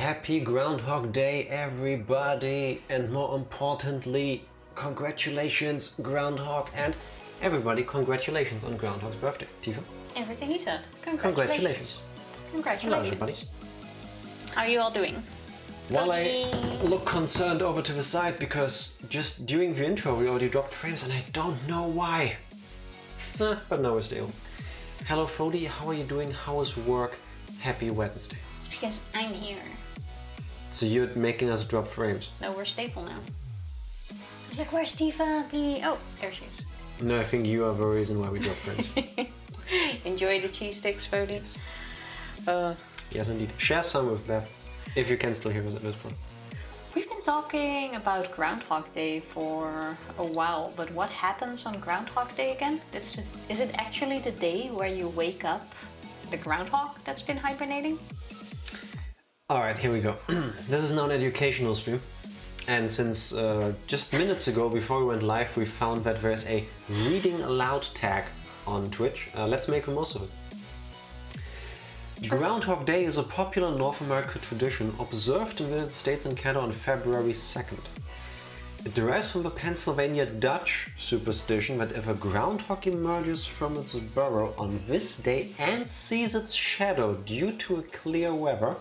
Happy Groundhog Day, everybody! And more importantly, congratulations, Groundhog, and everybody, congratulations on Groundhog's birthday. Tifa? Everything he said. Congratulations. Congratulations. Hello, everybody. How are you all doing? While I look concerned over to the side because just during the intro we already dropped frames and I don't know why. But now we're stable. Hello, Fody, how are you doing? How is work? Happy Wednesday. It's because I'm here. So you're making us drop frames? No, we're stable now. It's like, where's Tifa? Oh, there she is. No, I think you are the reason why we drop frames. Enjoy the cheese sticks, Fody. Yes, indeed. Share some with Beth, if you can still hear us at this point. We've been talking about Groundhog Day for a while, but what happens on Groundhog Day again? Is it actually the day where you wake up the groundhog that's been hibernating? Alright, here we go. This is now an educational stream. And since just minutes ago, before we went live, we found that there's a reading aloud tag on Twitch. Let's make the most of it. Groundhog Day is a popular North American tradition observed in the United States and Canada on February 2nd. It derives from the Pennsylvania Dutch superstition that if a groundhog emerges from its burrow on this day and sees its shadow due to a clear weather,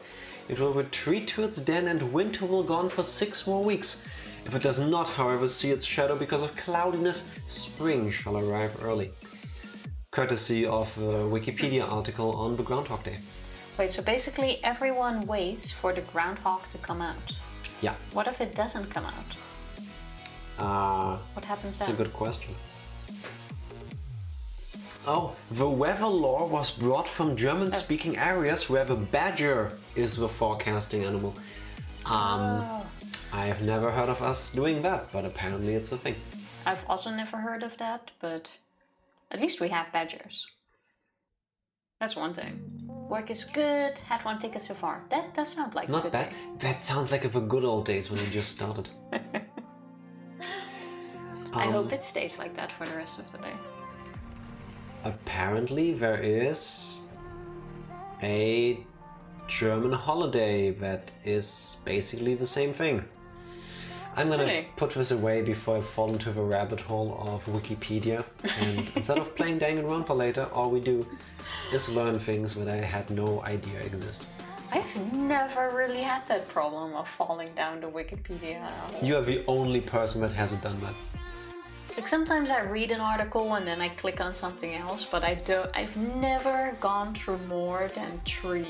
it will retreat to its den and winter will go on for 6 more weeks. If it does not, however, see its shadow because of cloudiness, spring shall arrive early. Courtesy of the Wikipedia article on the Groundhog Day. Wait, so basically everyone waits for the groundhog to come out? Yeah. What if it doesn't come out? What happens then? That's a good question. Oh, the weather law was brought from German-speaking areas where the badger is the forecasting animal. I have never heard of us doing that, but apparently it's a thing. I've also never heard of that, but at least we have badgers. That's one thing. Work is good, had 1 ticket so far. That does sound like Not a good bad. day. That sounds like the good old days when we just started. I hope it stays like that for the rest of the day. Apparently there is a German holiday that is basically the same thing. I'm gonna Really? put this away before I fall into the rabbit hole of Wikipedia, and instead of playing Danganronpa later, all we do is learn things that I had no idea exist. I've never really had that problem of falling down to Wikipedia. You are the only person that hasn't done that. Like sometimes I read an article and then I click on something else, but I've never gone through more than 3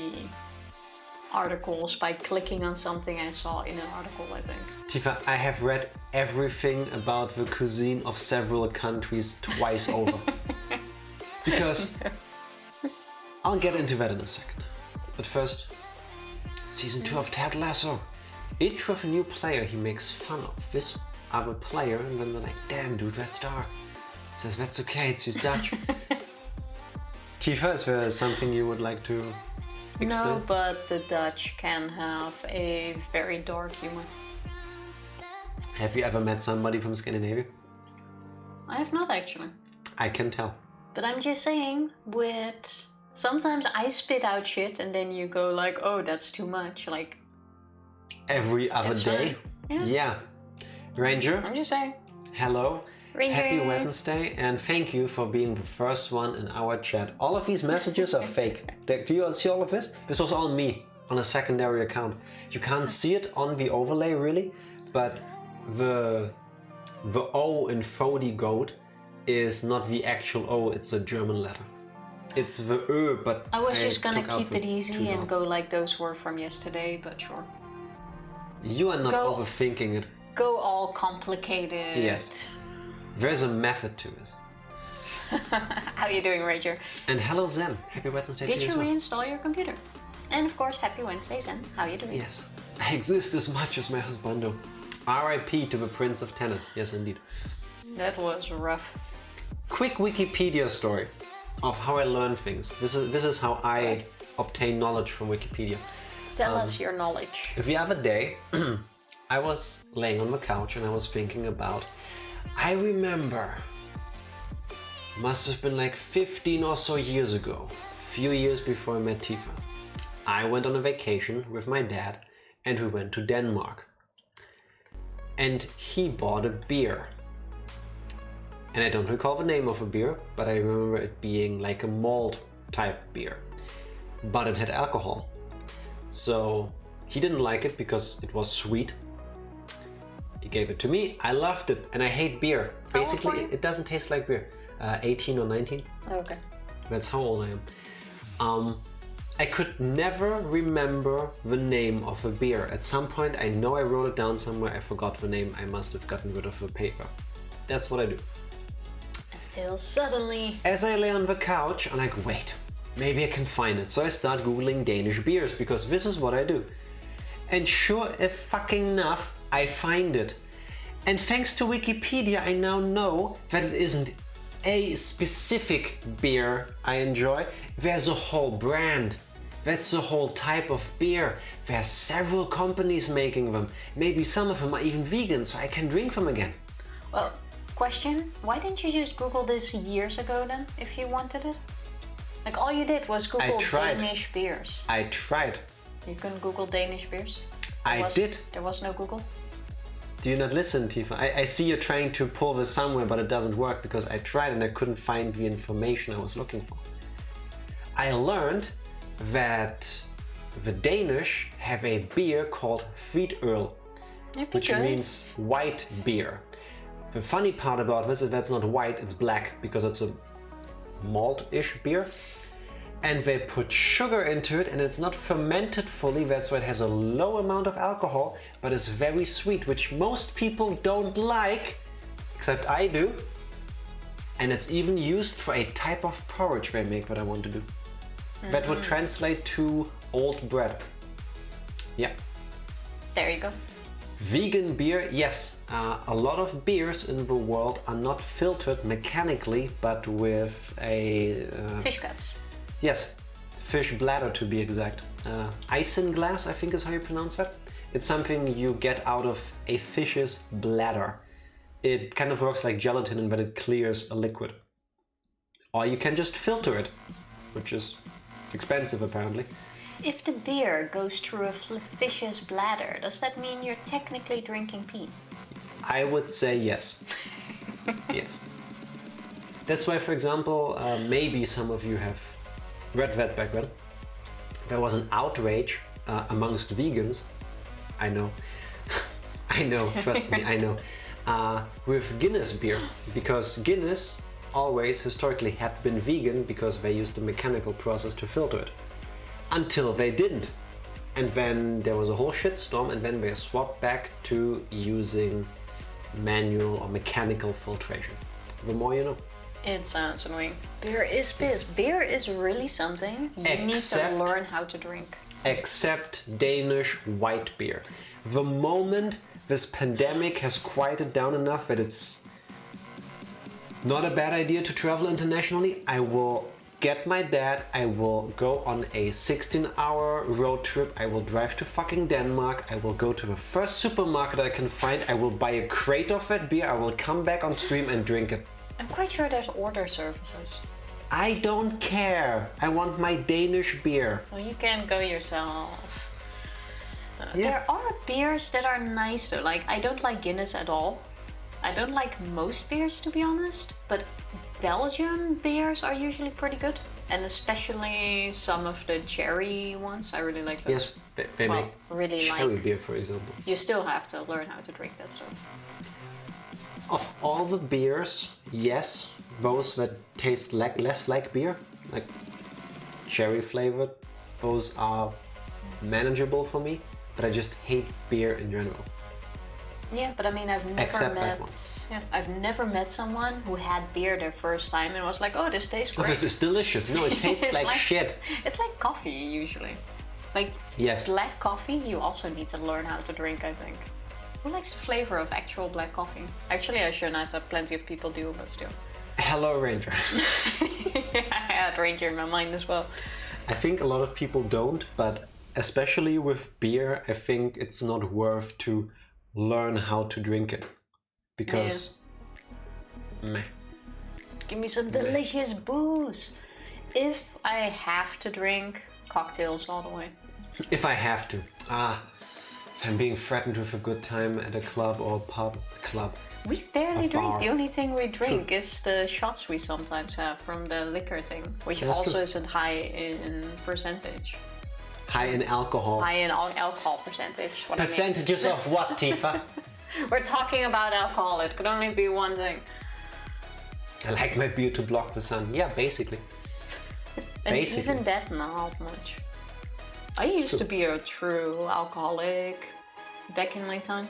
articles by clicking on something I saw in an article, I think. Tifa, I have read everything about the cuisine of several countries twice over. Because I'll get into that in a second. But first, Season 2 of Ted Lasso. Each with a new player he makes fun of this other player and then they're like, damn dude, that's dark. Says that's okay, it's just Dutch. Tifa, is there something you would like to explain? No, but the Dutch can have a very dark humor. Have you ever met somebody from Scandinavia? I have not actually. I can tell. But I'm just saying, sometimes I spit out shit and then you go like, oh, that's too much. Like, every other it's day? fine. Yeah. Yeah. Ranger, I'm just saying. hello. Ranger. Happy Wednesday and thank you for being the first one in our chat. All of these messages are fake. Do you see all of this? This was all me on a secondary account. You can't see it on the overlay really, but the O in Fody Goat is not the actual O, it's a German letter. It's the Ö, but I was just gonna took out keep the it easy 2 and dots. go like those were from yesterday, but sure. You are not Go. overthinking it. Go all complicated. Yes. There's a method to this. How you doing, Ranger? And hello Zen, happy Wednesday to Did you you as well. reinstall your computer? And of course, happy Wednesday, Zen. How you doing? Yes. I exist as much as my husbando. R.I.P. to the Prince of Tennis. Yes, indeed. That was rough. Quick Wikipedia story of how I learn things. This is how I obtain knowledge from Wikipedia. Tell us your knowledge. The other day, I was laying on the couch and I was thinking about, I remember, must have been like 15 or so years ago, a few years before I met Tifa. I went on a vacation with my dad and we went to Denmark. And he bought a beer. And I don't recall the name of a beer, but I remember it being like a malt type beer. But it had alcohol. So he didn't like it because it was sweet. He gave it to me. I loved it, and I hate beer. Basically, it doesn't taste like beer. 18 or 19. Okay. That's how old I am. I could never remember the name of a beer. At some point, I know I wrote it down somewhere. I forgot the name. I must have gotten rid of the paper. That's what I do. Until suddenly... As I lay on the couch, I'm like, wait, maybe I can find it. So I start Googling Danish beers, because this is what I do. And sure if fucking enough, I find it. And thanks to Wikipedia, I now know that it isn't a specific beer I enjoy. There's a whole brand. That's a whole type of beer. There's several companies making them. Maybe some of them are even vegan, so I can drink them again. Well, question, why didn't you just Google this years ago then, if you wanted it? Like all you did was Google Danish beers. I tried. You couldn't Google Danish beers? I did. There was no Google? Do you not listen, Tifa? I see you're trying to pull this somewhere, but it doesn't work because I tried and I couldn't find the information I was looking for. I learned that the Danish have a beer called hvidøl, which means white beer. The funny part about this is that's not white, it's black, because it's a malt-ish beer. And they put sugar into it, and it's not fermented fully, that's why it has a low amount of alcohol, but it's very sweet, which most people don't like, except I do. And it's even used for a type of porridge they make that I want to do. That would translate to old bread. Yeah. There you go. Vegan beer, yes. A lot of beers in the world are not filtered mechanically, but with a... fish guts. Yes, fish bladder to be exact. Isinglass, I think is how you pronounce that. It's something you get out of a fish's bladder. It kind of works like gelatin in that it clears a liquid. Or you can just filter it, which is expensive apparently. If the beer goes through a fish's bladder, does that mean you're technically drinking pee? I would say yes. Yes. That's why, for example, maybe some of you have read that back then. There was an outrage amongst vegans. I know. I know, trust me, I know. With Guinness beer, because Guinness always historically had been vegan because they used the mechanical process to filter it. Until they didn't. And then there was a whole shitstorm, and then they swapped back to using manual or mechanical filtration. The more you know. It sounds annoying. Beer is piss. Beer is really something you need to learn how to drink. Except Danish white beer. The moment this pandemic has quieted down enough that it's not a bad idea to travel internationally, I will get my dad, I will go on a 16-hour road trip, I will drive to fucking Denmark, I will go to the first supermarket I can find, I will buy a crate of that beer, I will come back on stream and drink it. I'm quite sure there's order services. I don't care. I want my Danish beer. Well, you can go yourself. Yeah. There are beers that are nice though. Like, I don't like Guinness at all. I don't like most beers, to be honest. But Belgian beers are usually pretty good. And especially some of the cherry ones. I really like those. Yes, they make really cherry beer, for example. You still have to learn how to drink that stuff. Of all the beers, yes, those that taste less like beer, like cherry flavored, those are manageable for me, but I just hate beer in general. Yeah, but I mean, I've never met someone who had beer their first time and was like, "Oh, this tastes great." Oh, this is delicious. No, it tastes like shit. It's like coffee usually. Like black coffee, you also need to learn how to drink, I think. Who likes the flavor of actual black coffee? Actually, I sure nice that plenty of people do, but still. Hello, Ranger. I had Ranger in my mind as well. I think a lot of people don't, but especially with beer, I think it's not worth to learn how to drink it. Because... meh. Give me some delicious booze. If I have to drink, cocktails all the way. If I have to. I'm being threatened with a good time at a club or club. We barely A drink. bar. The only thing we drink is the shots we sometimes have from the liquor thing, which That's also true. isn't high in percentage. High in alcohol. High in alcohol percentage. What Percentages of what, Tifa? I mean. We're talking about alcohol. It could only be one thing. I like my beer to block the sun. Yeah, basically. And Basically. even that, not much. I used to be a true alcoholic back in my time.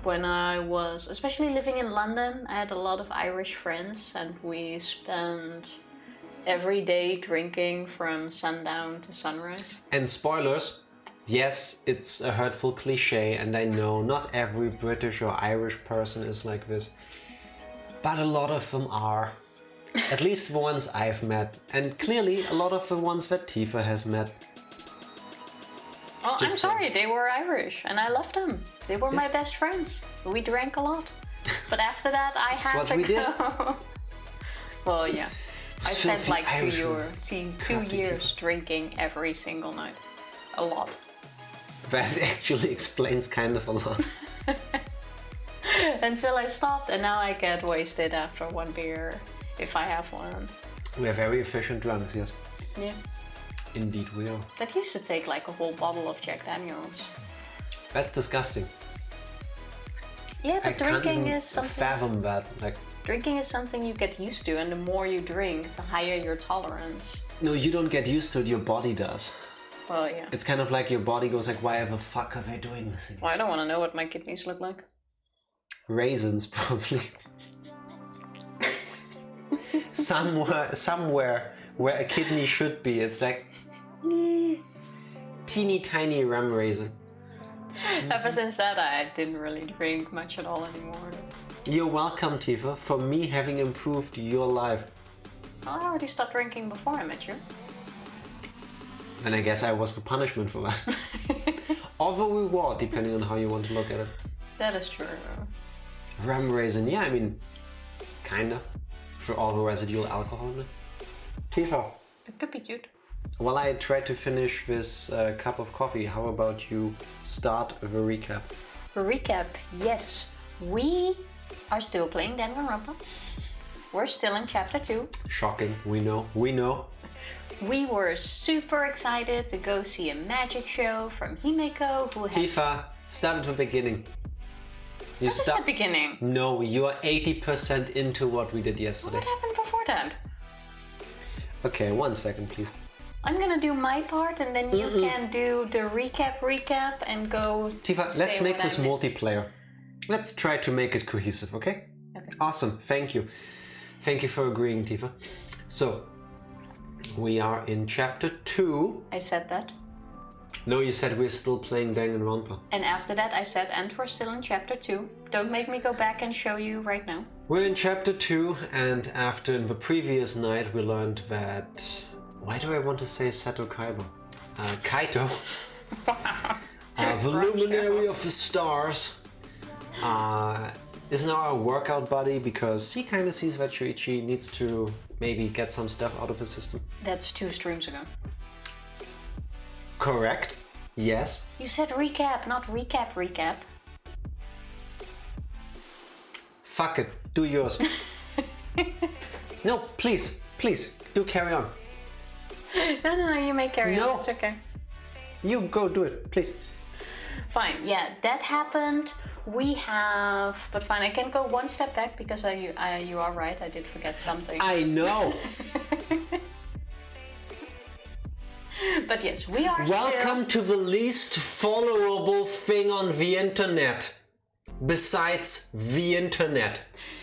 When I was, especially living in London, I had a lot of Irish friends and we spent every day drinking from sundown to sunrise. And spoilers, yes, it's a hurtful cliche, and I know not every British or Irish person is like this, but a lot of them are. At least the ones I've met, and clearly a lot of the ones that Tifa has met. Well, I'm Just sorry, they were Irish and I loved them. They were my best friends. We drank a lot. But after that, I had what to we go. did. Well, yeah. I spent Filthy like two Irishman. years drinking every single night. A lot. That actually explains kind of a lot. Until I stopped, and now I get wasted after one beer, if I have one. We are very efficient drunks, yes. Yeah. Indeed we are. That used to take like a whole bottle of Jack Daniels. That's disgusting. Yeah, I but can't drinking even is something. fathom that. Like, Drinking is something you get used to, and the more you drink, the higher your tolerance. no, you don't get used to it, your body does. Well, yeah. It's kind of like your body goes like, why the fuck are they doing this again? Well, I don't want to know what my kidneys look like. Raisins, probably. Somewhere where a kidney should be, it's like teeny tiny rum raisin. Ever since that, I didn't really drink much at all anymore. You're welcome, Tifa, for me having improved your life. Well, I already stopped drinking before I met you. And I guess I was the punishment for that. Or the reward, depending on how you want to look at it. That is true. Rum raisin, yeah, I mean, kinda. For all the residual alcohol in it. Tifa, It could be cute. while I try to finish this cup of coffee, how about you start the recap? Recap, yes. We are still playing Danganronpa. We're still in chapter 2. Shocking, we know. We were super excited to go see a magic show from Himeko, who has... Tifa, start at the beginning. You What is the beginning? No, you are 80% into what we did yesterday. What happened before that? Okay, 1 second, please. I'm gonna do my part and then you can do the recap and go... Tifa, say let's make what I this missed. multiplayer. Let's try to make it cohesive, okay? Okay. Awesome, thank you. Thank you for agreeing, Tifa. So, we are in chapter 2. I said that. No, you said we're still playing Danganronpa. And after that I said, and we're still in chapter 2. Don't make me go back and show you right now. We're in chapter 2, and after in the previous night we learned that... Why do I want to say Sato Kaiba? Kaito. The luminary of the stars. Is now our workout buddy because he kind of sees that Shuichi needs to maybe get some stuff out of his system. That's 2 streams ago. Correct. Yes. You said recap, not recap. Fuck it. Do yours. No, please, do carry on. No, you may carry No. on. It's okay. You go do it, please. Fine, yeah, that happened. We have... But fine, I can go one step back because you are right, I did forget something. I know. But yes, we are Welcome to the least followable thing on the internet. Besides the internet.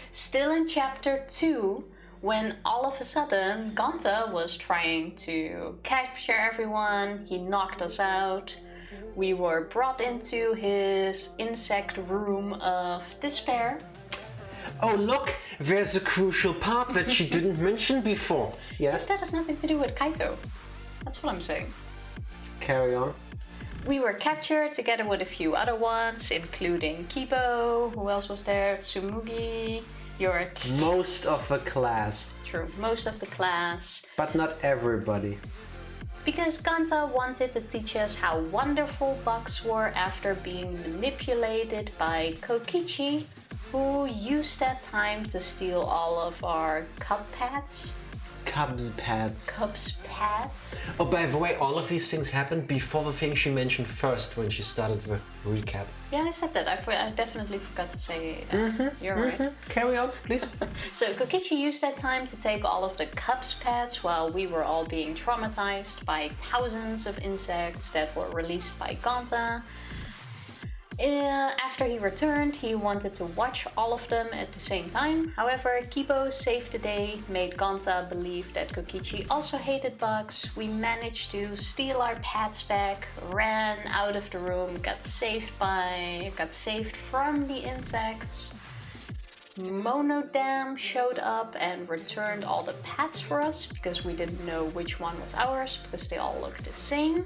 still in chapter 2 when all of a sudden Ganta was trying to capture everyone. He knocked us out. We were brought into his insect room of despair. Oh look, there's a crucial part that she didn't mention before. Yes? That has nothing to do with Kaito. That's what I'm saying. Carry on. We were captured together with a few other ones, including Kibo. Who else was there? Tsumugi, Yorick. Most of the class. True, most of the class. But not everybody. Because Ganta wanted to teach us how wonderful bugs were after being manipulated by Kokichi, who used that time to steal all of our cub pads. Cubs pads. Cubs pads? Oh, by the way, all of these things happened before the thing she mentioned first when she started the recap. Yeah, I said that. I definitely forgot to say that. You're right. Carry on, please. So Kokichi used that time to take all of the cubs pads while we were all being traumatized by thousands of insects that were released by Ganta. After he returned, he wanted to watch all of them at the same time. However, Kibo saved the day, made Ganta believe that Kokichi also hated bugs. We managed to steal our pads back, ran out of the room, got saved from the insects. Monodam showed up and returned all the pads for us because we didn't know which one was ours because they all looked the same.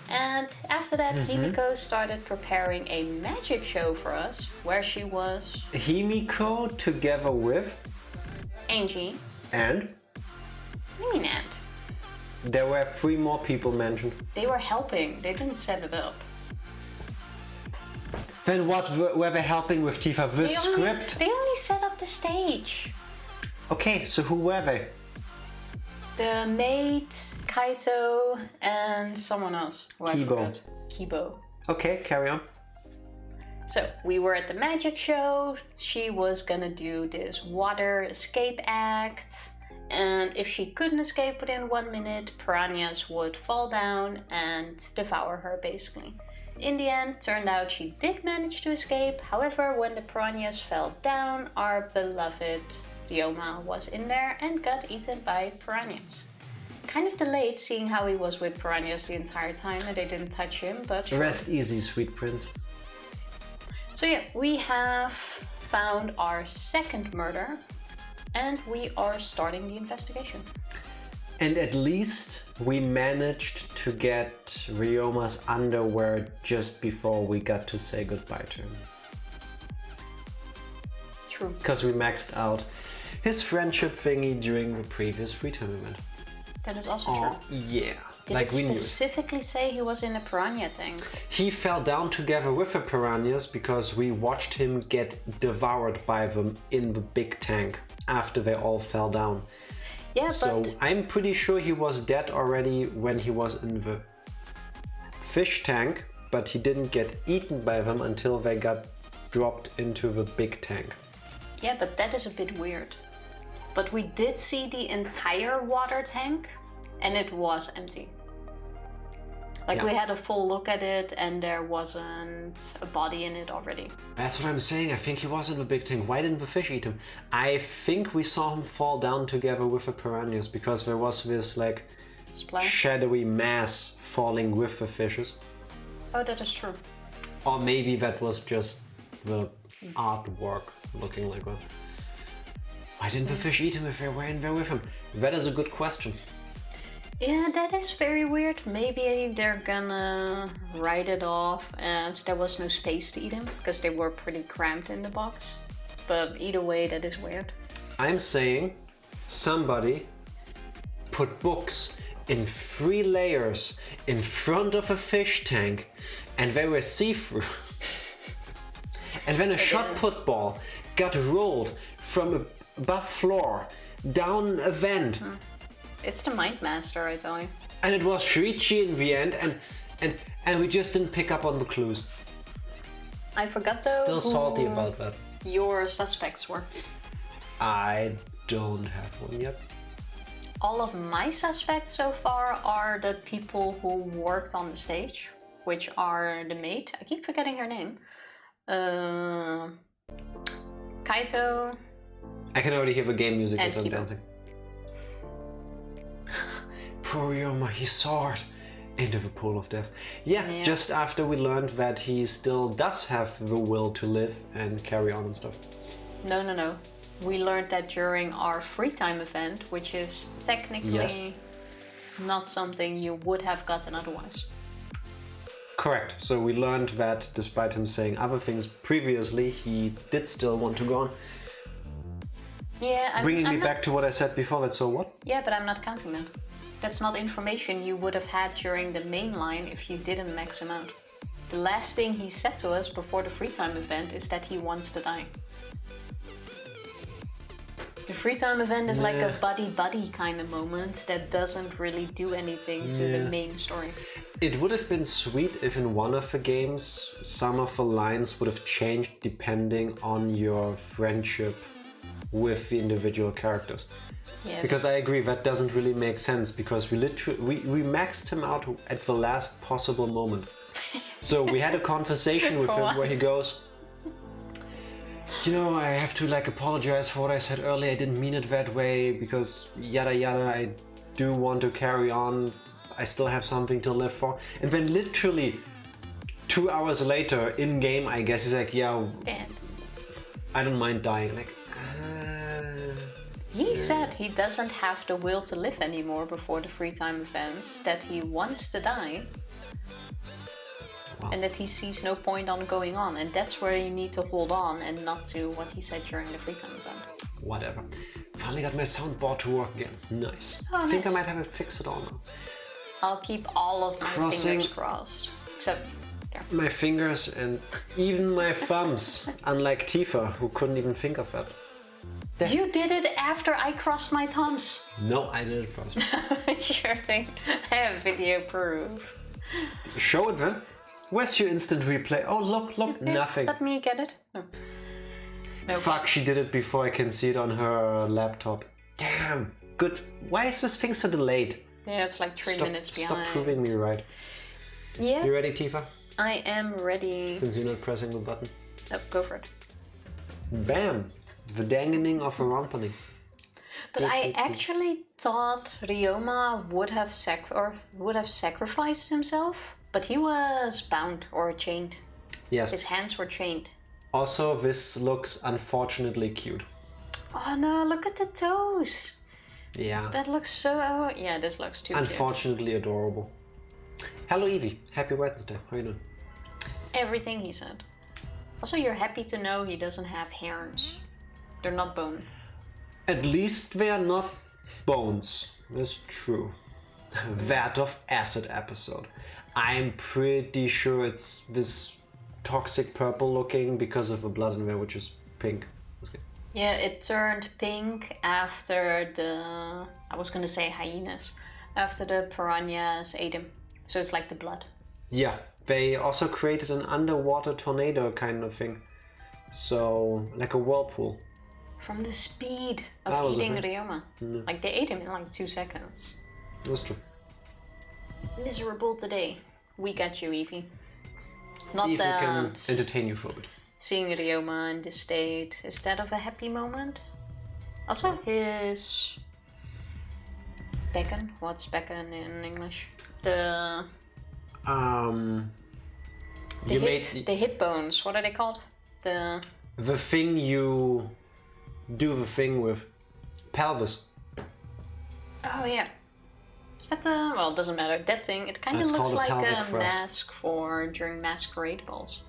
And after that, Himiko started preparing a magic show for us, where she was... Himiko together with... Angie. And? What do you mean and? There were 3 more people mentioned. They were helping, they didn't set it up. Then what were they helping with, Tifa? The script? They only set up the stage. Okay, so who were they? The maid, Kaito, and someone else. Kibo. Okay, carry on. So, we were at the magic show. She was gonna do this water escape act. And if she couldn't escape within 1 minute, piranhas would fall down and devour her, basically. In the end, turned out she did manage to escape. However, when the piranhas fell down, our beloved Ryoma was in there and got eaten by piranhas. Kind of delayed, seeing how he was with piranhas the entire time and they didn't touch him, but sure. Rest easy, sweet prince. So yeah, we have found our second murder and we are starting the investigation. And at least we managed to get Ryoma's underwear just before we got to say goodbye to him. True. Because we maxed out his friendship thingy during the previous free time event. That is also true. Yeah. Did like it we knew. Specifically say he was in a piranha tank? He fell down together with the piranhas because we watched him get devoured by them in the big tank after they all fell down. Yeah, so but... I'm pretty sure he was dead already when he was in the fish tank, but he didn't get eaten by them until they got dropped into the big tank. Yeah, but that is a bit weird. But we did see the entire water tank and it was empty. Like we had a full look at it and there wasn't a body in it already. That's what I'm saying. I think he was in the big tank. Why didn't the fish eat him? I think we saw him fall down together with the piranhas because there was this like shadowy mass falling with the fishes. Oh, that is true. Or maybe that was just the artwork looking like that. Why didn't the fish eat him if they were in there with him? That is a good question. Yeah, that is very weird. Maybe they're gonna write it off as there was no space to eat him because they were pretty cramped in the box. But either way, that is weird. I'm saying somebody put books in 3 layers in front of a fish tank and they were see-through. And then a shot put ball got rolled from above floor down a vent. It's the Mind Master, I tell you. And it was Shuichi in the end, and we just didn't pick up on the clues. I forgot though. Still salty about that. Your suspects were. I don't have one yet. All of my suspects so far are the people who worked on the stage, which are the maid. I keep forgetting her name. Kaito. I can already hear the game music and as I'm Kibo. dancing. Poor Ryoma, he soared into the pool of death. Yeah, just after we learned that he still does have the will to live and carry on and stuff. No. We learned that during our free time event, which is technically not something you would have gotten otherwise. Correct. So we learned that despite him saying other things previously, he did still want to go on. Yeah, Bringing me back to what I said before, that's so what? Yeah, but I'm not counting them. That's not information you would have had during the main line if you didn't max him out. The last thing he said to us before the free time event is that he wants to die. The free time event is like a buddy-buddy kind of moment that doesn't really do anything to the main story. It would have been sweet if in one of the games some of the lines would have changed depending on your friendship with the individual characters. Yeah. Because I agree, that doesn't really make sense, because we maxed him out at the last possible moment. So we had a conversation with him where he goes, you know, I have to like apologize for what I said earlier, I didn't mean it that way, because yada yada, I do want to carry on, I still have something to live for. And then literally 2 hours later, in game, I guess he's like, yeah, I don't mind dying. Like, he said he doesn't have the will to live anymore before the free time events, that he wants to die. Wow. And that he sees no point on going on, and that's where you need to hold on and not to what he said during the free time event. Whatever. Finally got my soundboard to work again. Nice. Oh, I think nice. I might have it fixed all now. I'll keep all of my fingers crossed. Except there. My fingers and even my thumbs, unlike Tifa, who couldn't even think of that. There. You did it after I crossed my thumbs. No, I did it first. Sure thing. I have video proof. Show it then. Where's your instant replay? Oh, look, nothing. Let me get it. No. Fuck, she did it before I can see it on her laptop. Damn, good. Why is this thing so delayed? Yeah, it's like 3 minutes behind. Stop proving me right. Yeah. You ready, Tifa? I am ready. Since you're not pressing the button. Oh, go for it. Bam! The dangening of a rompening. But I actually thought Ryoma would have sacrificed himself, but he was bound or chained. Yes. His hands were chained. Also, this looks unfortunately cute. Oh no, look at the toes. Yeah. That looks so... yeah, this looks too Unfortunately adorable. Hello Evie, happy Wednesday. How you doing? Everything he said. Also, you're happy to know he doesn't have horns. They're not bone. At least they are not bones. That's true. That of Acid episode. I'm pretty sure it's this toxic purple looking because of the blood in there, which is pink. Okay. Yeah, it turned pink after the... I was gonna say hyenas. After the piranhas ate him. So it's like the blood. Yeah, they also created an underwater tornado kind of thing. So, like a whirlpool. From the speed of eating Ryoma. Like they ate him in like 2 seconds. That's true. Miserable today. We got you, Evie. Let's see if we can entertain you for a bit. Seeing Ryoma in this state, is that of a happy moment? Also, his... becken? What's becken in English? The hip bones, what are they called? The thing you do the thing with. Pelvis. Oh yeah. Is that the... well, it doesn't matter. That thing, it kind of looks like a mask for during masquerade balls.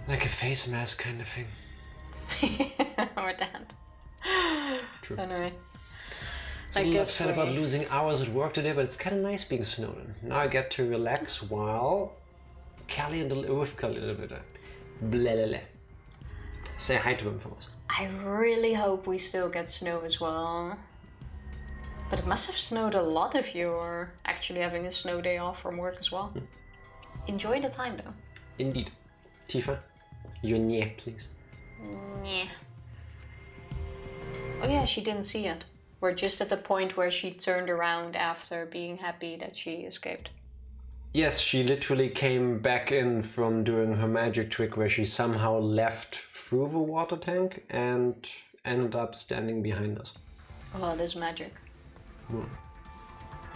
Like a face mask kind of thing. Or that. True. Anyway. I'm a little upset about losing hours at work today, but it's kind of nice being snowed in. Now I get to relax while with Callie a little bit. Blah, blah, blah. Say hi to him for us. I really hope we still get snow as well. But it must have snowed a lot if you're actually having a snow day off from work as well. Enjoy the time though. Indeed. Tifa, your nye, please. Yeah. Oh yeah, she didn't see it. We're just at the point where she turned around after being happy that she escaped. Yes, she literally came back in from doing her magic trick where she somehow left through the water tank and ended up standing behind us. Oh, this magic.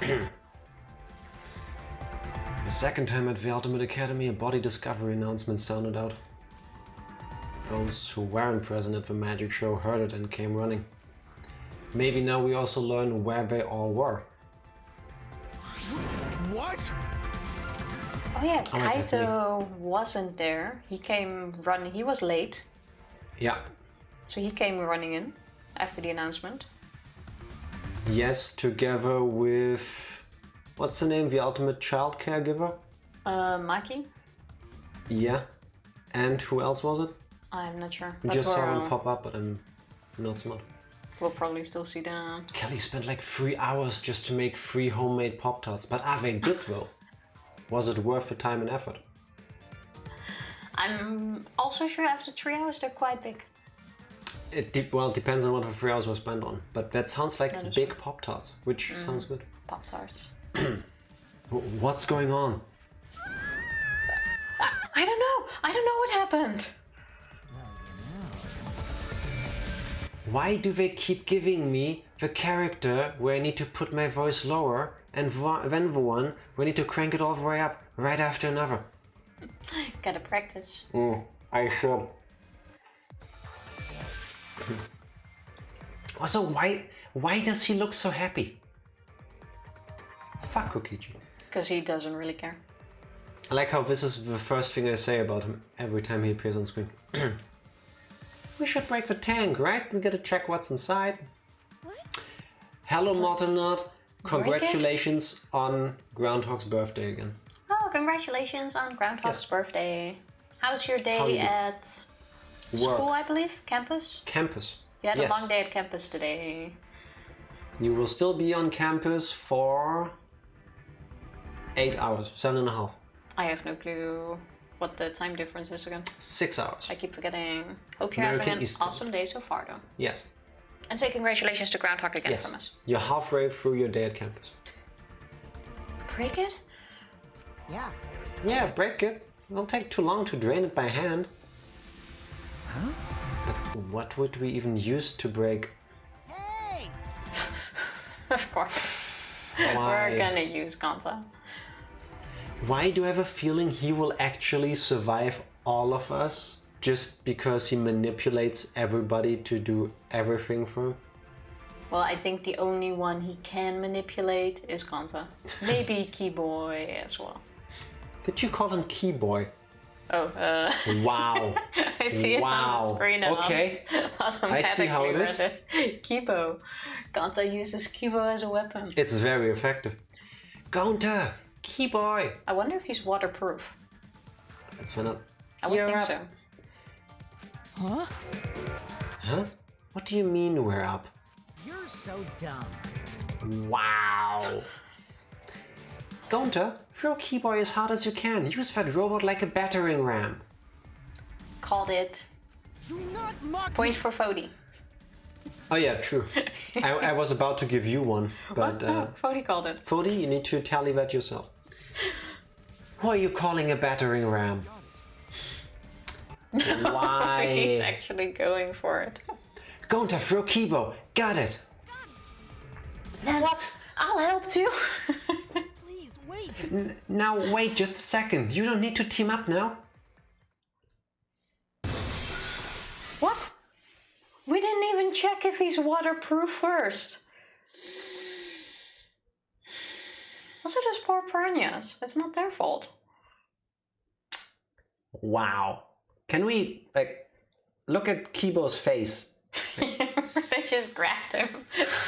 The second time at the Ultimate Academy, a body discovery announcement sounded out. Those who weren't present at the magic show heard it and came running. Maybe now we also learn where they all were. What? Oh yeah, Kaito wasn't there. He came running. He was late. Yeah. So he came running in after the announcement. Yes, together with... What's her name? The ultimate child caregiver? Maki? Yeah. And who else was it? I'm not sure. We just saw him pop up, but I'm not smart. We'll probably still see that. Kelly spent like 3 hours just to make 3 homemade Pop-Tarts. But are they good though? Was it worth the time and effort? I'm also sure after 3 hours they're quite big. It depends on what the 3 hours were spent on. But that sounds like big Pop-Tarts, which sounds good. Pop-Tarts. What's going on? I don't know. I don't know what happened. Why do they keep giving me the character where I need to put my voice lower and then the one where I need to crank it all the way up right after another? Gotta practice. I should. Also, why does he look so happy? Fuck Kokichi. Because he doesn't really care. I like how this is the first thing I say about him every time he appears on screen. We should break the tank, right? We gotta check what's inside. What? Hello, Mortonot. Congratulations on Groundhog's birthday again. Oh, congratulations on Groundhog's birthday. How's your day at school, I believe? Campus? Campus. You had a long day at campus today. You will still be on campus for 8 hours, 7.5. I have no clue what the time difference is again. 6 hours. I keep forgetting. Hope you're having an awesome day so far, though. Yes. And say congratulations to Groundhog again from us. You're halfway through your day at campus. Break it? Yeah. Yeah, break it. It won't take too long to drain it by hand. Huh? But what would we even use to break? Hey! Of course. We're gonna use Kanta. Why do I have a feeling he will actually survive all of us just because he manipulates everybody to do everything for him? Well, I think the only one he can manipulate is Kanta. Maybe Keyboy as well. Did you call him Keyboy? Oh, Wow. I see it on the screen now. Okay. I see how it is. Kibo. Kanta uses Kibo as a weapon. It's very effective. Gonta! Keyboy! I wonder if he's waterproof. Let's find out. I would think so. Huh? Huh? What do you mean we're up? You're so dumb. Wow. Gonta, throw Keyboy as hard as you can. Use that robot like a battering ram. Called it. Do not mock Point for Fody. Oh yeah, true. I was about to give you one, but... Fody called it. Fody, you need to tally that yourself. Who are you calling a battering ram? Why? He's actually going for it. Gonta, throw Kibo. Got it. What? I'll help too. Please wait. Now wait just a second. You don't need to team up now. What? We didn't even check if he's waterproof first. Also, those poor piranhas. It's not their fault. Wow. Can we, look at Kibo's face? They just grabbed him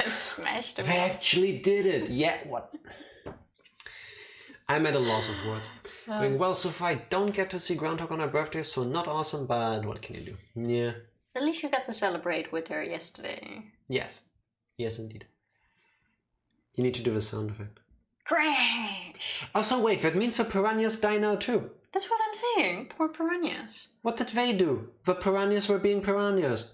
and smashed him. They actually did it. Yeah, what? I'm at a loss of words. Going, well, so far I don't get to see Groundhog on her birthday, so not awesome, but what can you do? Yeah. At least you got to celebrate with her yesterday. Yes. Yes, indeed. You need to do the sound effect. Crash! Oh, so wait, that means the piranhas die now too. That's what I'm saying. Poor piranhas. What did they do? The piranhas were being piranhas.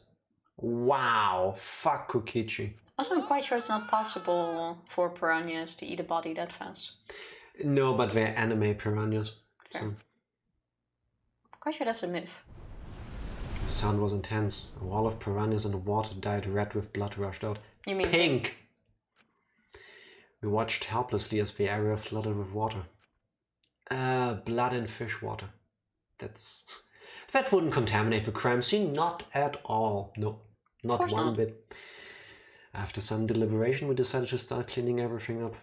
Wow. Fuck Kokichi. Also, I'm quite sure it's not possible for piranhas to eat a body that fast. No, but they're anime piranhas. Fair. So. I'm quite sure that's a myth. The sound was intense. A wall of piranhas in the water dyed red with blood rushed out. You mean pink? We watched helplessly as the area flooded with water. Blood and fish water. That wouldn't contaminate the crime scene, not at all. No, not one bit. After some deliberation, we decided to start cleaning everything up.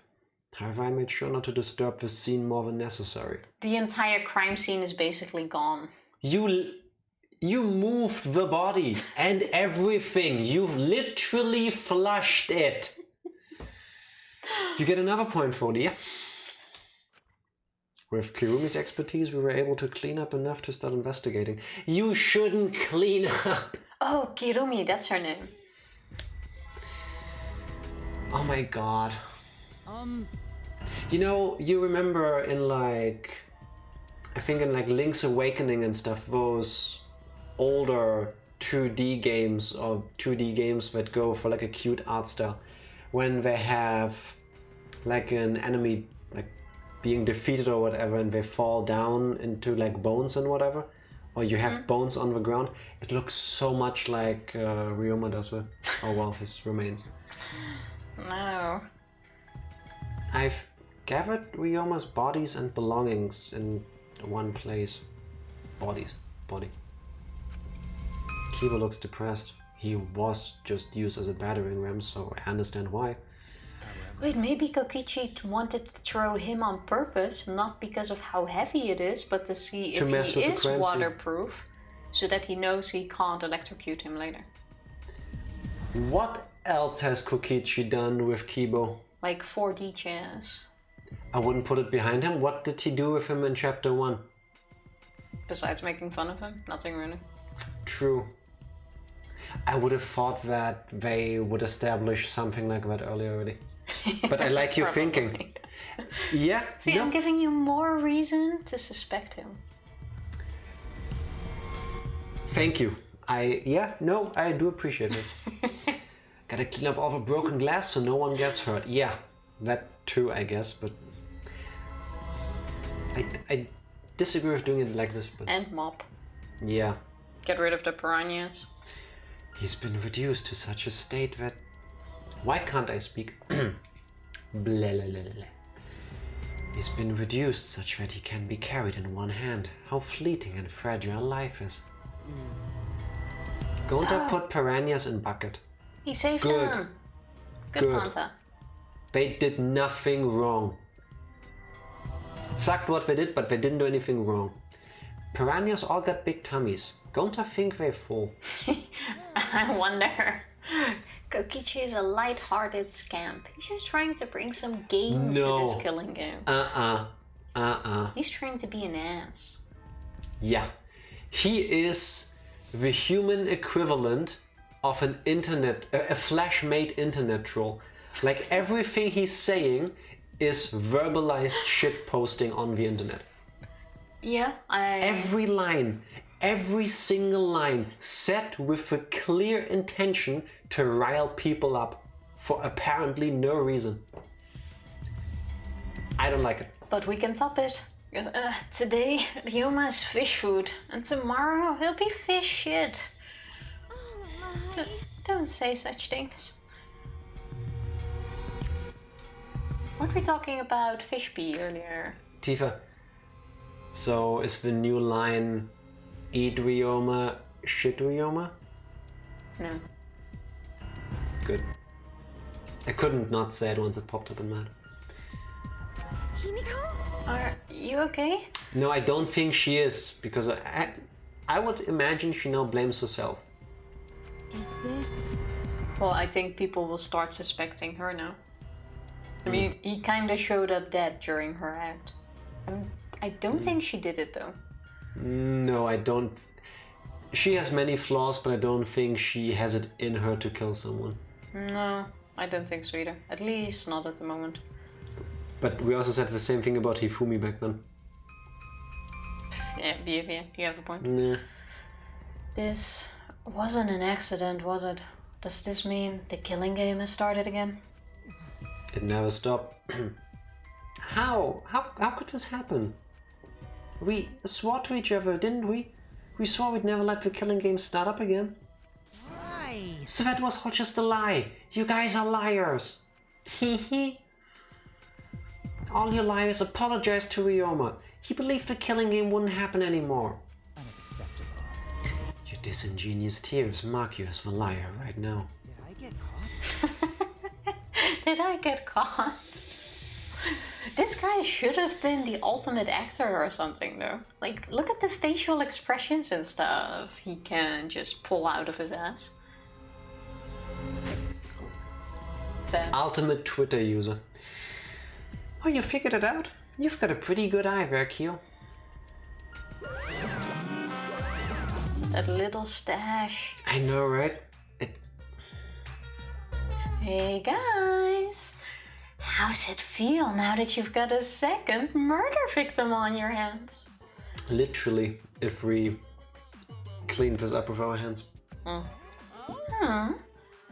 However, I made sure not to disturb the scene more than necessary. The entire crime scene is basically gone. You moved the body and everything. You've literally flushed it. You get another point for dear. With Kirumi's expertise, we were able to clean up enough to start investigating. You shouldn't clean up! Oh, Kirumi, that's her name. Oh my god. You know, you remember in like... I think in like Link's Awakening and stuff, those older 2D games or 2D games that go for like a cute art style. When they have like an enemy like being defeated or whatever and they fall down into like bones and whatever. Or you have bones on the ground. It looks so much like Ryoma does with, oh well, his remains. No. I've gathered Ryoma's bodies and belongings in one place. Body. Kiba looks depressed. He was just used as a battering ram, so I understand why. Wait, maybe Kokichi wanted to throw him on purpose, not because of how heavy it is, but to see if he is waterproof, so that he knows he can't electrocute him later. What else has Kokichi done with Kibo? Like 4D chess. I wouldn't put it behind him. What did he do with him in chapter 1? Besides making fun of him, nothing really. True. I would have thought that they would establish something like that earlier already. But I like your thinking. Yeah. See, I'm giving you more reason to suspect him. Thank you. I do appreciate it. Gotta clean up all the broken glass so no one gets hurt. Yeah, that too, I guess, but I disagree with doing it like this. But and mop. Yeah. Get rid of the piranhas. He's been reduced to such a state that... Why can't I speak? Blah, blah, blah, blah. He's been reduced such that he can be carried in one hand. How fleeting and fragile life is. Gonta put piranhas in bucket. He saved them. Good Panta. They did nothing wrong. It sucked what they did, but they didn't do anything wrong. Piranhas all got big tummies. Gonta think they fall. I wonder. Kokichi is a light-hearted scamp. He's just trying to bring some game to this killing game. He's trying to be an ass. Yeah. He is the human equivalent of an a flash-made internet troll. Like everything he's saying is verbalized shit posting on the internet. Yeah, Every line, every single line said with a clear intention to rile people up for apparently no reason. I don't like it. But we can top it. Today, Ryoma is fish food, and tomorrow he'll be fish shit. Don't say such things. Weren't we talking about fish pee earlier? Tifa, so is the new line eat Ryoma, shit Ryoma? No. Good. I couldn't not say it once it popped up in my head. Himiko? Are you okay? No, I don't think she is, because I would imagine she now blames herself. Is this... Well, I think people will start suspecting her now. I mean, he kinda showed up dead during her act. I don't think she did it though. No, I don't. She has many flaws, but I don't think she has it in her to kill someone. No, I don't think so either. At least not at the moment. But we also said the same thing about Hifumi back then. Yeah, you have a point. Nah. This wasn't an accident, was it? Does this mean the killing game has started again? It never stopped. How could this happen? We swore to each other, didn't we? We swore we'd never let the killing game start up again. Why? So that was all just a lie. You guys are liars. Hee. All you liars apologized to Ryoma. He believed the killing game wouldn't happen anymore. Unacceptable. Your disingenuous tears mark you as the liar right now. Did I get caught? Did I get caught? This guy should have been the ultimate actor or something though. Like, look at the facial expressions and stuff he can just pull out of his ass. Sad. Ultimate Twitter user. Oh, you figured it out? You've got a pretty good eye there, Kyo. That little stash. I know, right? Hey guys! How's it feel now that you've got a second murder victim on your hands? Literally, if we clean this up with our hands.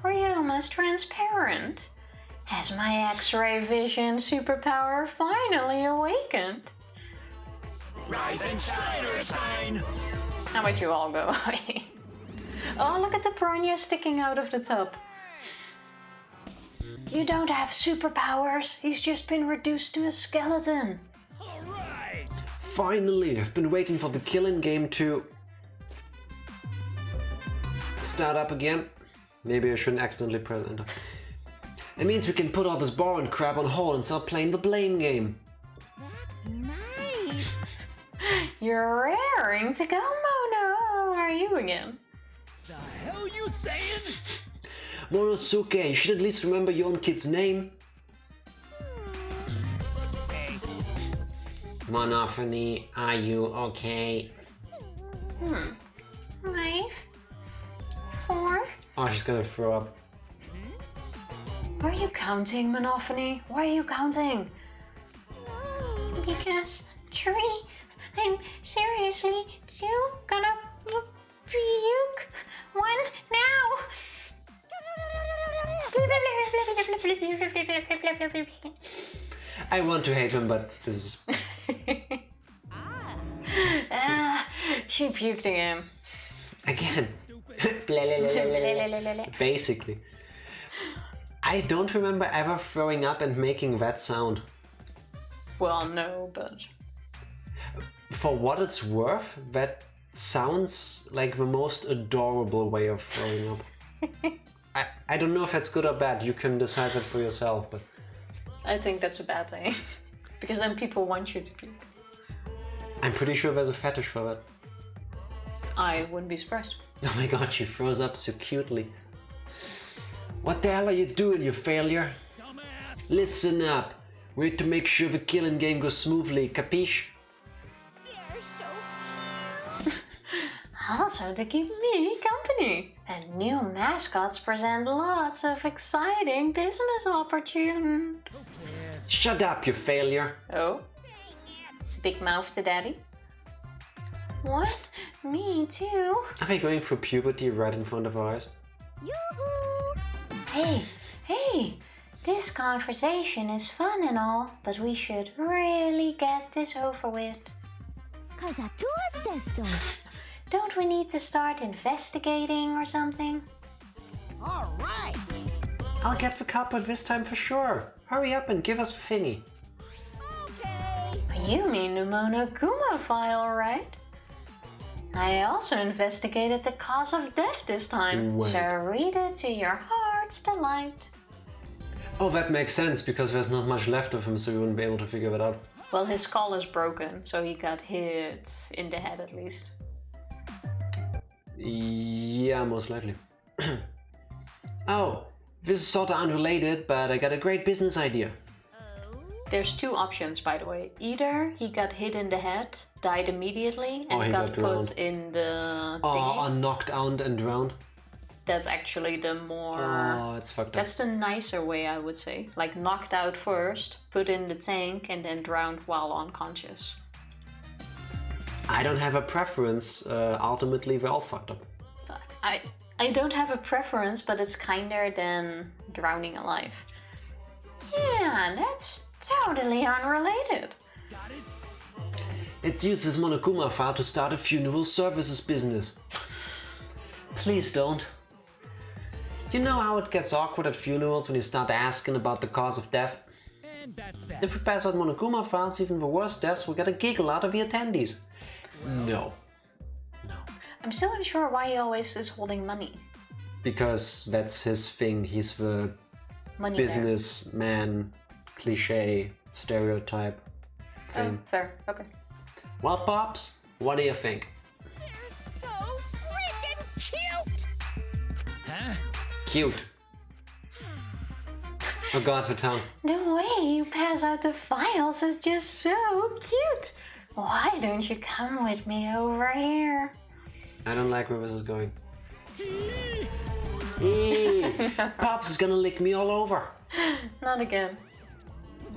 Were you almost transparent? Has my X-ray vision superpower finally awakened? Rise and shine or shine! How about you all go away? Oh, look at the piranha sticking out of the tub. You don't have superpowers. He's just been reduced to a skeleton. Alright! Finally, I've been waiting for the killing game to start up again. Maybe I shouldn't accidentally press enter. It means we can put all this boring crap on hold and start playing the blame game. That's nice. You're raring to go, Mono. How are you again? The hell you saying? Monosuke, you should at least remember your own kid's name. Hey, Monophony, are you okay? 5, 4. Oh, she's gonna throw up. Are you counting, Monophony? Why are you counting? Because 3. I'm seriously 2 gonna puke 1 now. I want to hate him, but this is... She puked again. Again. Basically. I don't remember ever throwing up and making that sound. Well, no, but... For what it's worth, that sounds like the most adorable way of throwing up. I don't know if that's good or bad, you can decide that for yourself, but... I think that's a bad thing. Because then people want you to puke. I'm pretty sure there's a fetish for that. I wouldn't be surprised. Oh my god, she throws up so cutely. What the hell are you doing, you failure? dumbass! Listen up. We have to make sure the killing game goes smoothly, capiche? You're so Also to keep me company. And new mascots present lots of exciting business opportunities. Shut up, you failure. Oh? It's a big mouth to daddy. What? Me too? Are we going through puberty right in front of our eyes? yoo-hoo. Hey! This conversation is fun and all, but we should really get this over with. 'Cause atrocious says so. Don't we need to start investigating or something? Alright. I'll get the culprit this time for sure. Hurry up and give us the thingy. Okay. You mean the Monokuma file, right? I also investigated the cause of death this time, Wait. so read it to your heart's delight. Oh, that makes sense, because there's not much left of him, so we wouldn't be able to figure that out. Well, his skull is broken, so he got hit in the head at least. Yeah, most likely. Oh, this is sorta unrelated, but I got a great business idea. There's 2 options, by the way. Either he got hit in the head, died immediately, and Or he got got put drowned. in the Oh, thingy. or knocked out and drowned. That's actually the more... Oh, it's fucked up. That's the nicer way, I would say. Like knocked out first, put in the tank, and then drowned while unconscious. I don't have a preference. Ultimately, we're all fucked up. I don't have a preference, but it's kinder than drowning alive. Yeah, that's totally unrelated. Let's use this Monokuma file to start a funeral services business. Please don't. You know how it gets awkward at funerals when you start asking about the cause of death? And that's that. If we pass out Monokuma files, even the worst deaths will get a giggle out of the attendees. No. I'm still unsure why he always is holding money. Because that's his thing. He's the Money bear. businessman, cliche, stereotype Oh, thing. fair. Okay. Well, Pops, what do you think? So freaking cute. Huh? Cute. Oh god, the tongue. The way you pass out the files is just so cute. Why don't you come with me over here? I don't like where this is going. Pops is gonna lick me all over. Not again.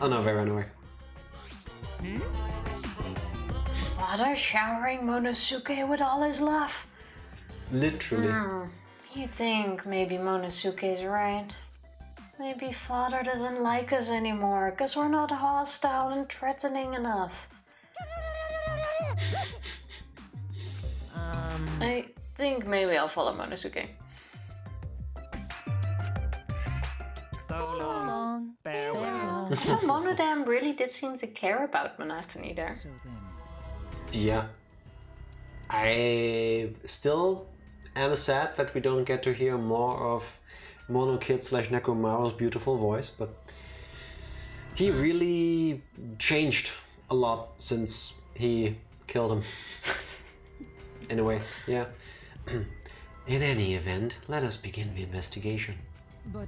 Oh no, they ran away. Father showering Monosuke with all his love. Literally. You think maybe Monosuke's right? Maybe Father doesn't like us anymore because we're not hostile and threatening enough. I think maybe I'll follow Monosuke. So long. Farewell. So Monodam really did seem to care about Monotony there. So then, Yeah. I still am sad that we don't get to hear more of Monokid / Nekomaru's beautiful voice, but he really changed a lot since he killed him. In a way, yeah. In any event, let us begin the investigation. But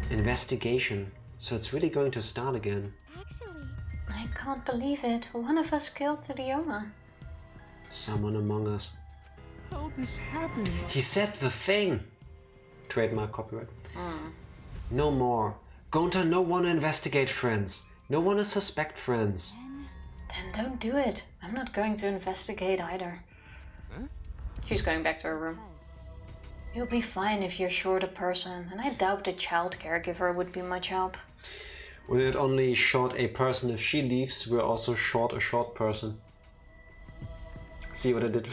Investigation? So it's really going to start again. actually, I can't believe it. One of us killed Tsuryoma. Someone among us. how'd this happen? He said the thing! Trademark copyright. No more. Gonta no wanna investigate friends. No wanna suspect friends. Then don't do it. I'm not going to investigate either. She's going back to her room. You'll be fine if you're short a person, and I doubt a child caregiver would be much help. We're not only short a person if she leaves, we're also short a short person. See what I did?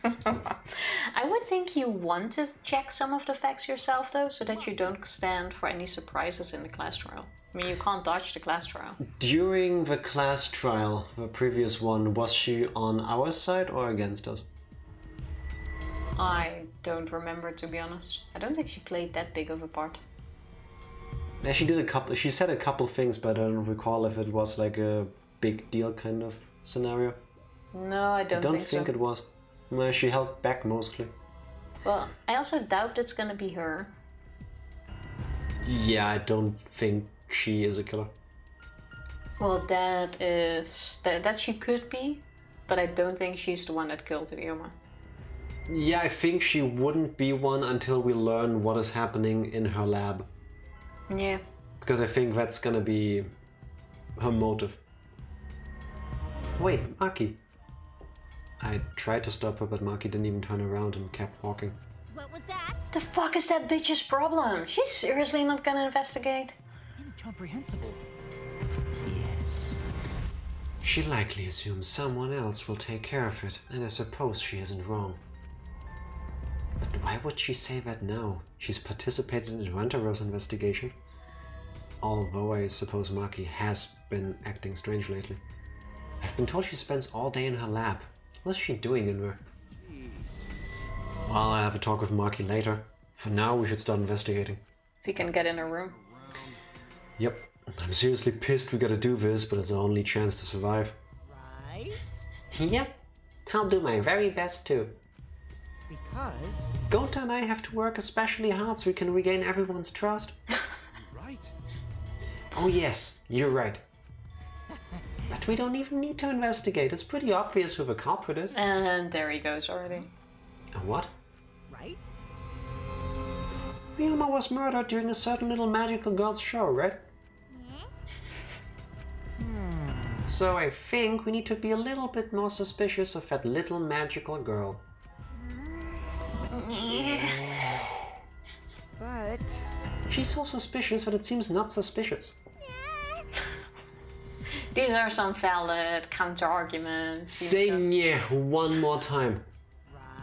I would think you want to check some of the facts yourself though, so that you don't stand for any surprises in the class trial. I mean, you can't dodge the class trial. During the class trial, the previous one, was she on our side or against us? I don't remember, to be honest. I don't think she played that big of a part. Yeah, she said a couple things, but I don't recall if it was like a big deal kind of scenario. No, I don't think so. it was. Well, she held back mostly. Well, I also doubt it's gonna be her. Yeah, I don't think she is a killer. Well, that she could be, but I don't think she's the one that killed Ryoma. Yeah, I think she wouldn't be one until we learn what is happening in her lab. Yeah. Because I think that's gonna be her motive. Wait, Maki. I tried to stop her, but Maki didn't even turn around and kept walking. what was that? The fuck is that bitch's problem? She's seriously not gonna investigate? Incomprehensible. Yes. She likely assumes someone else will take care of it, and I suppose she isn't wrong. But why would she say that now? She's participated in Rantaro's investigation. Although I suppose Maki has been acting strange lately. I've been told she spends all day in her lab. What is she doing in there? Jeez. Well, I'll have a talk with Maki later. For now, we should start investigating. If you can get in her room. Yep, I'm seriously pissed we gotta do this, but it's our only chance to survive. Right? Yep, I'll do my very best too. Because Gonta and I have to work especially hard so we can regain everyone's trust. Right. Oh yes, you're right. But we don't even need to investigate. It's pretty obvious who the culprit is. And there he goes already. What? right? Ryoma was murdered during a certain little magical girl's show, right? So I think we need to be a little bit more suspicious of that little magical girl. But She's so suspicious that it seems not suspicious. These are some valid counter-arguments. Say yeah one more time.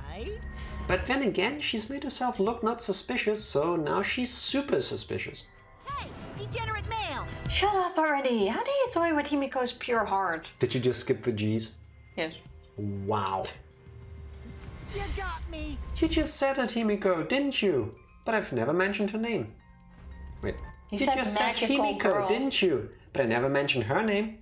right? But then again, she's made herself look not suspicious, so now she's super suspicious. Hey, degenerate male! Shut up already! How do you toy with Himiko's pure heart? Did you just skip the G's? Yes. Wow. You got me! You just said it, Himiko, didn't you? But I've never mentioned her name. Wait. You You said just said magical Himiko, girl. didn't you? But I never mentioned her name.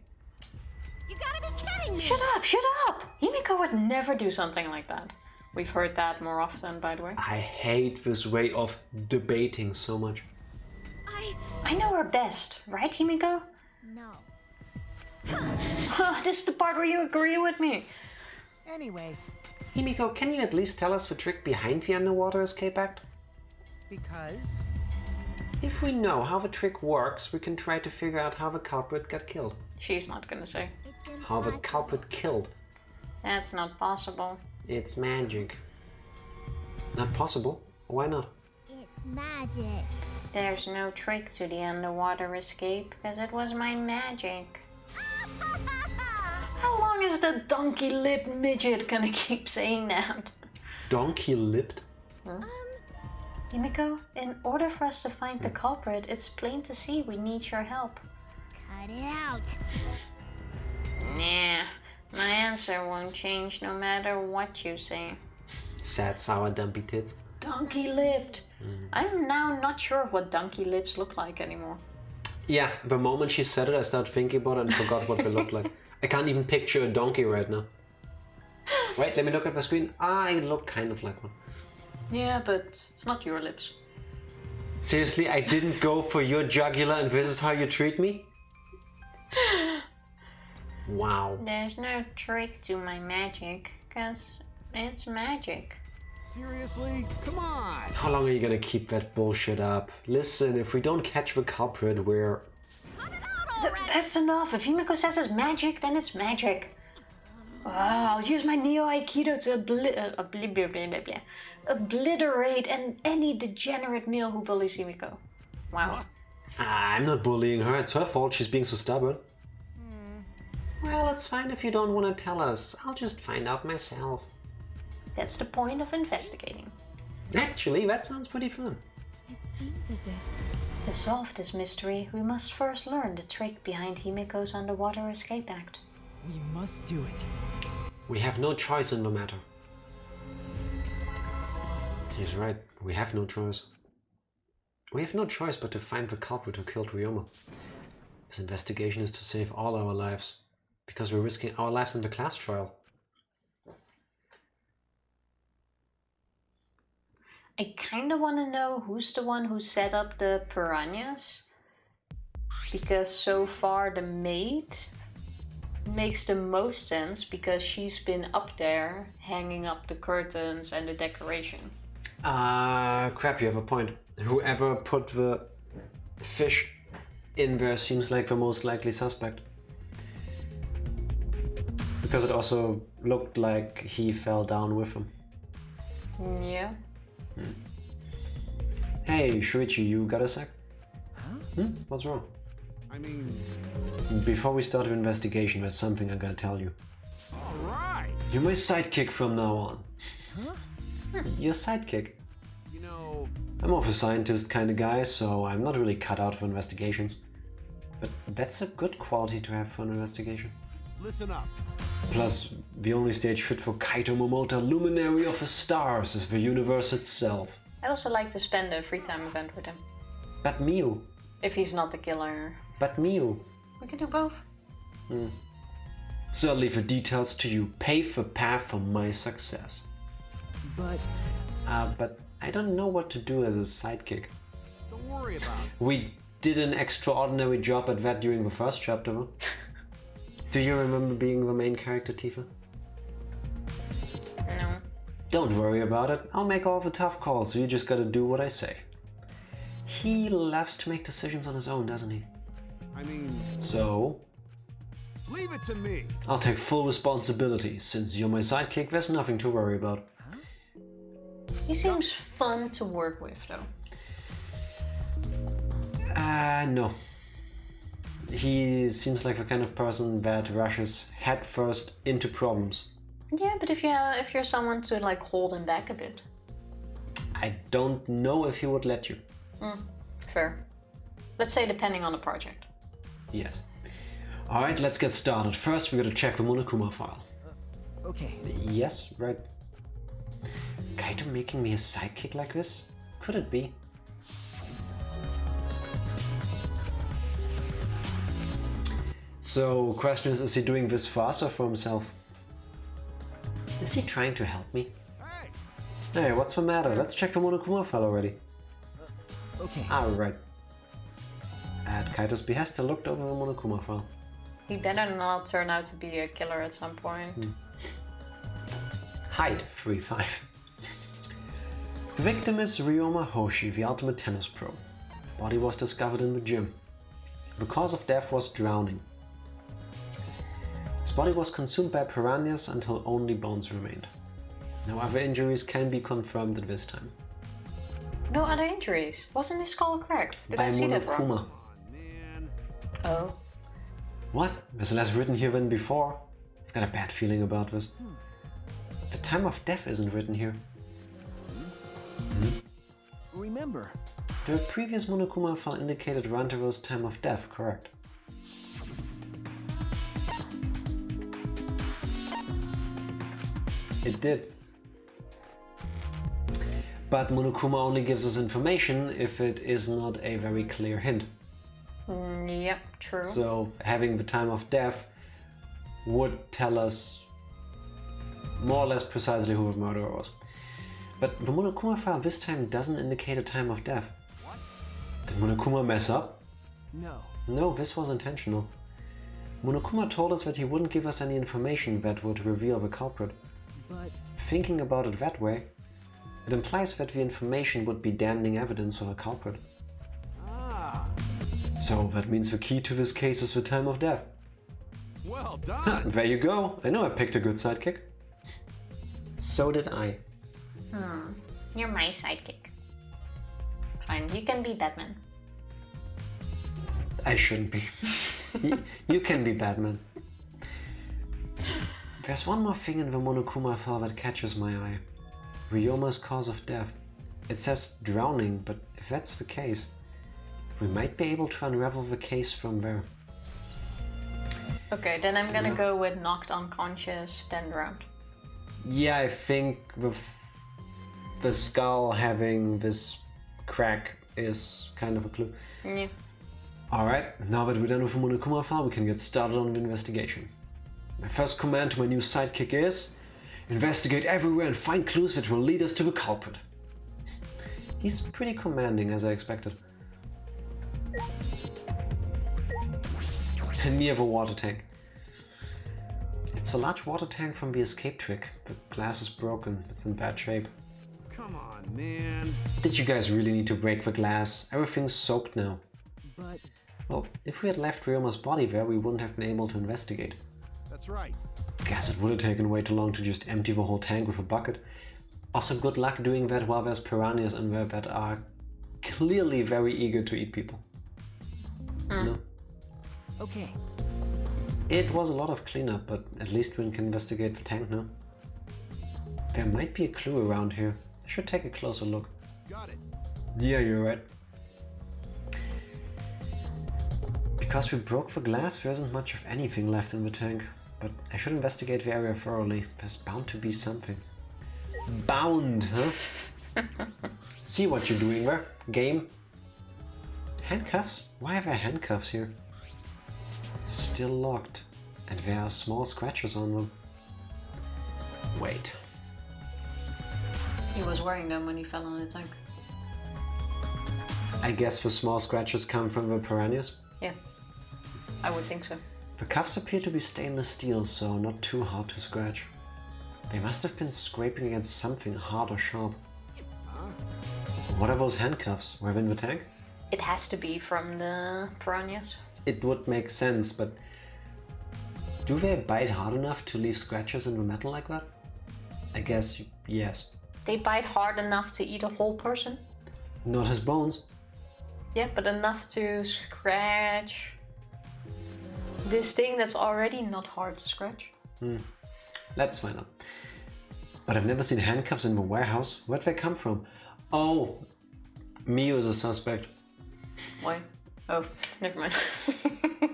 You gotta be kidding me! Shut up! Shut up! Himiko would never do something like that. We've heard that more often, by the way. I hate this way of debating so much. I know her best, right, Himiko? No. This is the part where you agree with me. Anyway, Himiko, can you at least tell us the trick behind the underwater escape act? because... If we know how the trick works, we can try to figure out how the culprit got killed. She's not gonna say. How the culprit killed. That's not possible. It's magic. Not possible? Why not? It's magic. There's no trick to the underwater escape, because it was my magic. How long is the donkey-lipped midget gonna keep saying that? Donkey-lipped? Himiko, in order for us to find the culprit, it's plain to see we need your help. Cut it out. Nah, my answer won't change no matter what you say. Sad, sour, dumpy tits. Donkey-lipped. I'm now not sure what donkey lips look like anymore. Yeah, the moment she said it, I started thinking about it and forgot what they look like. I can't even picture a donkey right now. Wait, let me look at the screen. I look kind of like one. Yeah, but it's not your lips. Seriously, I didn't go for your jugular and this is how you treat me? Wow. There's no trick to my magic, because it's magic. Seriously? Come on! How long are you gonna keep that bullshit up? Listen, if we don't catch the culprit, we're... That's enough. If Himiko says it's magic, then it's magic. I'll use my Neo Aikido to obliterate any degenerate male who bullies Himiko. Wow. I'm not bullying her, it's her fault she's being so stubborn. Well, it's fine if you don't want to tell us. I'll just find out myself. That's the point of investigating. Actually, that sounds pretty fun. It seems as if... To solve this mystery, we must first learn the trick behind Himiko's underwater escape act. We must do it. We have no choice in the matter. He's right, we have no choice. We have no choice but to find the culprit who killed Ryoma. This investigation is to save all our lives, because we're risking our lives in the class trial. I kinda wanna know who's the one who set up the piranhas. Because so far the maid makes the most sense because she's been up there hanging up the curtains and the decoration. Crap, you have a point. Whoever put the fish in there seems like the most likely suspect. Because it also looked like he fell down with him. Yeah. Hey, Shuichi, you got a sec? Huh? What's wrong? I mean, Before we start the investigation, there's something I gotta tell you. alright! You're my sidekick from now on. Huh? Your sidekick. You know, I'm more of a scientist kind of guy, so I'm not really cut out for investigations. But that's a good quality to have for an investigation. listen up. Plus, the only stage fit for Kaito Momota, luminary of the stars, is the universe itself. I'd also like to spend a free time event with him. But Miu. If he's not the killer. But Miu. We can do both. So I'll leave the details to you. Pave the path for my success. But But I don't know what to do as a sidekick. Don't worry about it. We did an extraordinary job at that during the first chapter. Huh? Do you remember being the main character, Tifa? No. Don't worry about it. I'll make all the tough calls, so you just gotta do what I say. He loves to make decisions on his own, doesn't he? I mean, So, leave it to me. I'll take full responsibility. Since you're my sidekick, there's nothing to worry about. He seems fun to work with, though. No. He seems like the kind of person that rushes headfirst into problems. Yeah, but if you're someone to like hold him back a bit. I don't know if he would let you. Fair. Let's say depending on the project. Yes. Alright, let's get started. First, we gotta check the Monokuma file. okay. Yes, right. Kaito making me a sidekick like this? Could it be? So, question is he doing this fast or for himself? Is he trying to help me? Hey, Hey, what's the matter? Let's check the Monokuma file already. Okay. Alright. At Kaito's behest, I looked over the Monokuma file. He better not turn out to be a killer at some point. Hide 3-5. The victim is Ryoma Hoshi, the ultimate tennis pro. The body was discovered in the gym. The cause of death was drowning. His body was consumed by piranhas until only bones remained. No other injuries can be confirmed at this time. No other injuries. Wasn't his skull cracked? Did By I see that wrong? Monokuma. Oh. What? There's less written here than before. I've got a bad feeling about this. The time of death isn't written here. Remember, The previous Monokuma file indicated Rantaro's time of death, correct? It did. But Monokuma only gives us information if it is not a very clear hint. Yep, true. So having the time of death would tell us more or less precisely who the murderer was. But the Monokuma file this time doesn't indicate a time of death. what? Did Monokuma mess up? No. No, this was intentional. Monokuma told us that he wouldn't give us any information that would reveal the culprit. But Thinking about it that way, it implies that the information would be damning evidence for the culprit. So that means the key to this case is the time of death. Well done. There you go. I know I picked a good sidekick. So did I. You're my sidekick. Fine, you can be Batman. I shouldn't be. You can be Batman. There's one more thing in the Monokuma file that catches my eye. Ryoma's cause of death. It says drowning, but if that's the case, we might be able to unravel the case from there. Okay, then I'm gonna go with knocked unconscious, then drowned. Yeah, I think with the skull having this crack is kind of a clue. Yeah. Alright, now that we're done with the Monokuma file, we can get started on the investigation. My first command to my new sidekick is investigate everywhere and find clues that will lead us to the culprit. He's pretty commanding, as I expected. Near the water tank. It's the large water tank from the escape trick. The glass is broken, it's in bad shape. Come on, man. Did you guys really need to break the glass? Everything's soaked now. but Well, if we had left Ryoma's body there, we wouldn't have been able to investigate. That's right. Guess it would have taken way too long to just empty the whole tank with a bucket. Also, good luck doing that while there's piranhas in there that are clearly very eager to eat people. No? okay. It was a lot of cleanup, but at least we can investigate the tank now. There might be a clue around here. I should take a closer look. Got it. Yeah, you're right. Because we broke the glass, there isn't much of anything left in the tank. But I should investigate the area thoroughly. There's bound to be something. Bound, huh? See what you're doing there, game? Handcuffs? Why are there handcuffs here? Still locked. And there are small scratches on them. Wait. He was wearing them when he fell on the tank. I guess the small scratches come from the piranhas? Yeah, I would think so. The cuffs appear to be stainless steel, so not too hard to scratch. They must have been scraping against something hard or sharp. What are those handcuffs? Were they in the tank? It has to be from the piranhas. It would make sense, but do they bite hard enough to leave scratches in the metal like that? I guess yes. They bite hard enough to eat a whole person. Not his bones. Yeah, but enough to scratch this thing that's already not hard to scratch. Let's find out. But I've never seen handcuffs in the warehouse. Where'd they come from? Oh, Miyu is a suspect. Why? Oh, never mind.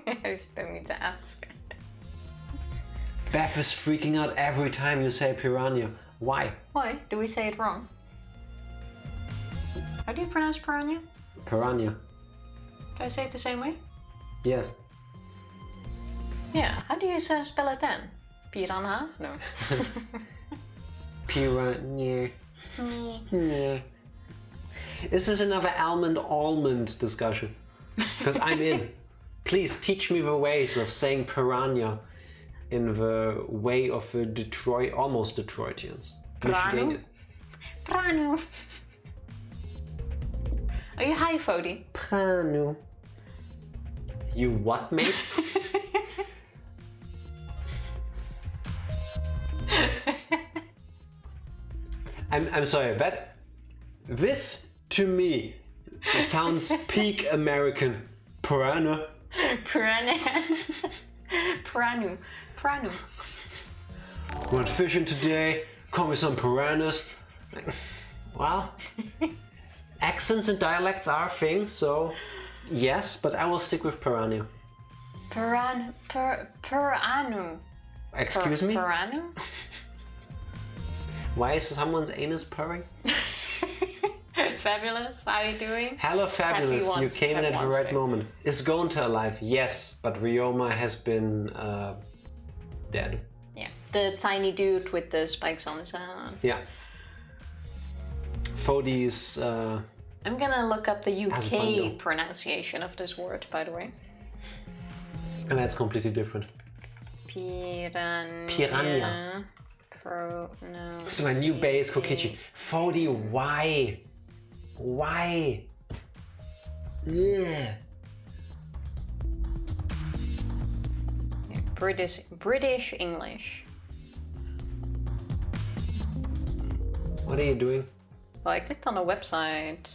I just don't need to ask. Beth is freaking out every time you say piranha. Why? Why? Do we say it wrong? How do you pronounce piranha? Piranha. Do I say it the same way? Yes. Yeah, how do you spell it then? Piranha? No. Piranha. Yeah. This is another almond discussion. Because I'm in. Please teach me the ways of saying piranha in the way of the almost Detroitians. Pranu? Pranu. Are you high, Fodi? Pranu. You what, mate? I'm sorry, but this to me sounds peak American. Piranha. Piranha. Pranu. Pranu. Went fishing today, caught me some piranhas. Well, accents and dialects are a thing, so yes, but I will stick with piranha. Piranu. Excuse me? Piranu? Why is someone's anus purring? Fabulous, how are you doing? Hello, Fabulous, Happy you once, came in happy at the once, right too. moment. Is Gonta alive? Yes, but Ryoma has been dead. Yeah, the tiny dude with the spikes on his hand. Yeah. Fodi's I'm gonna look up the Has bundle. UK pronunciation of this word, by the way. and that's completely different. Piranha. Piranha. So my new base, Kokichi. Fodi, why? Why? Yeah. British English. What are you doing? Well, I clicked on a website.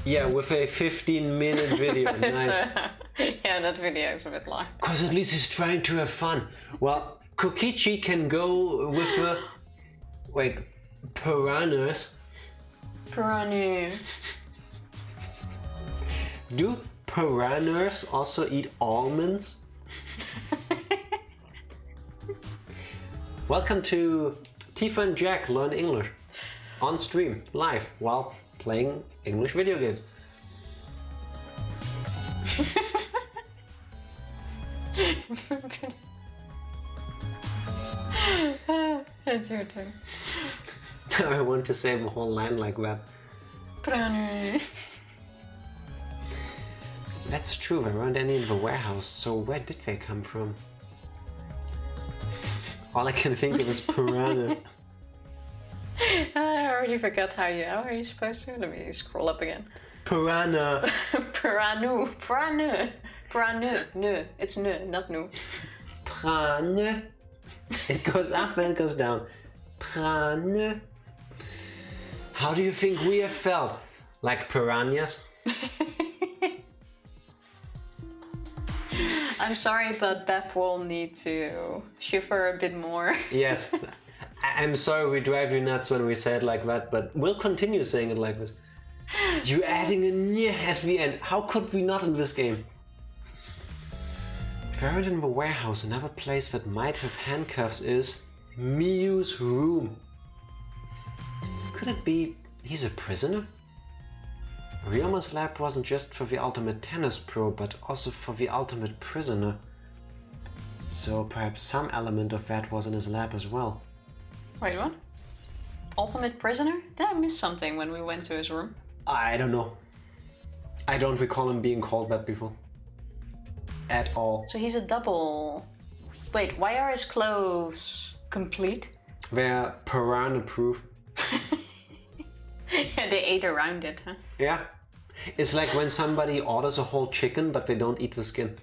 Yeah, with a 15-minute video. It's, Nice. yeah, that video is a bit long. Because at least he's trying to have fun. Well, Kokichi can go with the... Wait, piranhas. Piranha. Do piranhas also eat almonds? Welcome to Tifa and Jack Learn English. On stream, live, while playing English video games. It's your turn. I want to say the whole line like that. Piranha. That's true, there weren't any in the warehouse, so where did they come from? All I can think of is piranha. I already forgot how are you supposed to? Let me scroll up again. Piranha! Piranu. Piranu. Piranu. No. It's no, not no. Piranha! It goes up and it goes down. Piranha! How do you think we have felt? Like piranhas? I'm sorry, but Beth will need to shiver a bit more. Yes. I'm sorry we drive you nuts when we say it like that, but we'll continue saying it like this. You're adding a nya at the end. How could we not in this game? If I weren't in the warehouse, another place that might have handcuffs is Miyu's room. Could it be he's a prisoner? Ryoma's lab wasn't just for the ultimate tennis pro, but also for the ultimate prisoner. So perhaps some element of that was in his lab as well. Wait, what? Ultimate prisoner? Did I miss something when we went to his room? I don't know. I don't recall him being called that before. At all. So he's a double. Wait, why are his clothes complete? They're piranha proof. Yeah, they ate around it, huh? Yeah. It's like when somebody orders a whole chicken but they don't eat the skin.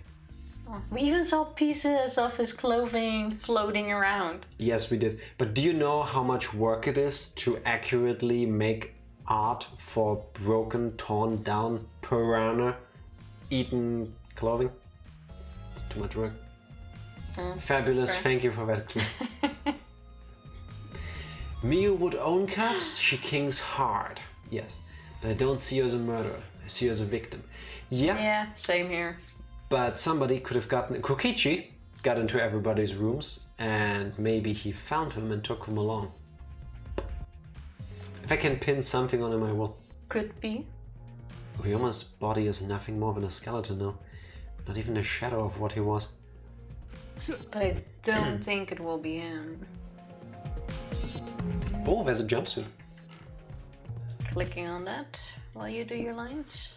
We even saw pieces of his clothing floating around. Yes, we did. But do you know how much work it is to accurately make art for broken, torn down, piranha eaten clothing? It's too much work. Fabulous, fair. thank you for that clue. Miyu would own cuffs, she kings hard. Yes, but I don't see her as a murderer. I see her as a victim. Yeah, Yeah, same here. but somebody could have gotten... Kokichi got into everybody's rooms and maybe he found them and took them along. If I can pin something on him, I will. Could be. Ryoma's body is nothing more than a skeleton now. Not even a shadow of what he was. But I don't think it will be him. Oh, there's a jumpsuit. Clicking on that while you do your lines.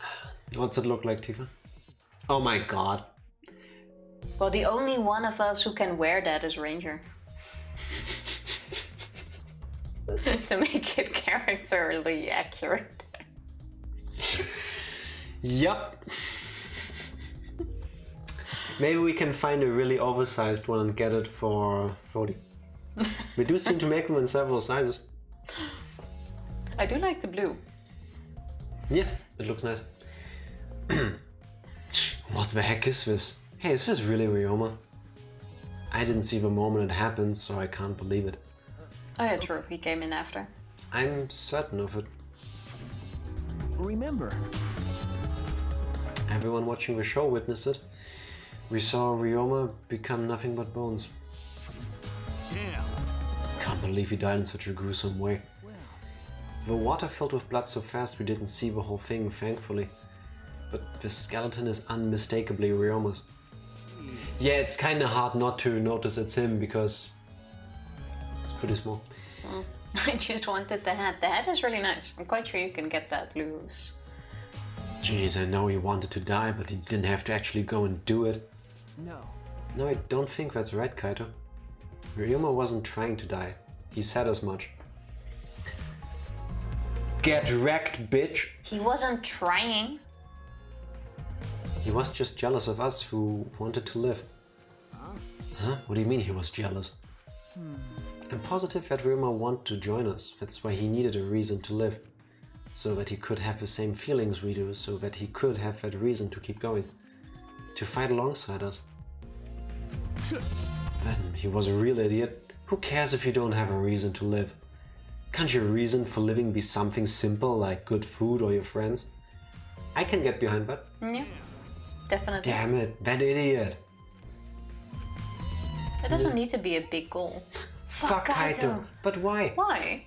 What's it look like, Tifa? Oh my god. Well, the only one of us who can wear that is Ranger. To make it characterly accurate. Yup. Maybe we can find a really oversized one and get it for 40. We do seem to make them in several sizes. I do like the blue. Yeah, it looks nice. What the heck is this? Hey, is this really Ryoma? I didn't see the moment it happened, so I can't believe it. Oh yeah, true. He came in after. I'm certain of it. Remember. Everyone watching the show witnessed it. We saw Ryoma become nothing but bones. Damn. Can't believe he died in such a gruesome way. The water filled with blood so fast we didn't see the whole thing, thankfully. But the skeleton is unmistakably Ryoma's. Yeah, it's kinda hard not to notice it's him because it's pretty small. I just wanted the hat. The hat is really nice. I'm quite sure you can get that loose. Jeez, I know he wanted to die, but he didn't have to actually go and do it. No. No, I don't think that's right, Kaito. Ryoma wasn't trying to die. He said as much. Get wrecked, bitch! He wasn't trying. He was just jealous of us who wanted to live. Huh? What do you mean he was jealous? I'm positive that Ryoma wanted to join us. That's why he needed a reason to live. So that he could have the same feelings we do, so that he could have that reason to keep going. To fight alongside us. Then he was a real idiot. Who cares if you don't have a reason to live? Can't your reason for living be something simple like good food or your friends? I can get behind that. Yeah, definitely. Damn it, that idiot. It doesn't need to be a big goal. Fuck Kaito. But why? Why?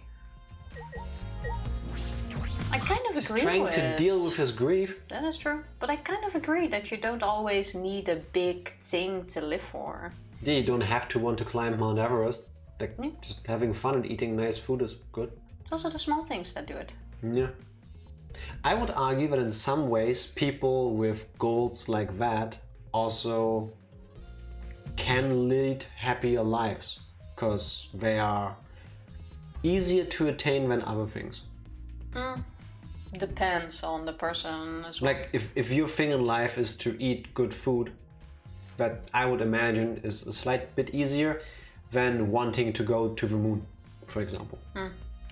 I kind of He's agree trying with to deal with his grief. That is true. But I kind of agree that you don't always need a big thing to live for. Yeah, you don't have to want to climb Mount Everest. Like, Yeah. just having fun and eating nice food is good. It's also the small things that do it. Yeah. I would argue that in some ways, people with goals like that also can lead happier lives. Because they are easier to attain than other things. Depends on the person as well. Like, if your thing in life is to eat good food, that I would imagine is a slight bit easier than wanting to go to the moon, for example.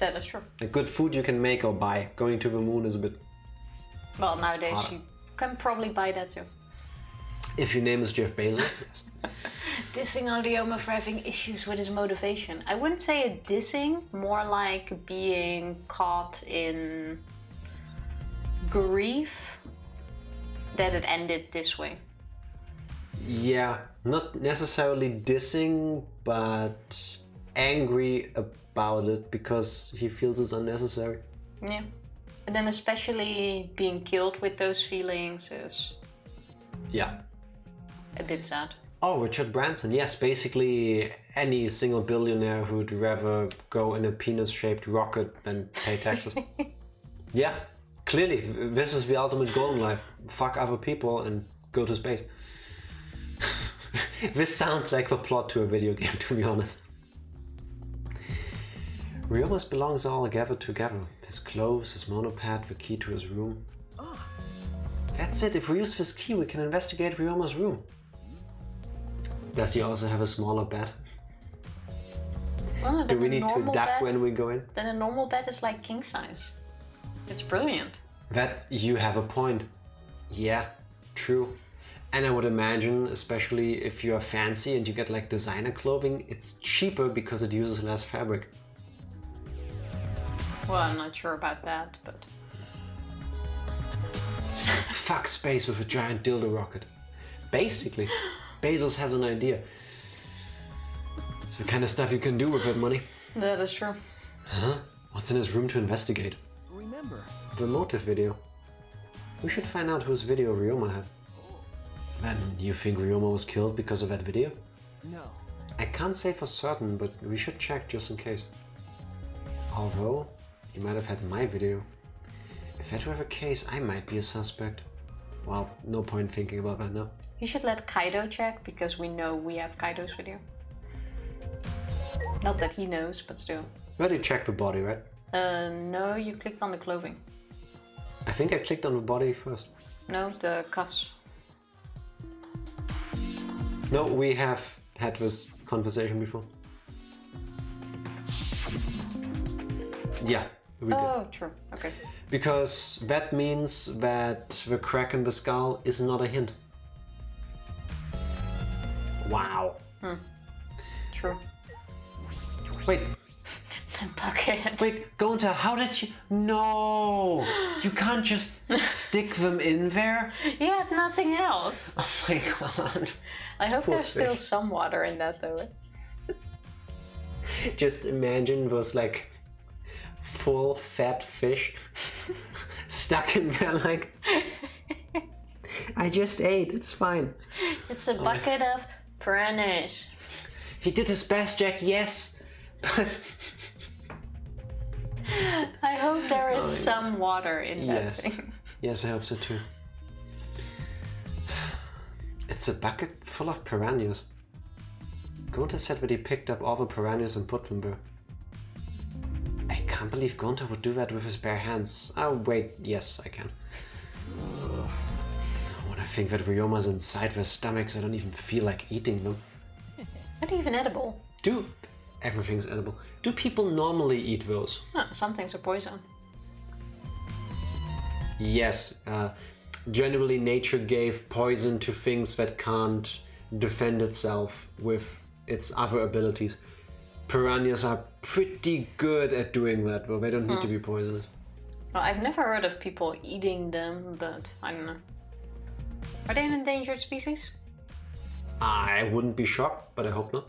That is true. Like, good food you can make or buy. Going to the moon is a bit... Well, nowadays you can probably buy that too. If your name is Jeff Bezos, yes. Dissing Ryoma for having issues with his motivation. I wouldn't say a dissing, more like being caught in grief that it ended this way. Yeah, not necessarily dissing, but angry about it because he feels it's unnecessary. Yeah. And then especially being killed with those feelings is Yeah. a bit sad. Oh, Richard Branson. Yes, basically any single billionaire who'd rather go in a penis-shaped rocket than pay taxes. Yeah, clearly, this is the ultimate goal in life. Fuck other people and go to space. This sounds like the plot to a video game, to be honest. Ryoma's belongings are all gathered together. His clothes, his monopad, the key to his room. That's it, if we use this key we can investigate Ryoma's room. Does he also have a smaller bed? Well, Do we need to duck when we go in? Then a normal bed is like king size. It's brilliant. That you have a point. Yeah, true. And I would imagine, especially if you are fancy and you get like designer clothing, it's cheaper because it uses less fabric. Well, I'm not sure about that, but... Fuck space with a giant dildo rocket. Basically, Bezos has an idea. It's the kind of stuff you can do with that money. That is true. Huh? What's in his room to investigate? Remember. The motive video. We should find out whose video Ryoma had. Then you think Ryoma was killed because of that video? No. I can't say for certain, but we should check just in case. Although, he might have had my video. If that were the case, I might be a suspect. Well, no point thinking about that now. You should let Kaido check, because we know we have Kaido's video. Not that he knows, but still. You already checked the body, right? No, you clicked on the clothing. I think I clicked on the body first. No, the cuffs. No, we have had this conversation before. Yeah, we did. Oh, true. Okay. Because that means that the crack in the skull is not a hint. Wow. True. Wait, The bucket. wait, Gonta, how did you... No! You can't just stick them in there? He had nothing else. Oh my god. I hope Poor there's still fish. some water in that though. Just imagine those like full fat fish stuck in there like... I just ate, it's fine. It's a bucket of piranhas. He did his best, Jack, yes. But... I hope there is some water in that Yes. thing. Yes, I hope so too. It's a bucket full of piranhas. Gonta said that he picked up all the piranhas and put them there. I can't believe Gonta would do that with his bare hands. Oh wait, yes, I can. When I think that Ryoma's inside their stomachs, I don't even feel like eating them. Not even edible. Everything's edible. Do people normally eat those? Oh, some things are poison. Yes, generally nature gave poison to things that can't defend itself with its other abilities. Piranhas are pretty good at doing that, though they don't need to be poisonous. Well, I've never heard of people eating them, but I don't know. Are they an endangered species? I wouldn't be shocked, but I hope not.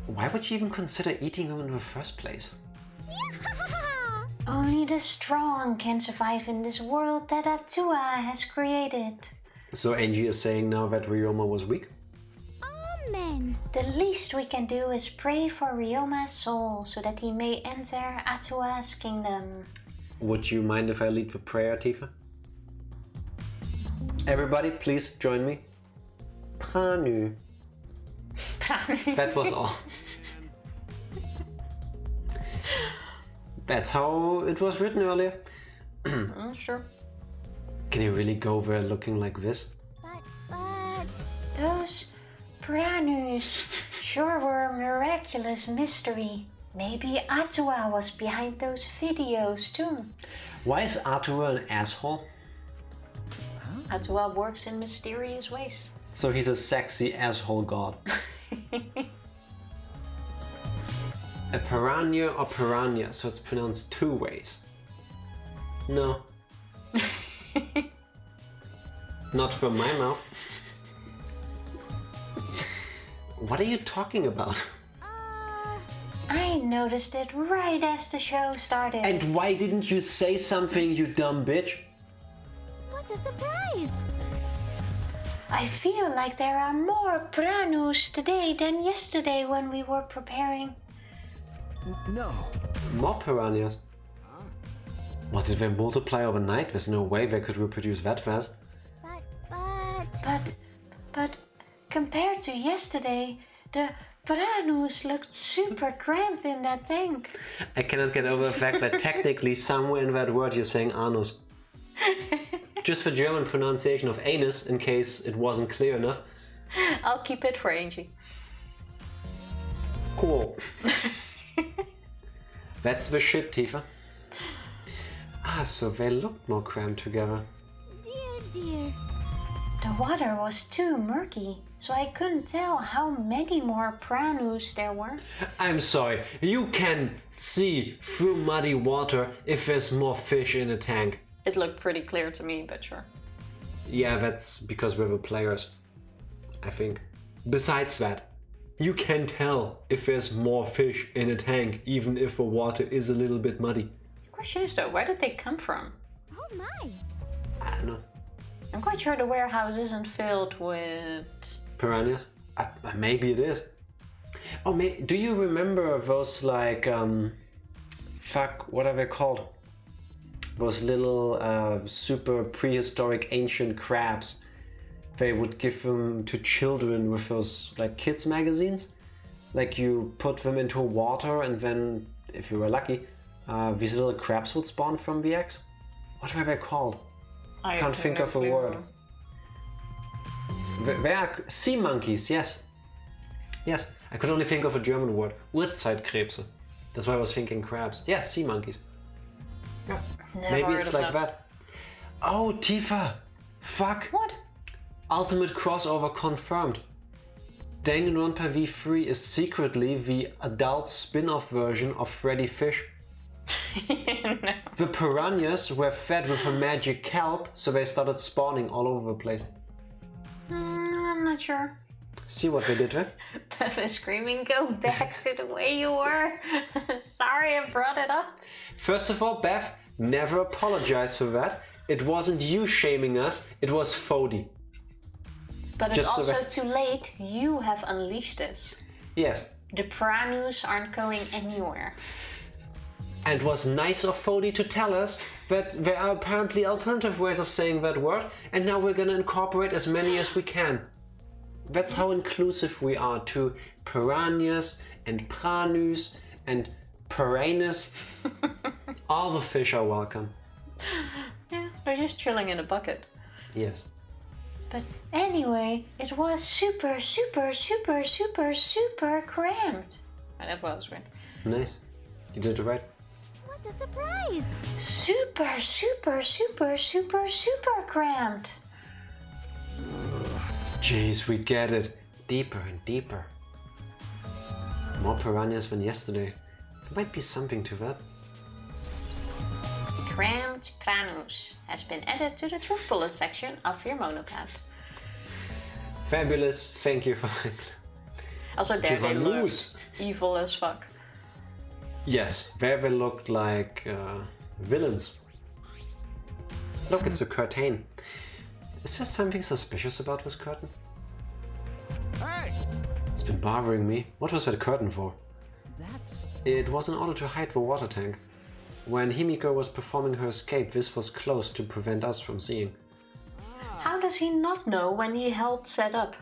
Why would you even consider eating them in the first place? Only the strong can survive in this world that Atua has created. So Angie is saying now that Ryoma was weak? Amen. The least we can do is pray for Ryoma's soul so that he may enter Atua's kingdom. Would you mind if I lead the prayer, Tifa? Everybody, please join me. Pranu. That was all. That's how it was written earlier. Sure. Can you really go there looking like this? But... Those Pranus sure were a miraculous mystery. Maybe Atua was behind those videos too. Why is Arthur an asshole? Atua works in mysterious ways. So he's a sexy asshole god. A piranha or piranha, so it's pronounced two ways. No. Not from my mouth. What are you talking about? I noticed it right as the show started. And why didn't you say something, you dumb bitch? What a surprise! I feel like there are more Pranus today than yesterday when we were preparing. No. More piranhas? What, did they multiply overnight? There's no way they could reproduce that fast. But compared to yesterday, the Pranus looked super cramped in that tank. I cannot get over the fact that technically somewhere in that word you're saying anus. Just the German pronunciation of anus, in case it wasn't clear enough. I'll keep it for Angie. Cool. That's the shit, Tifa. So they looked more crammed together. Dear. The water was too murky, so I couldn't tell how many more Pranus there were. I'm sorry, you can see through muddy water if there's more fish in a tank. It looked pretty clear to me, but sure. Yeah, that's because we're the players, I think. Besides that, you can tell if there's more fish in a tank, even if the water is a little bit muddy. The question is though, where did they come from? Oh my. I don't know. I'm quite sure the warehouse isn't filled with... Piranhas? Maybe it is. Oh, do you remember those like, fuck, what are they called? those little super prehistoric ancient crabs. They would give them to children with those like kids magazines. Like you put them into water and then, if you were lucky, these little crabs would spawn from the eggs. What were they called? I can't think of a word. They are sea monkeys, yes. Yes, I could only think of a German word. Urzeitkrebse. That's why I was thinking crabs. Yeah, sea monkeys. Yeah. Maybe it's like that. Oh, Tifa! Fuck! What? Ultimate crossover confirmed. Danganronpa V3 is secretly the adult spin-off version of Freddy Fish. No. The piranhas were fed with a magic kelp, so they started spawning all over the place. I'm not sure. See what they did there? Beth is screaming, go back to the way you were. Sorry I brought it up. First of all, Beth, never apologize for that. It wasn't you shaming us, it was Fody. But it's Just so also too late. You have unleashed this. Yes. The piranhas aren't going anywhere. And it was nice of Fody to tell us that there are apparently alternative ways of saying that word, and now we're gonna incorporate as many as we can. That's how inclusive we are to piranhas and pranus and piranhas. All the fish are welcome. Yeah, they're just chilling in a bucket. Yes. But anyway, it was super, super, super, super, super cramped. And that was right. Nice. You did it right. What a surprise! Super, super, super, super, super cramped. Jeez, we get it. Deeper and deeper. More piranhas than yesterday. There might be something to that. Cramped Pranus has been added to the truth bullet section of your monopad. Fabulous. Thank you for Also there they look Piranus. evil as fuck. Yes, there they looked like villains. Look, it's a curtain. Is there something suspicious about this curtain? Hey! It's been bothering me. What was that curtain for? That's... It was in order to hide the water tank. When Himiko was performing her escape, this was closed to prevent us from seeing. How does he not know when he helped set up?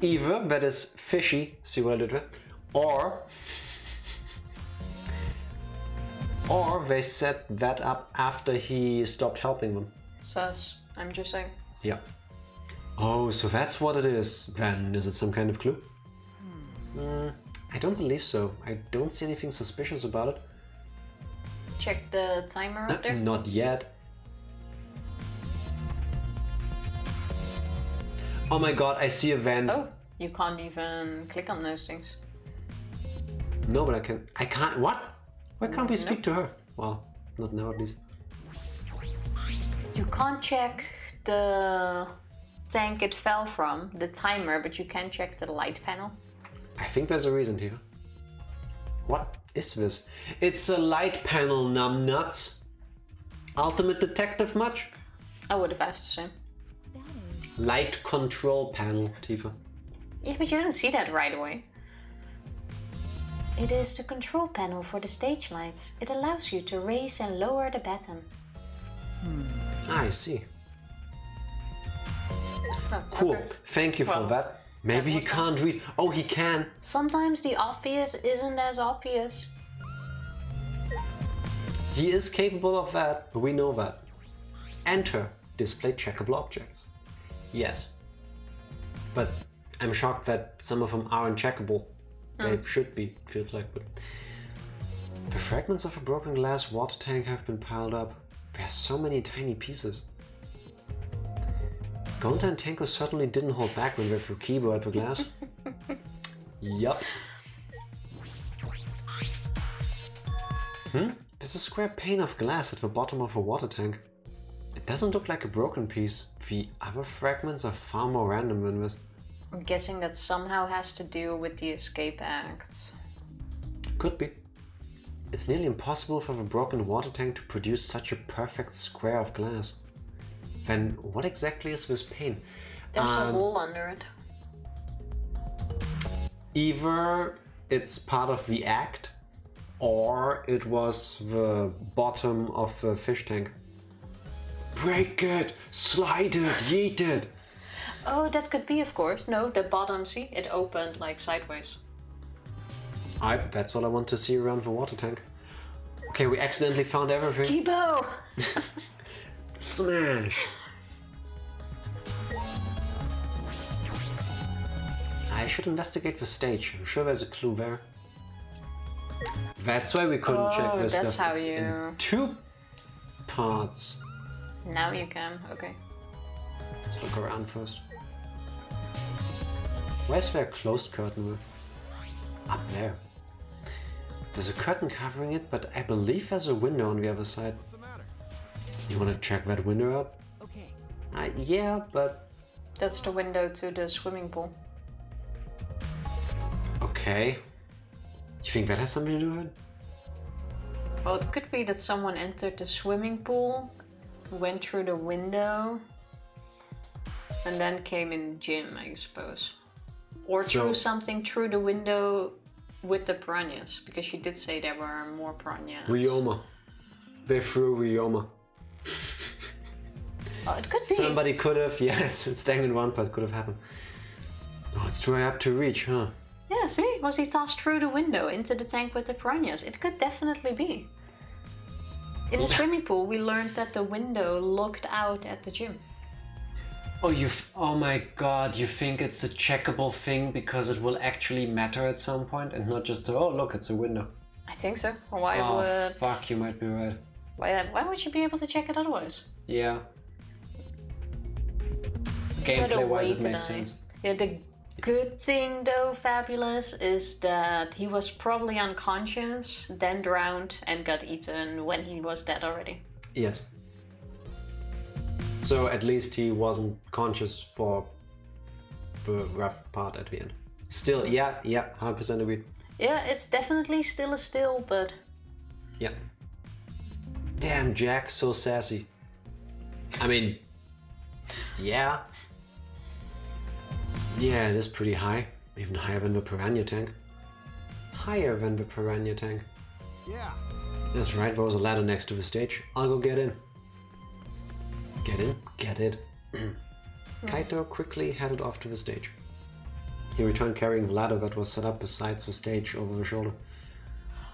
Either that is fishy, see what I did there? Or they set that up after he stopped helping them. Sus, I'm just saying. Yeah. Oh, so that's what it is. Then is it some kind of clue? I don't believe so. I don't see anything suspicious about it. Check the timer up there. Not yet. Oh my god, I see a vent. Oh, you can't even click on those things. No, but I can't. What? Why can't we speak Nope. to her? Well, not now at least. You can't check the tank it fell from, the timer, but you can check the light panel. I think there's a reason here. What is this? It's a light panel, numbnuts. Ultimate detective much? I would have asked the same. That is. Light control panel, Tifa. Yeah, but you don't see that right away. It is the control panel for the stage lights. It allows you to raise and lower the baton. Ah, I see. Oh, Cool. okay. Thank you for Well, that. Maybe he was can't read. Oh, he can. Sometimes the obvious isn't as obvious. He is capable of that. We know that. Enter. Display checkable objects. Yes. But I'm shocked that some of them aren't checkable. They should be, feels like. But the fragments of a broken glass water tank have been piled up. There are so many tiny pieces. Gonta and Tenko certainly didn't hold back when they threw Kibo at the glass. Yup. There's a square pane of glass at the bottom of a water tank. It doesn't look like a broken piece. The other fragments are far more random than this. I'm guessing that somehow has to do with the escape act. Could be. It's nearly impossible for the broken water tank to produce such a perfect square of glass. Then what exactly is this pane? There's a hole under it. Either it's part of the act, or it was the bottom of the fish tank. Break it, slide it, yeet it. Oh, that could be, of course. No, the bottom, see, it opened like sideways. That's all I want to see around the water tank. Okay, we accidentally found everything. Kibo! Smash! I should investigate the stage. I'm sure there's a clue there. That's why we couldn't check this that's stuff. how It's you... in 2 parts. Now you can, okay. Let's look around first. Where's there a closed curtain? Up there. There's a curtain covering it, but I believe there's a window on the other side. What's the matter? You wanna check that window out? Okay. Yeah, but... That's the window to the swimming pool. Okay. You think that has something to do with it? Well, it could be that someone entered the swimming pool, went through the window, and then came in the gym, I suppose. Or threw something through the window with the piranhas, because she did say there were more piranhas. Ryoma. They threw Ryoma. Oh, it could be. Somebody could have, yeah, it's Danganronpa, it could have happened. Oh, it's dry up to reach, huh? Yeah, see? Was he tossed through the window into the tank with the piranhas? It could definitely be. In the swimming pool, we learned that the window looked out at the gym. Oh my god, you think it's a checkable thing because it will actually matter at some point and not just, oh look, it's a window. I think so. Why Oh would... fuck, you might be right. Why would you be able to check it otherwise? Yeah. Gameplay wise it makes sense. Yeah, the good thing though, Fabulous, is that he was probably unconscious, then drowned and got eaten when he was dead already. Yes. So at least he wasn't conscious for the rough part at the end. Still, yeah, 100% agree. Yeah, it's definitely still a still, but... Yeah. Damn, Jack, so sassy. I mean, yeah. Yeah, it is pretty high. Even higher than the piranha tank. Higher than the piranha tank. Yeah. That's right, there was a ladder next to the stage. I'll go get in. Get in? Get it. Kaito quickly headed off to the stage. He returned carrying the ladder that was set up beside the stage over the shoulder.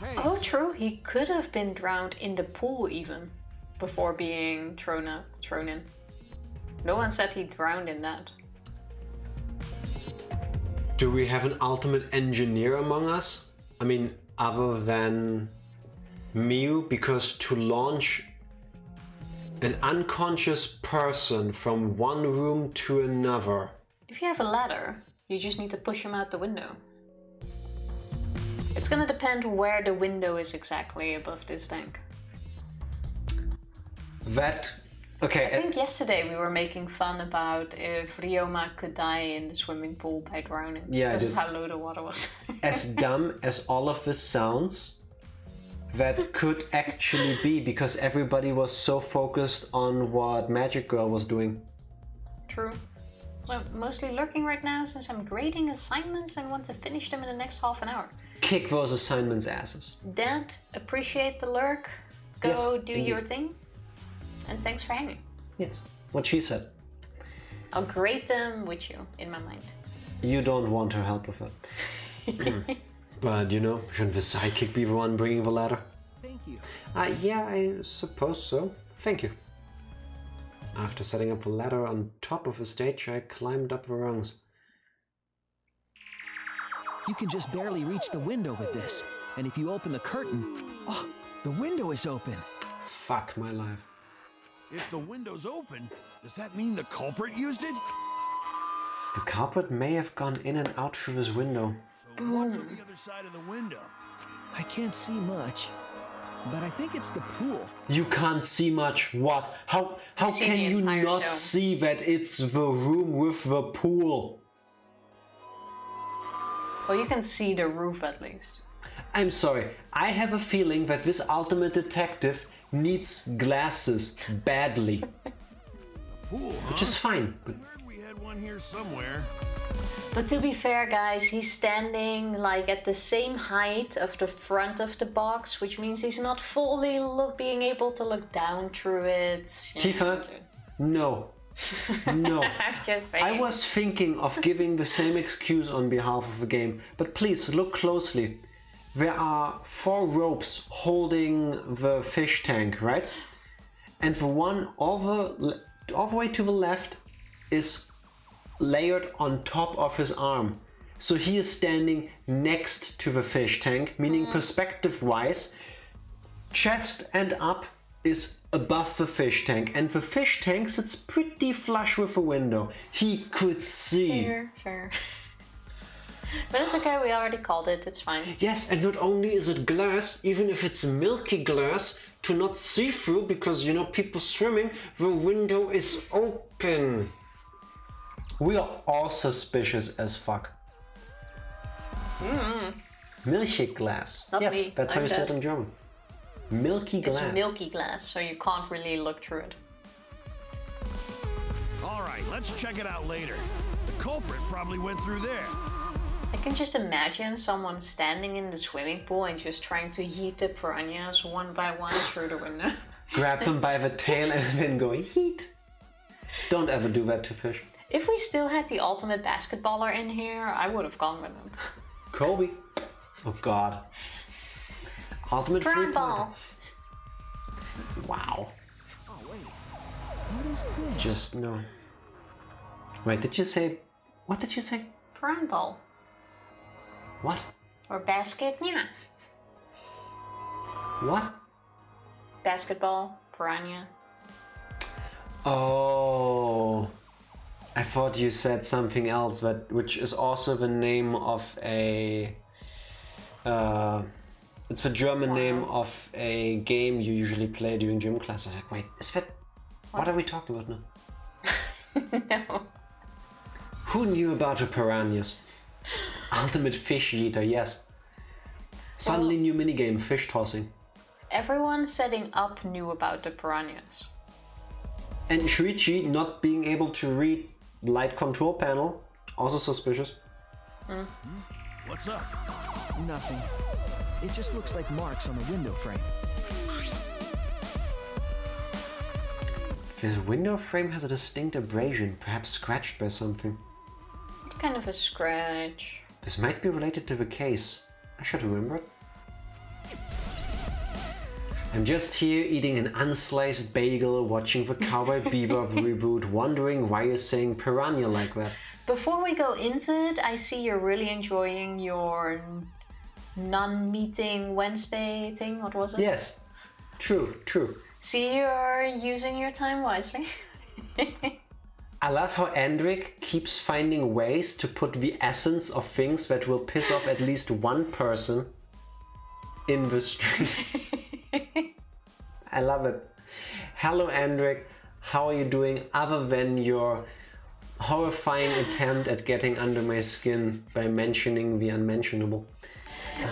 Hey. Oh, true, he could have been drowned in the pool even, before being thrown in. No one said he drowned in that. Do we have an ultimate engineer among us? I mean, other than Miu, because to launch an unconscious person from one room to another. If you have a ladder, you just need to push him out the window. It's gonna depend where the window is exactly above this tank. Okay. I think yesterday we were making fun about if Ryoma could die in the swimming pool by drowning. Yeah, because of how low the water was. As dumb as all of this sounds, that could actually be because everybody was so focused on what Magic Girl was doing. True. So I'm mostly lurking right now since I'm grading assignments and want to finish them in the next half an hour. Kick those assignments' asses. Dad, appreciate the lurk. Go Yes, do indeed. your thing. And thanks for hanging. Yes. What she said. I'll grade them with you in my mind. You don't want her help with it. But you know, shouldn't the sidekick be the one bringing the ladder? Thank you. Yeah, I suppose so. Thank you. After setting up the ladder on top of the stage, I climbed up the rungs. You can just barely reach the window with this. And if you open the curtain... Oh, the window is open. Fuck my life. If the window's open, does that mean the culprit used it? The culprit may have gone in and out through this window. So what's on the other side of the window? I can't see much, but I think it's the pool. You can't see much. What? How seen can the you entire not dome. see that it's the room with the pool? Well, you can see the roof at least. I'm sorry. I have a feeling that this ultimate detective needs glasses badly. Pool, huh? Which is fine. But I heard we had one around here somewhere. But to be fair, guys, he's standing like at the same height of the front of the box, which means he's not fully being able to look down through it. Tifa, no. No. I'm just saying. I was thinking of giving the same excuse on behalf of the game, but please look closely. There are 4 ropes holding the fish tank, right? And the one all the way to the left is layered on top of his arm. So he is standing next to the fish tank, meaning perspective-wise, chest and up is above the fish tank, and the fish tank sits pretty flush with the window. He could see. Fair. But it's okay, we already called it, it's fine. Yes, and not only is it glass, even if it's milky glass, to not see through, because, you know, people swimming, the window is open. We are all suspicious as fuck. Milky glass. Not yes, me. that's how I'm you say it dead. in German. Milky glass. It's milky glass, so you can't really look through it. All right, let's check it out later. The culprit probably went through there. I can just imagine someone standing in the swimming pool and just trying to yeet the piranhas one by one through the window. Grab them by the tail and then go heat. Don't ever do that to fish. If we still had the ultimate basketballer in here, I would have gone with him. Kobe. Oh god. Ultimate free Prawn ball. Wow. Oh, wait. What is this? Just no. Wait, did you say... What did you say? Prawn ball. What? Or basket, yeah. What? Basketball, piranha. Oh. I thought you said something else, which is also the name of a... it's the German name of a game you usually play during gym classes. Like, wait, is that... What are we talking about now? No. Who knew about the piranhas? Ultimate fish eater, yes. Suddenly new minigame, fish tossing. Everyone setting up knew about the piranhas. And Shuichi not being able to read light control panel, also suspicious. What's up? Nothing. It just looks like marks on the window frame. This window frame has a distinct abrasion, perhaps scratched by something. What kind of a scratch? This might be related to the case. I should remember it. I'm just here eating an unsliced bagel, watching the Cowboy Bebop reboot, wondering why you're saying piranha like that. Before we go into it, I see you're really enjoying your non-meeting Wednesday thing. What was it? Yes, true. See, you're using your time wisely. I love how Andric keeps finding ways to put the essence of things that will piss off at least one person in the stream. I love it. Hello Andric, how are you doing other than your horrifying attempt at getting under my skin by mentioning the unmentionable?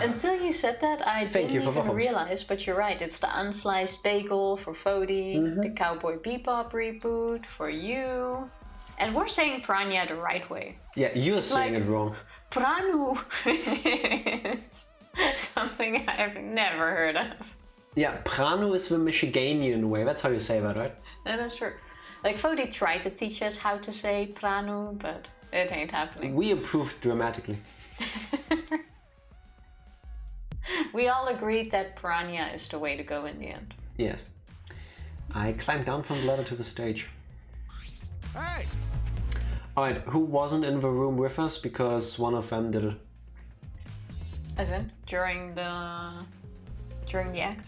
Until you said that, I Thank you didn't for the even host. realize, but you're right. It's the unsliced bagel for Fodi, the Cowboy Bebop reboot for you. And we're saying piranha the right way. Yeah, you're saying Like- it wrong. Pranu is something I've never heard of. Yeah, Pranu is the Michiganian way. That's how you say that, right? That is true. Like Fodi tried to teach us how to say Pranu, but it ain't happening. We improved dramatically. We all agreed that piranha is the way to go in the end. Yes. I climbed down from the ladder to the stage. Hey! Alright, who wasn't in the room with us because one of them did it? As in, during the act?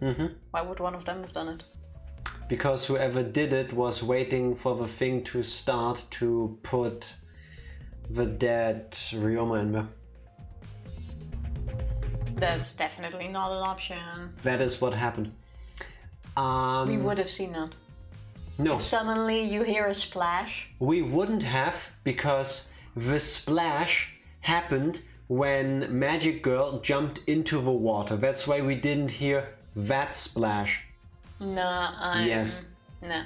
Mm-hmm. Why would one of them have done it? Because whoever did it was waiting for the thing to start to put the dead Ryoma in there. That's definitely not an option. That is what happened. We would have seen that. No, Suddenly you hear a splash. we wouldn't have, because the splash happened when Magic Girl jumped into the water. That's why we didn't hear that splash. Nah, Yes. Nah.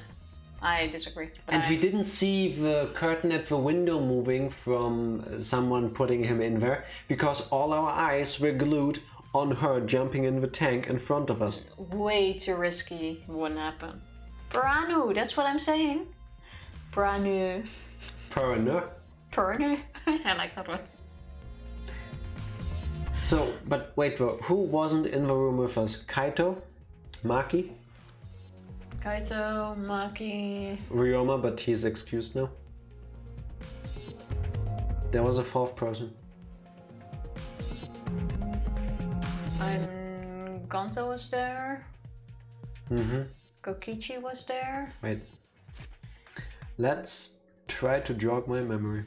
I disagree. And we didn't see the curtain at the window moving from someone putting him in there because all our eyes were glued on her jumping in the tank in front of us. Way too risky. Wouldn't happen. Pranu, that's what I'm saying. Pranu. Paranoia. Pranu. I like that one. So, but wait though, who wasn't in the room with us? Kaito? Maki? Kaito, Maki. Ryoma, but he's excused now. There was a fourth person. Gonto was there. Kokichi was there. Wait. Let's try to jog my memory.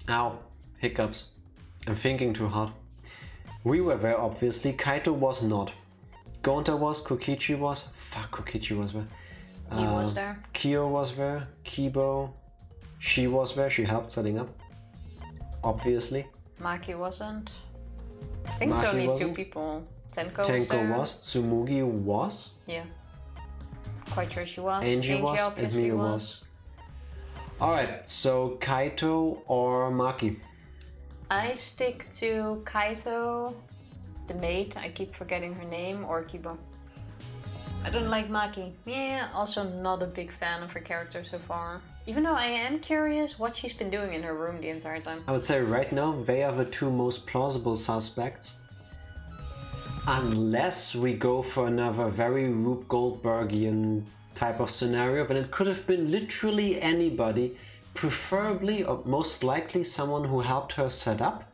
Ow. Hiccups. I'm thinking too hard. We were there, obviously. Kaito was not. Gonta was, Kokichi was. Fuck, Kokichi was there. He was there. Kyo was there. Kibo. She was there. She helped setting up. Obviously. Maki wasn't. I think it's Maki only wasn't. 2 people. Tenko was there. Tenko was. Tsumugi was. Yeah. Quite sure she was. Angie was. And obviously Miyu was. Alright, so Kaito or Maki? I stick to Kaito, the maid, I keep forgetting her name, or Kibo. I don't like Maki. Yeah, also not a big fan of her character so far. Even though I am curious what she's been doing in her room the entire time. I would say right now they are the two most plausible suspects. Unless we go for another very Rube Goldbergian type of scenario, then it could have been literally anybody, preferably or most likely someone who helped her set up,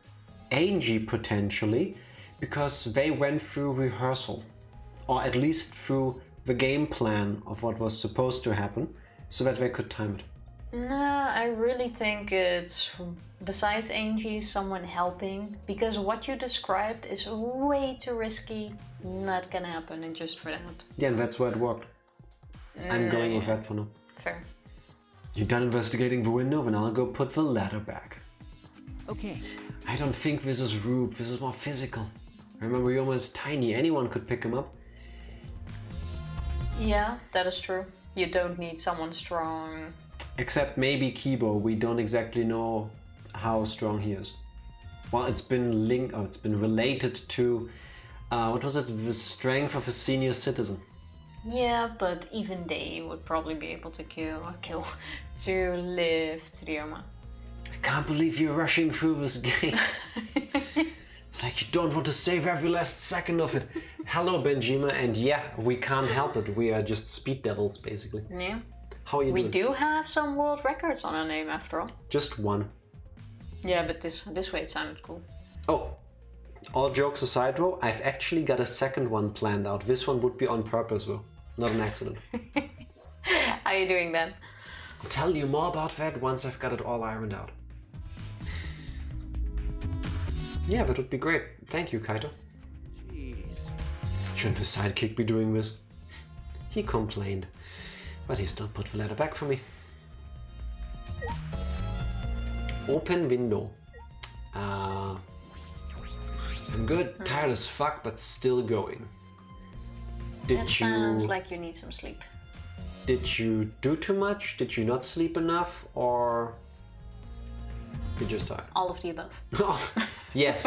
Angie potentially, because they went through rehearsal, or at least through the game plan of what was supposed to happen, so that they could time it. Nah, I really think it's, besides Angie, someone helping, because what you described is way too risky, not gonna happen, and just for that. Yeah, and that's where it worked. I'm going with that for now. Fair. You're done investigating the window, then I'll go put the ladder back. Okay. I don't think this is Rube, this is more physical. Remember, Ryoma is tiny, anyone could pick him up. Yeah, that is true. You don't need someone strong. Except maybe Kibo, we don't exactly know how strong he is. Well, it's been related to, what was it, the strength of a senior citizen. Yeah, but even they would probably be able to to lift Ryoma. I can't believe you're rushing through this game. It's like you don't want to save every last second of it. Hello, Benjima, and yeah, we can't help it. We are just speed devils, basically. Yeah. How are you We doing? do have some world records on our name, after all. Just one. Yeah, but this way it sounded cool. Oh, all jokes aside though, I've actually got a second one planned out. This one would be on purpose though, not an accident. How are you doing then? I'll tell you more about that once I've got it all ironed out. Yeah, that would be great. Thank you, Kaito. Jeez. Shouldn't the sidekick be doing this? He complained, but he still put the ladder back for me. Open window. I'm good, tired as fuck, but still going. That sounds like you need some sleep. Did you do too much? Did you not sleep enough? Or you're just tired? All of the above. Oh, yes.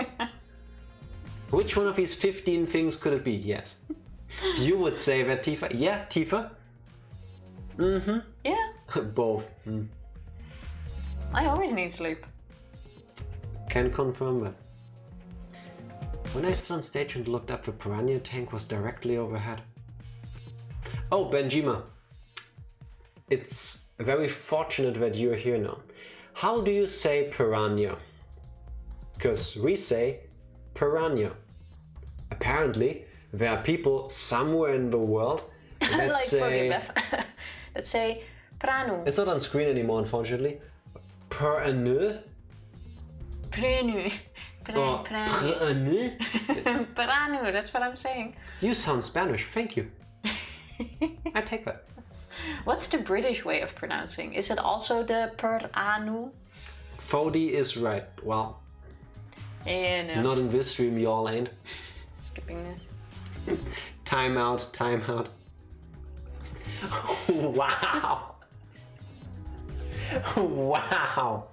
Which one of these 15 things could it be? Yes. You would say that, Tifa. Yeah, Tifa? Mm-hmm. Yeah, Both. Mm. I always need sleep. Can confirm that. When I stood on stage and looked up, the piranha tank was directly overhead. Oh, Benjima. It's very fortunate that you're here now. How do you say piranha? Because we say piranha. Apparently, there are people somewhere in the world that Like say... Let's say pranu. It's not on screen anymore, unfortunately. Piranha. Pranu. Or piranha. Pranu, that's what I'm saying. You sound Spanish, thank you. I take that. What's the British way of pronouncing? Is it also the pranu? Fodi is right. Well, Yeah, no. Not in this stream, y'all ain't. Skipping this. Time out, time out. Wow. Wow.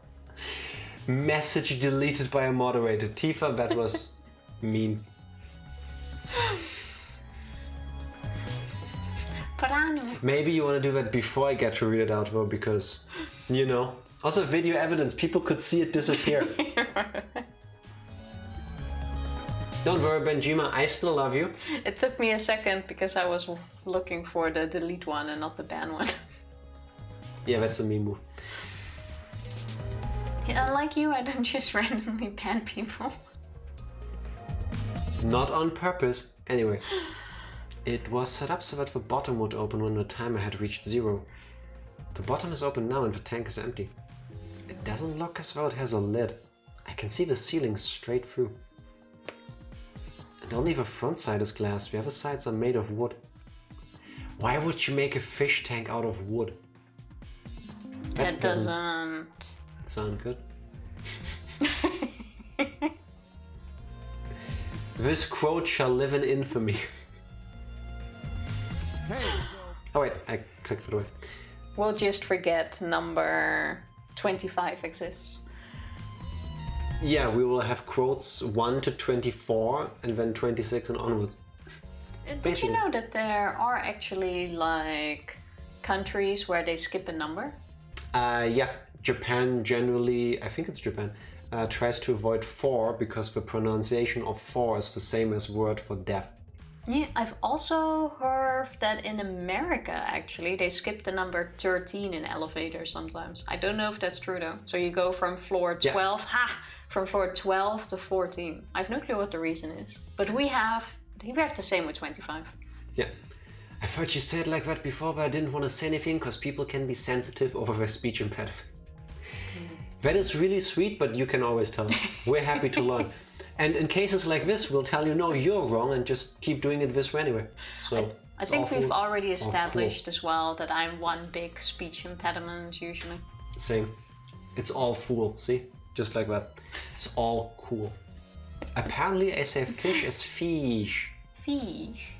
Message deleted by a moderator. Tifa, that was mean. Maybe you want to do that before I get to read it out though, because, you know. Also video evidence, people could see it disappear. Don't worry, Benjima, I still love you. It took me a second because I was looking for the delete one and not the ban one. Yeah, that's a meme move. Yeah, like you, I don't just randomly ban people. Not on purpose. Anyway, it was set up so that the bottom would open when the timer had reached 0. The bottom is open now and the tank is empty. It doesn't look as though it has a lid. I can see the ceiling straight through. And only the front side is glass, the other sides are made of wood. Why would you make a fish tank out of wood? That doesn't sound good. This quote shall live in infamy. Oh wait, I clicked it away. We'll just forget number 25 exists. Yeah, we will have quotes 1 to 24 and then 26 and onwards. Did you know that there are actually like countries where they skip a number? Yeah, Japan generally, I think it's Japan, tries to avoid 4 because the pronunciation of 4 is the same as word for death. Yeah, I've also heard that in America actually they skip the number 13 in elevators sometimes. I don't know if that's true though. So you go from floor 12, from floor 12 to 14. I have no clue what the reason is. But we have the same with 25. Yeah. I've heard you say it like that before, but I didn't want to say anything because people can be sensitive over their speech impediments. That is really sweet, but you can always tell us. We're happy to learn. And in cases like this, we'll tell you, no, you're wrong, and just keep doing it this way anyway. So I think we've already established as well that I'm one big speech impediment usually. Same. It's all fool, see? Just like that. It's all cool. Apparently I say fish as fish. Fish.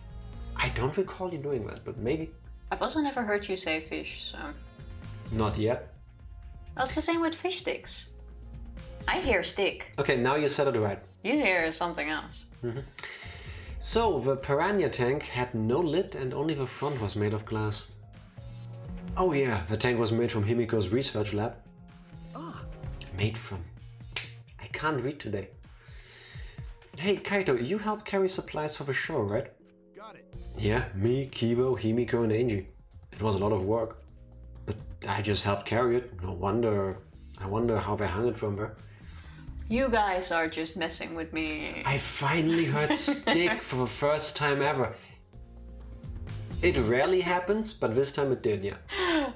I don't recall you doing that, but maybe. I've also never heard you say fish, so... Not yet. That's the same with fish sticks. I hear stick. Okay, now you said it right. You hear something else. So, the piranha tank had no lid and only the front was made of glass. Oh yeah, the tank was made from Himiko's research lab. Made from... I can't read today. Hey Kaito, you helped carry supplies for the show, right? Got it. Yeah, me, Kibo, Himiko and Angie. It was a lot of work. But I just helped carry it. No wonder... I wonder how they hung it from her. You guys are just messing with me. I finally heard stick for the first time ever. It rarely happens, but this time it did, yeah.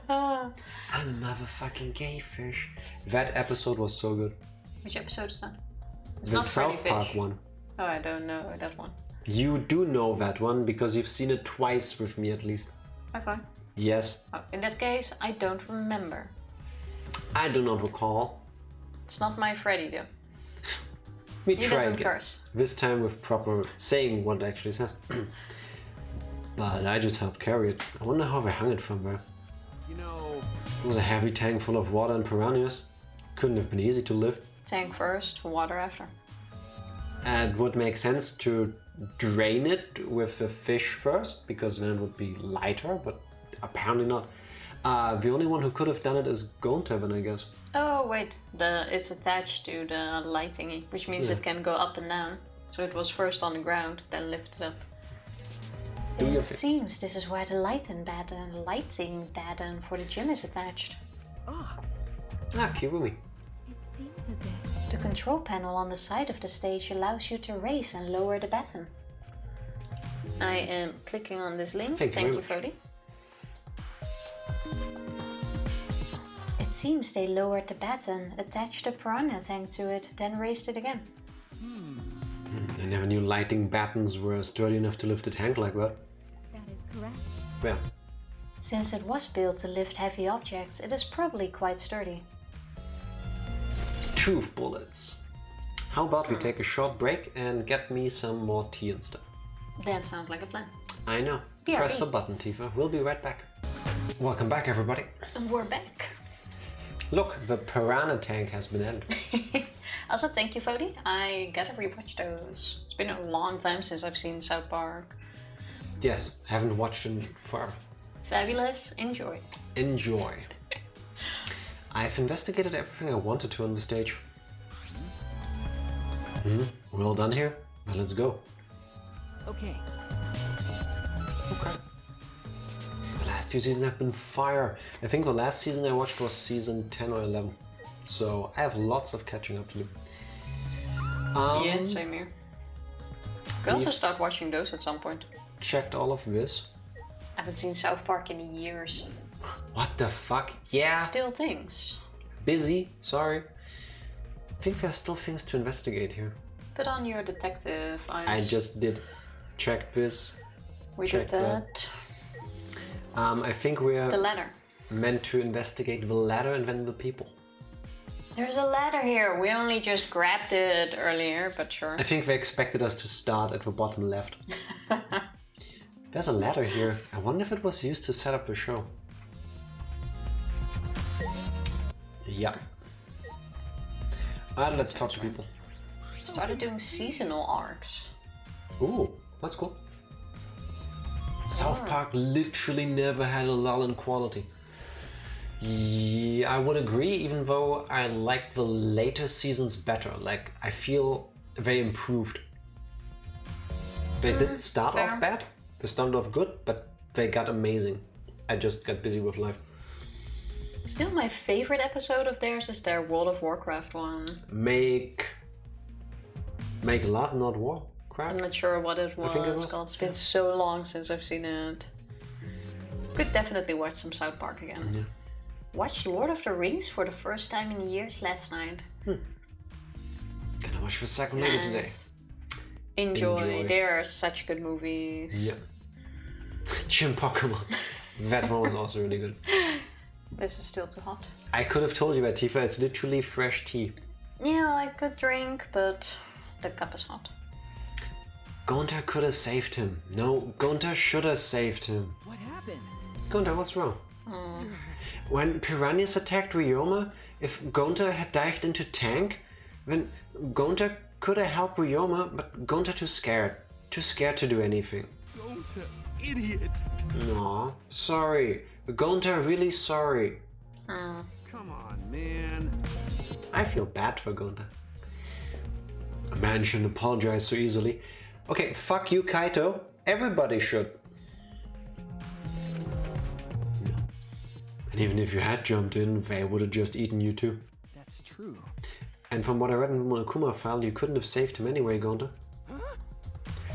I'm a motherfucking gay fish. That episode was so good. Which episode is that? It's The not South Freddy Park Fish. one. Oh, I don't know that one. You do know that one because you've seen it twice with me at least. Okay. Yes. Oh, in that case, I don't remember. I do not recall. It's not my Freddy though. We He tried doesn't again. curse. This time with proper saying what it actually says. But I just helped carry it. I wonder how they hung it from there. You know, It was a heavy tank full of water and piranhas. Couldn't have been easy to lift. Tank first, water after. And it would make sense to drain it with the fish first, because then it would be lighter, but apparently not. The only one who could have done it is Gonteven, I guess. Oh wait, it's attached to the lighting, which means it can go up and down. So it was first on the ground, then lifted up. It seems this is where the lighting batten for the gym is attached. Ah, Kirumi. It seems as if... The control panel on the side of the stage allows you to raise and lower the batten. I am clicking on this link. Thank you, Fody. It seems they lowered the batten, attached a piranha tank to it, then raised it again. I never knew lighting battens were sturdy enough to lift a tank like that. That is correct. Yeah. Since it was built to lift heavy objects, it is probably quite sturdy. Truth bullets. How about we take a short break and get me some more tea and stuff? That sounds like a plan. I know. BRB. Press the button, Tifa. We'll be right back. Welcome back, everybody. And we're back. Look, the piranha tank has been ended. Also, thank you, Fody. I gotta rewatch those. It's been a long time since I've seen South Park. Yes, haven't watched them forever. Fabulous. Enjoy. Enjoy. I've investigated everything I wanted to on the stage. We're all done here? Well, let's go. Okay. Okay. The last few seasons have been fire. I think the last season I watched was season 10 or 11. So I have lots of catching up to do. Yeah, same here. Could also start watching those at some point. Checked all of this. I haven't seen South Park in years. What the fuck? Yeah. Still things. Busy. Sorry. I think there's still things to investigate here. Put on your detective eyes. I just did. Check this. We check did that. I think we're The ladder. meant to investigate the ladder and then the people. There's a ladder here. We only just grabbed it earlier, but sure. I think they expected us to start at the bottom left. There's a ladder here. I wonder if it was used to set up the show. Yeah. Alright, let's talk to people. Started doing seasonal arcs. Ooh, that's cool. South Park literally never had a lull in quality. Yeah, I would agree, even though I like the later seasons better. Like, I feel they improved. They didn't start fair. off bad, they started off good, but they got amazing. I just got busy with life. Still, my favorite episode of theirs is their World of Warcraft one. Make love, not war. Crap. I'm not sure what it I think it was was. called. It's been so long since I've seen it. Could definitely watch some South Park again. Yeah. Watched Lord of the Rings for the first time in years last night. Gonna watch the second later today. Nice. Enjoy. Enjoy. They are such good movies. Yeah. Gym Pokemon. That one was also really good. This is still too hot. I could have told you that, Tifa. It's literally fresh tea. Yeah, I could drink, but the cup is hot. Gunther could have saved him. No, Gunther should have saved him. What happened? Gunther, what's wrong? When piranhas attacked Ryoma, if Gunther had dived into tank, then Gunther could have helped Ryoma, but Gunther too scared. Too scared to do anything. Gonta, idiot. Aw, sorry. Gunther, really sorry. Come on, man. I feel bad for Gunther. A man shouldn't apologize so easily. Okay, fuck you, Kaito. Everybody should. And even if you had jumped in, they would have just eaten you too. That's true. And from what I read in the Monokuma file, you couldn't have saved him anyway, Gunther.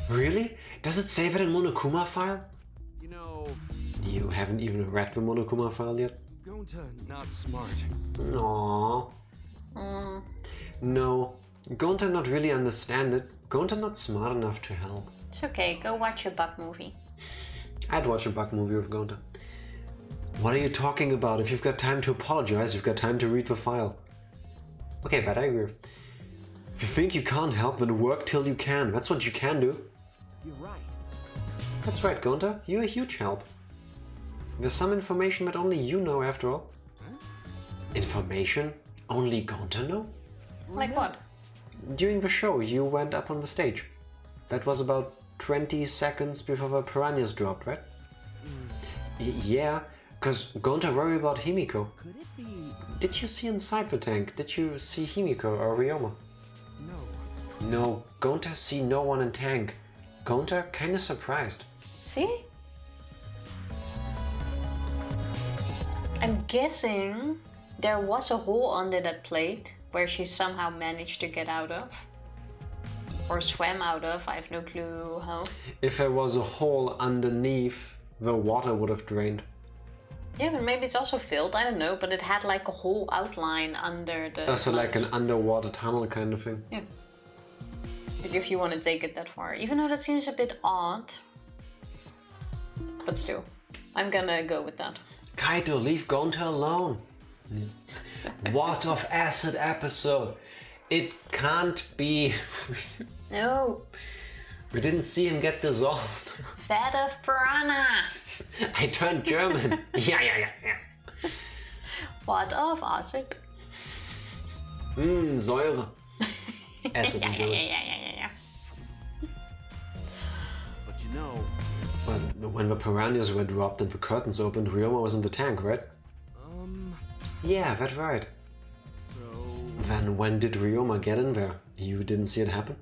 Really? Does it say that in Monokuma file? You know, You haven't even read the Monokuma file yet? Gonta not smart. Aww. No, Gunther not really understand it. Gunther not smart enough to help. It's okay, go watch a Bug movie. I'd watch a bug movie with Gunther. What are you talking about? If you've got time to apologize, you've got time to read the file. Okay, that I agree. If you think you can't help, then work till you can. That's what you can do. You're right. That's right, Gunther. You're a huge help. There's some information that only you know, after all. Information only Gunther know? Like what? During the show, you went up on the stage. That was about 20 seconds before the piranhas dropped, right? Yeah, because Gunther worried about Himiko. Could it be? Did you see inside the tank? Did you see Himiko or Ryoma? No. No, Gunther see no one in tank. Gunther kinda surprised. See? I'm guessing there was a hole under that plate where she somehow managed to get out of. Or swam out of, I have no clue how. If there was a hole underneath, the water would have drained. Yeah, but maybe it's also filled, I don't know, but it had like a whole outline under the So like an glass. underwater tunnel kind of thing. Yeah. Like if you want to take it that far. Even though that seems a bit odd. But still, I'm gonna go with that. Kaito, leave Gunther alone. What of acid episode? It can't be. No. We didn't see him get dissolved. Vat of piranha. I turned German. Yeah. Vat of acid. Säure. Acid in German. Yeah. But you know, When the piranhas were dropped and the curtains opened, Ryoma was in the tank, right? Yeah, that's right. so... Then when did Ryoma get in there? You didn't see it happen?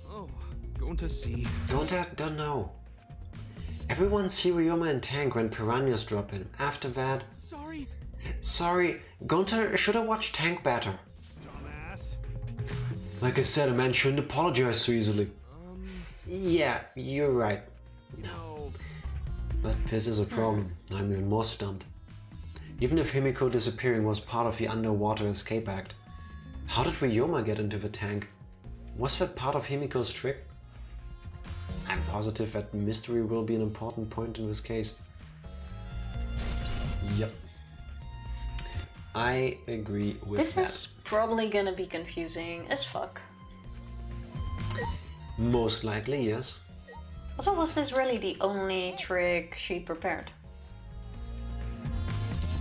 Oh, going to see. Don't know. Everyone see Ryoma in tank when piranhas drop in. After that... Sorry, Gonta should have watched tank better. Dumbass. Like I said, a man shouldn't apologize so easily. Yeah, you're right. No. But this is a problem. I'm even more stumped. Even if Himiko disappearing was part of the underwater escape act, how did Ryoma get into the tank? Was that part of Himiko's trick? I'm positive that mystery will be an important point in this case. Yep. I agree with This that. is probably gonna be confusing as fuck. Most likely, yes. Also, was this really the only trick she prepared?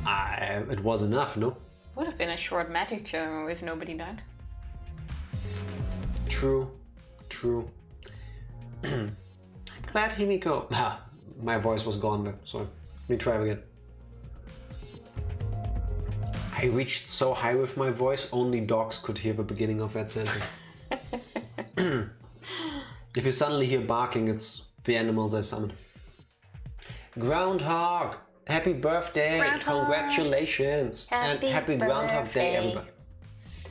It was enough, no? Would have been a short magic show if nobody died. True. Glad Himiko... my voice was gone there, so let me try again. I reached so high with my voice, only dogs could hear the beginning of that sentence. If you suddenly hear barking, it's the animals I summoned. Groundhog! Happy birthday! Groundhog. Congratulations! And happy Groundhog Day, everybody.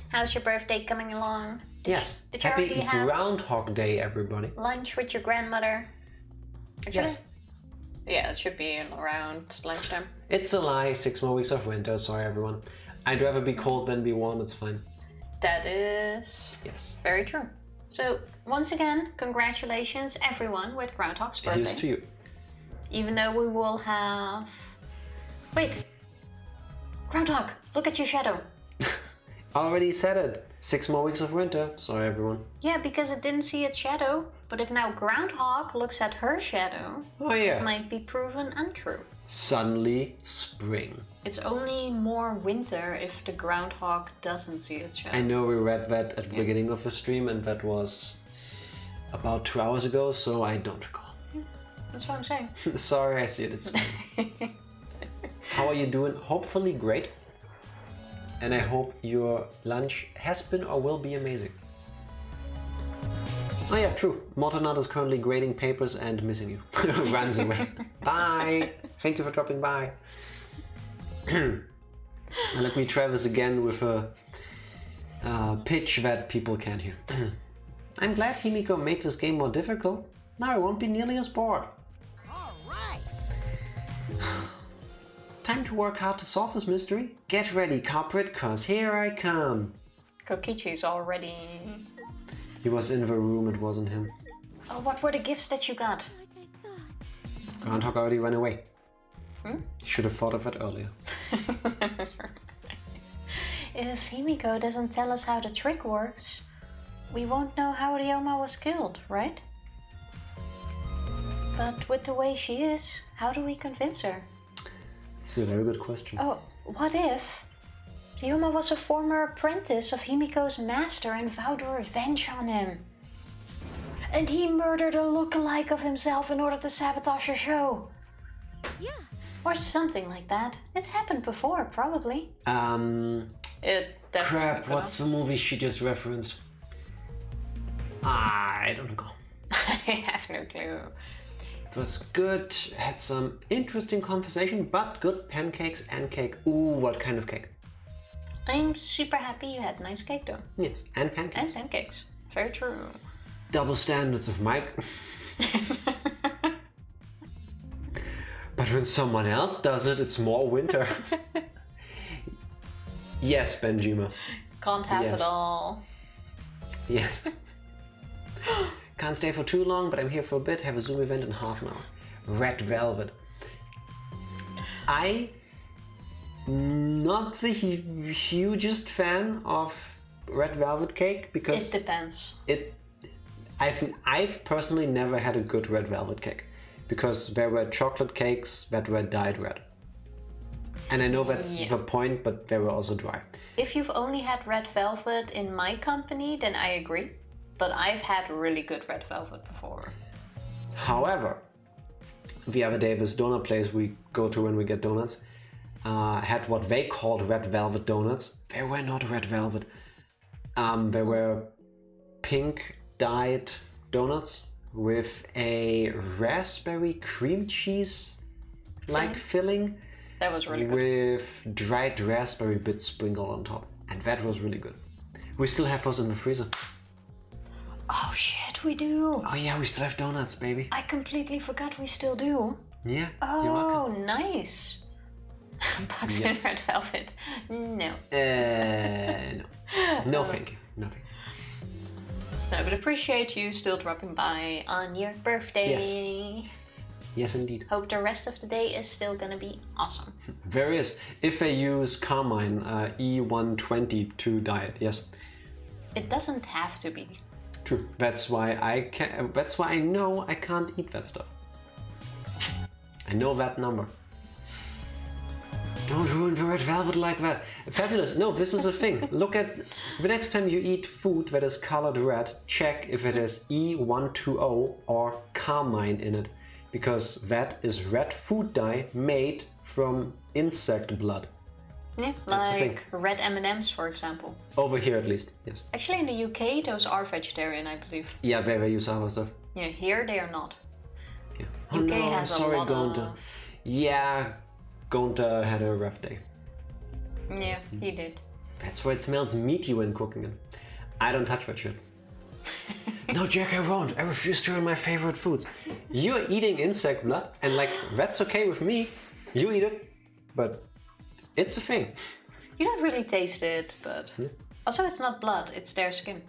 How's your birthday coming along? Yes, Did you happy already have Groundhog Day, everybody. lunch with your grandmother? Yes. Yeah, it should be around lunchtime. It's a lie, 6 more weeks of winter, sorry everyone. I'd rather be cold than be warm, it's fine. That is Yes. very true. So, once again, congratulations everyone with Groundhog's birthday. Here's to you. Even though we will have... Wait! Groundhog, look at your shadow. Already said it. 6 more weeks of winter, sorry everyone. Yeah, because it didn't see its shadow. But if now Groundhog looks at her shadow, Oh yeah. it might be proven untrue. Suddenly spring. It's only more winter if the Groundhog doesn't see its shadow. I know we read that at the beginning of the stream and that was about 2 hours ago, so I don't recall. That's what I'm saying. Sorry, I see it, it's fine. How are you doing? Hopefully great. And I hope your lunch has been or will be amazing. Oh yeah, true. Mortonat is currently grading papers and missing you. Runs away. Bye! Thank you for dropping by. Now let me try this again with a pitch that people can hear. I'm glad Himiko made this game more difficult. Now I won't be nearly as bored. Time to work hard to solve this mystery. Get ready, culprit, cause here I come. Kokichi's already... He was in the room, it wasn't him. Oh, what were the gifts that you got? Groundhog already ran away. Should have thought of it earlier. If Himiko doesn't tell us how the trick works, we won't know how Ryoma was killed, right? But with the way she is, how do we convince her? It's a very good question. Oh, what if Ryoma was a former apprentice of Himiko's master and vowed revenge on him? And he murdered a lookalike of himself in order to sabotage her show. Yeah. Or something like that. It's happened before, probably. It definitely Crap, could what's have. the movie she just referenced? I don't know. I have no clue. It was good, had some interesting conversation, but good pancakes and cake. Ooh, what kind of cake? I'm super happy you had nice cake though. Yes, and pancakes. And pancakes. Very true. Double standards of Mike. But when someone else does it, it's more winter. Yes, Benjima. Can't have Yes. it all. Yes. Can't stay for too long, but I'm here for a bit. Have a Zoom event in half an hour. Red Velvet. I'm not the hugest fan of red velvet cake because It depends. I've personally never had a good red velvet cake because there were chocolate cakes that were dyed red. And I know that's the point, but they were also dry. If you've only had red velvet in my company, then I agree. But I've had really good red velvet before. However, the other day, this donut place we go to when we get donuts had what they called red velvet donuts. They were not red velvet. They were pink dyed donuts with a raspberry cream cheese like filling. That was really good. With dried raspberry bits sprinkled on top. And that was really good. We still have those in the freezer. Oh shit, we do. Oh yeah, we still have donuts, baby. I completely forgot we still do. Yeah, you're welcome. Oh, nice. Bugs in red velvet. No. No. No, thank you. No, thank you. I would appreciate you still dropping by on your birthday. Yes, indeed. Hope the rest of the day is still gonna be awesome. There is. If they use carmine E120 to dye it, yes. It doesn't have to be. True. That's why I know I can't eat that stuff. I know that number. Don't ruin the red velvet like that. Fabulous. No, this is a thing. Look at the next time you eat food that is colored red, check if it has E120 or carmine in it. Because that is red food dye made from insect blood. Yeah, That's the thing. like red M&Ms, for example. Over here at least, yes. Actually, in the UK, those are vegetarian, I believe. Yeah, they use other stuff. Yeah, here they are not. Yeah. UK Oh no, I'm has sorry, a lot Gonta. of... Yeah, Gonta had a rough day. Yeah, he did. That's why it smells meaty when cooking it. I don't touch that shit. No, Jack, I won't. I refuse to ruin my favorite foods. You're eating insect blood, and like, that's okay with me. You eat it, but it's a thing. You don't really taste it, but... Also, it's not blood, it's their skin.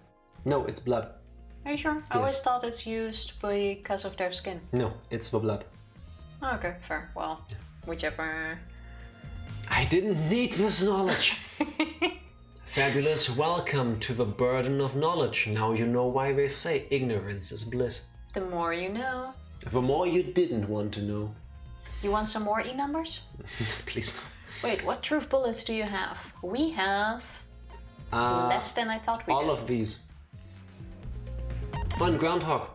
No, it's blood. Are you sure? I always thought it's used because of their skin. No, it's the blood. Okay, fair. Well, whichever. I didn't need this knowledge. Fabulous, welcome to the burden of knowledge. Now you know why they say ignorance is bliss. The more you know. The more you didn't want to know. You want some more E-numbers? Please don't. Wait, what truth bullets do you have? We have less than I thought we did. All of these. One groundhog,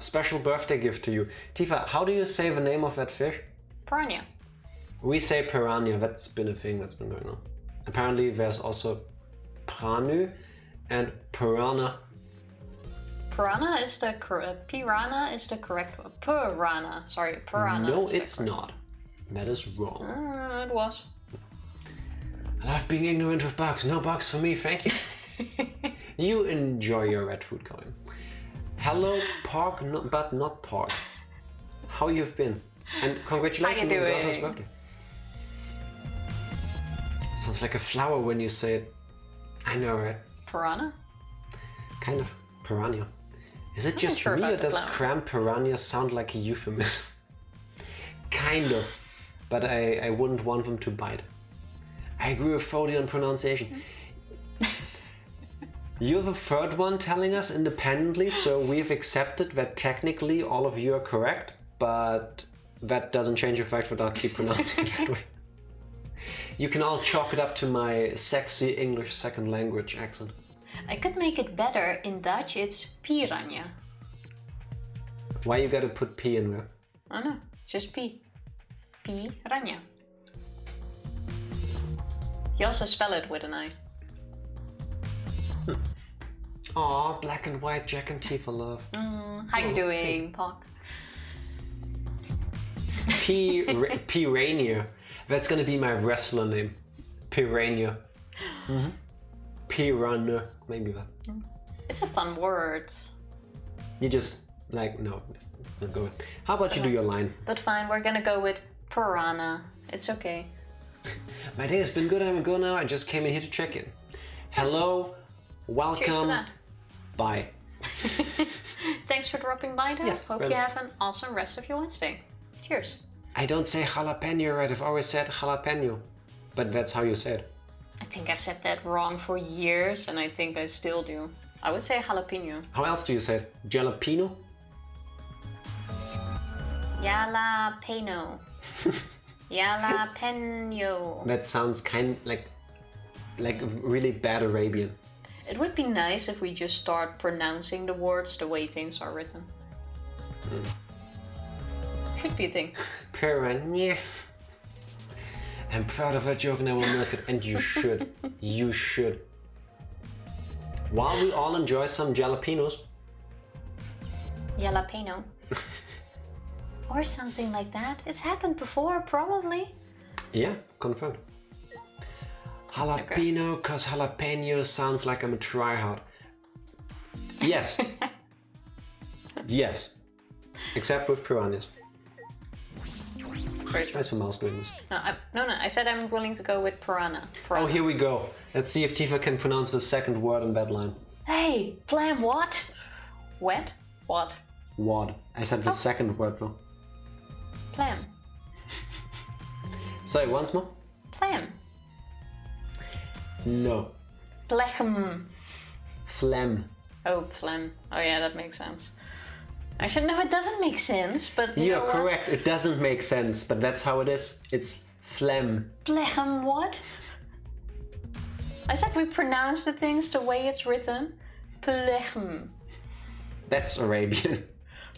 special birthday gift to you. Tifa, how do you say the name of that fish? Piranha. We say piranha, that's been a thing that's been going on. Apparently there's also pranu and piranha. Piranha is the correct one. Piranha. No, is the it's correct not. That is wrong. one. It was. I love being ignorant of bugs. No bugs for me, thank you. You enjoy your red food coloring. Hello, Park, but not Park. How you've been? And congratulations on your daughter's birthday. Sounds like a flower when you say it. I know, right? Piranha? Kind of. Piranha. Is it I'm just not sure me or about the does flower. cram piranha sound like a euphemism? Kind of. But I wouldn't want them to bite. I agree with Fody on pronunciation. You're the third one telling us independently, so we've accepted that technically all of you are correct, but that doesn't change the fact that I'll keep pronouncing it that way. You can all chalk it up to my sexy English second language accent. I could make it better. In Dutch, it's piranha. Why you gotta put P in there? I don't know. It's just P. Piranha. You also spell it with an I. Aw, black and white Jack and Tifa love. How you doing, Pock? Piranha. That's gonna be my wrestler name. Piranha. Piranha. Maybe that. It's a fun word. You just, like, no, it's not good. How about you do your line? But fine, we're gonna go with piranha. It's okay. My day has been good, I'm gonna go now. I just came in here to check in. Hello, Cheers to welcome, that. bye. Thanks for dropping by though. Yes, Hope very you much. have an awesome rest of your Wednesday. Cheers. I don't say jalapeno right, I've always said jalapeno. But that's how you say it. I think I've said that wrong for years, and I think I still do. I would say jalapeno. How else do you say it? Jalapeno? Jalapeno. Jalapeno. That sounds kind like really bad Arabian. It would be nice if we just start pronouncing the words the way things are written. Should be a thing. Piranha. I'm proud of that joke and I will milk it. And you should. You should. While we all enjoy some jalapenos. Jalapeno. Or something like that. It's happened before, probably. Yeah, confirmed. Jalapeno, cause jalapeno sounds like I'm a tryhard. Yes. Yes. Except with piranhas. Very true. Nice for mouse doing this. No, I said I'm willing to go with piranha. Oh, here we go. Let's see if Tifa can pronounce the second word in that line. Hey, Plam, what? Wet? What? Wad. I said the second word though. Plam. Sorry, once more? Plam. No. Plechem. Phlegm. Oh, phlegm. Oh yeah, that makes sense. Actually, no, it doesn't make sense, but you You're know what? correct. It doesn't make sense, but that's how it is. It's phlegm. Plechem what? I said we pronounce the things the way it's written. Plechem. That's Arabian.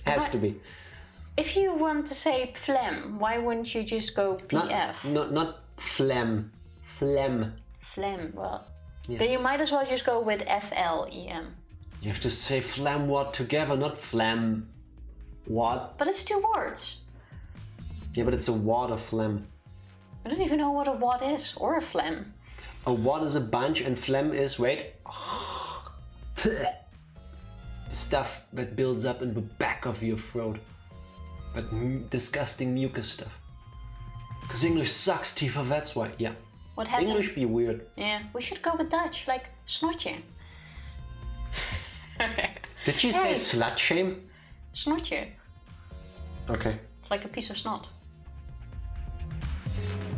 Has to be. If you want to say phlegm, why wouldn't you just go PF? Not phlegm. Phlegm. Phlegm, well. Yeah. Then you might as well just go with FLEM. You have to say phlegm what together, not phlegm what. But it's two words. Yeah, but it's a wad of phlegm. I don't even know what a wad is, or a phlegm. A wad is a bunch and phlegm is, wait, stuff that builds up in the back of your throat. But disgusting mucus stuff. Because English sucks, Tifa, that's why. Yeah. What happened? English be weird. Yeah, we should go with Dutch, like snotje. Did you say slut shame? Snotje. Okay. It's like a piece of snot.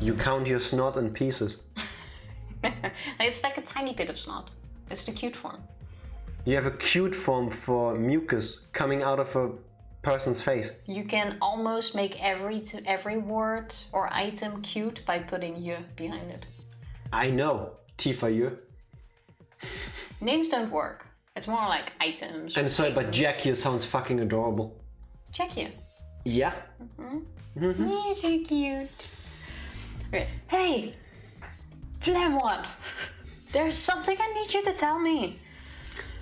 You count your snot in pieces. It's like a tiny bit of snot. It's the cute form. You have a cute form for mucus coming out of a person's face. You can almost make every word or item cute by putting "je" behind it. I know, Tifa, you. Names don't work. It's more like items. I'm sorry, but Jack here sounds fucking adorable. Check you. Yeah? You're so cute. Okay. Hey, Flamwad. There's something I need you to tell me.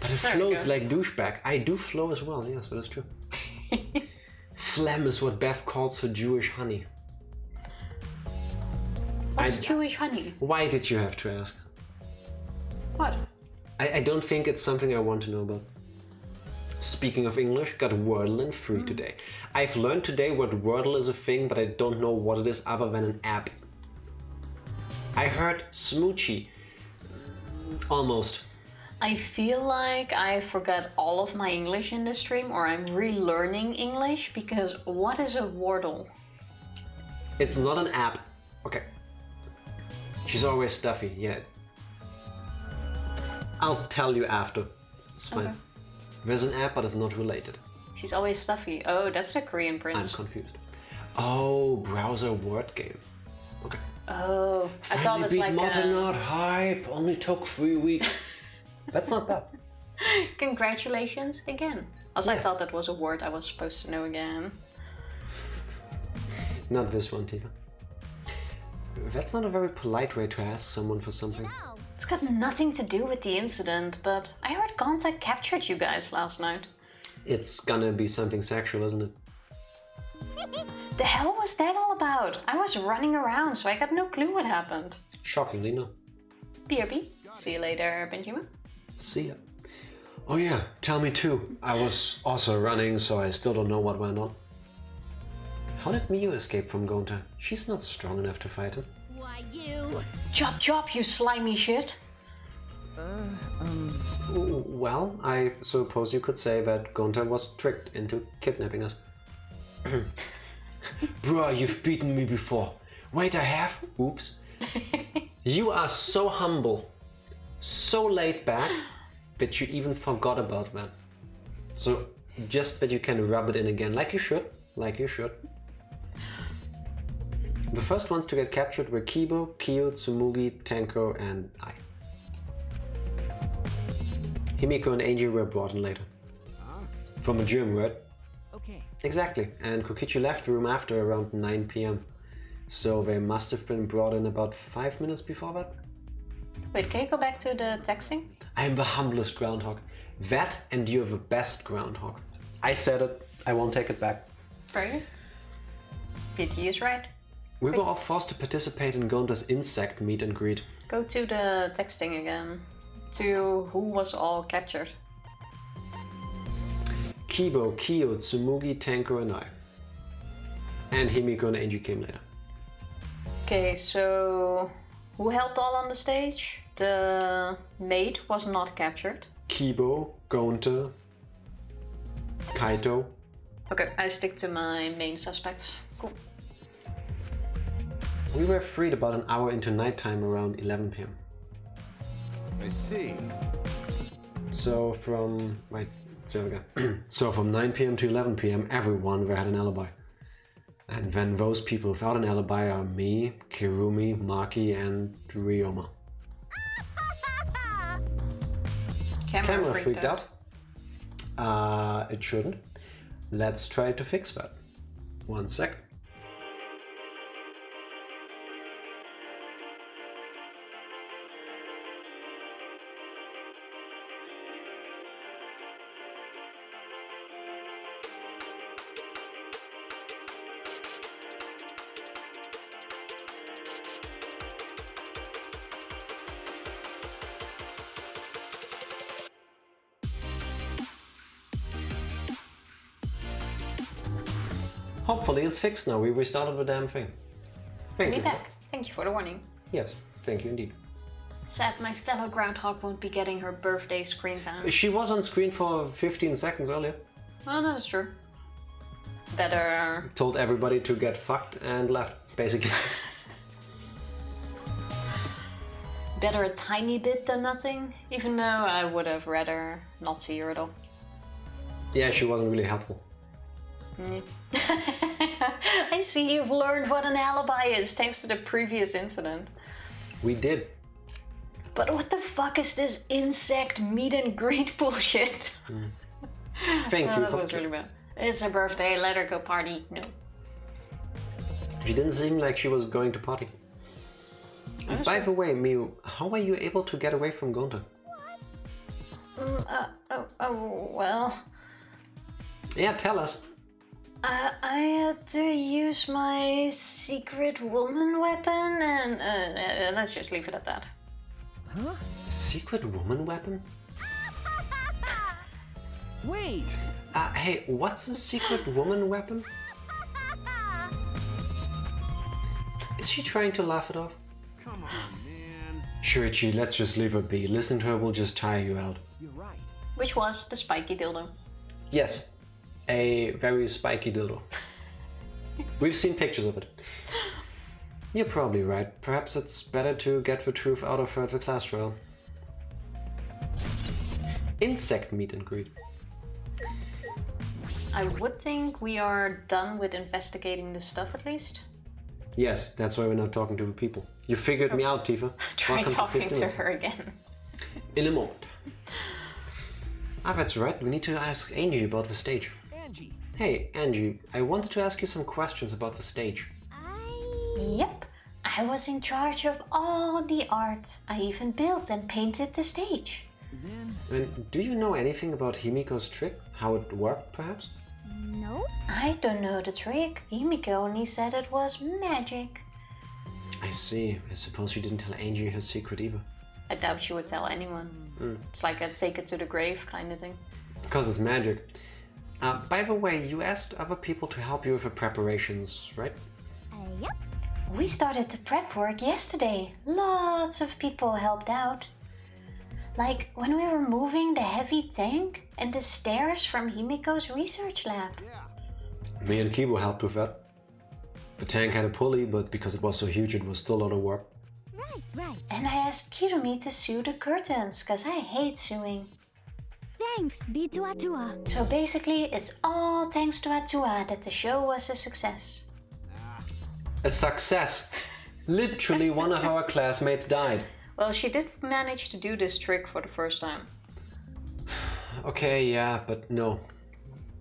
But it flows like douchebag. I do flow as well, yes, but that's true. Phlegm is what Beth calls her Jewish honey. What's Jewish honey? Why did you have to ask? What? I don't think it's something I want to know about. Speaking of English, got Wordle in 3 today. I've learned today what Wordle is a thing, but I don't know what it is other than an app. I heard Smoochie. Almost. I feel like I forgot all of my English in this stream, or I'm relearning English, because what is a Wordle? It's not an app. Okay. She's always stuffy, yeah. I'll tell you after. It's fine. Okay. There's an app, but it's not related. She's always stuffy. Oh, that's a Korean I'm prince. confused. Oh, browser word game. Okay. Oh, I thought it's beat like Not hype. Only took 3 weeks. That's not bad. Congratulations again. Also, I Yes. thought that was a word I was supposed to know again. Not this one, Tifa. That's not a very polite way to ask someone for something. It's got nothing to do with the incident, but I heard Contact captured you guys last night. It's gonna be something sexual, isn't it? The hell was that all about? I was running around, so I got no clue what happened. Shockingly, no. BRB. See you later, Benjamin. See ya. Oh yeah, tell me too. I was also running, so I still don't know what went on. How did Miyu escape from Gonta? She's not strong enough to fight him. Why, you? Chop chop, you slimy shit. Well, I suppose you could say that Gonta was tricked into kidnapping us. Bruh, you've beaten me before. Wait, I have? Oops. You are so humble, so laid back, that you even forgot about that. So just that you can rub it in again, like you should, like you should. The first ones to get captured were Kibo, Kyo, Tsumugi, Tenko, and I. Himiko and Eiji were brought in later. From a German word. Okay. Exactly, and Kokichi left the room after around 9 PM. So they must have been brought in about 5 minutes before that. Wait, can you go back to the texting? I am the humblest groundhog. That and you're the best groundhog. I said it, I won't take it back. Very good. He is right. We were all forced to participate in Gonta's insect meet and greet. Go to the texting again. To who was all captured. Kibo, Kyo, Tsumugi, Tenko, and I. And Himiko and Eiji came later. Okay, so who helped all on the stage? The maid was not captured. Kibo, Gonta, Kaito. Okay, I stick to my main suspects. Cool. We were freed about an hour into nighttime around 11 PM. I see. So from so from 9 PM to 11 PM, everyone had an alibi. And then those people without an alibi are me, Kirumi, Maki, and Ryoma. Camera freaked out. It shouldn't. Let's try to fix that. 1 sec. Hopefully it's fixed now. We restarted the damn thing. Thank Me you. back. Thank you for the warning. Yes, thank you indeed. Sad my fellow groundhog won't be getting her birthday screen time. She was on screen for 15 seconds earlier. Oh, no, that's true. Better. Told everybody to get fucked and left, basically. Better a tiny bit than nothing, even though I would have rather not see her at all. Yeah, she wasn't really helpful. I see you've learned what an alibi is thanks to the previous incident. We did. But what the fuck is this insect meet and greet bullshit? Thank you That for... was really bad. It's her birthday, let her go party. No. She didn't seem like she was going to party. And by the way, Miu, how were you able to get away from Gonta? Well... Yeah, tell us. I had to use my secret woman weapon and let's just leave it at that. Huh? A secret woman weapon? Wait! Hey, what's a secret woman weapon? Is she trying to laugh it off? Come on, man. Shuichi, let's just leave her be. Listening to her will just tire you out. You're right. Which was the spiky dildo. Yes, a very spiky dildo. We've seen pictures of it. You're probably right. Perhaps it's better to get the truth out of her at the class trial. Insect meet and greet. I would think we are done with investigating this stuff at least. Yes, that's why we're not talking to the people. You figured me out, Tifa. Try Welcome talking 15 to minutes. her again. In a moment. That's right. We need to ask Angie about the stage. Angie! Hey, Angie, I wanted to ask you some questions about the stage. Yep, I was in charge of all the art. I even built and painted the stage. And do you know anything about Himiko's trick? How it worked, perhaps? No? I don't know the trick. Himiko only said it was magic. I see. I suppose you didn't tell Angie her secret either. I doubt she would tell anyone. It's like a take it to the grave kind of thing. Because it's magic. By the way, you asked other people to help you with the preparations, right? Yep. We started the prep work yesterday. Lots of people helped out. Like when we were moving the heavy tank and the stairs from Himiko's research lab. Me and Kibo helped with that. The tank had a pulley, but because it was so huge, it was still a lot of work. Right. Right. And I asked Kirumi to sew the curtains, cause I hate sewing. Thanks, Bitua Tua. So basically, it's all thanks to Atua that the show was a success. A success! Literally one of our classmates died. Well, she did manage to do this trick for the first time. Okay, yeah, but no.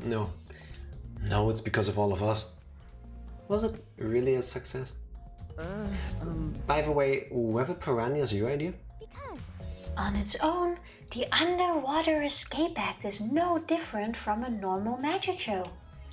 No. No, it's because of all of us. Was it really a success? By the way, were the piranhas your idea? Because On its own, the Underwater Escape Act is no different from a normal magic show.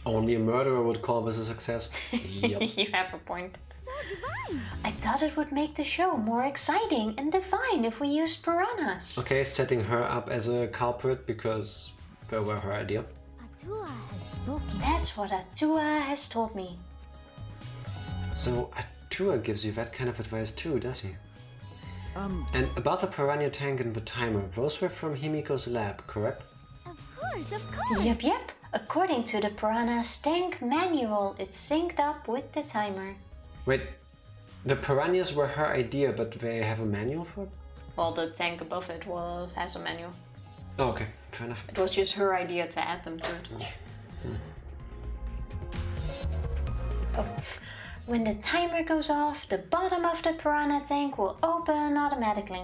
Only a murderer would call this a success. Yep. You have a point. so divine. I thought it would make the show more exciting and divine if we used piranhas. Okay, setting her up as a culprit because they were her idea. Atua has spoken. That's what Atua has told me. So Atua gives you that kind of advice too, does he? And about the piranha tank and the timer, those were from Himiko's lab, correct? Of course. Yep. According to the piranha's tank manual, it's synced up with the timer. Wait, the piranhas were her idea, but they have a manual for it? Well, the tank above it has a manual. Oh, okay, fair enough. It was just her idea to add them to it. Oh. When the timer goes off, the bottom of the piranha tank will open automatically.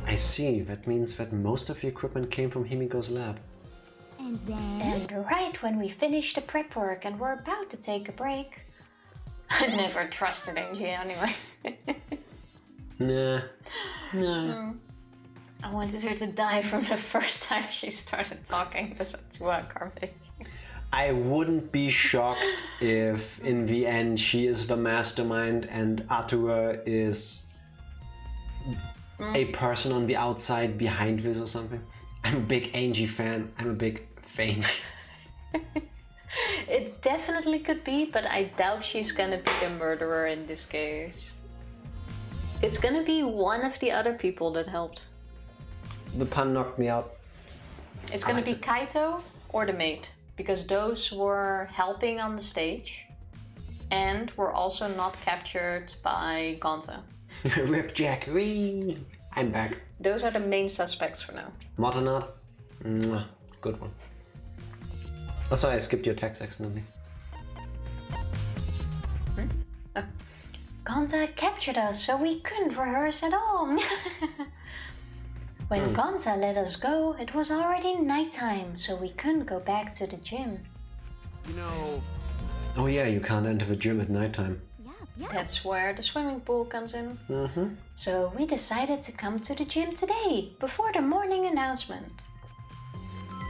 I see, that means that most of the equipment came from Himiko's lab. And then And right when we finish the prep work and we're about to take a break... I never trusted Angie anyway. Nah. I wanted her to die from the first time she started talking to a garbage. I wouldn't be shocked if in the end she is the mastermind and Atua is a person on the outside behind this or something. I'm a big Angie fan. I'm a big fan. It definitely could be, but I doubt she's gonna be the murderer in this case. It's gonna be one of the other people that helped. The pun knocked me out. It's gonna be Kaito or the maid, because those were helping on the stage and were also not captured by Gonta. Rip Jack, wee! I'm back. Those are the main suspects for now. Motonat, good one. Oh, sorry, I skipped your text accidentally. Gonta captured us, so we couldn't rehearse at all. When Gonta let us go, it was already nighttime, so we couldn't go back to the gym. You know, Oh yeah, you can't enter the gym at nighttime. yeah. That's where the swimming pool comes in. So we decided to come to the gym today, before the morning announcement.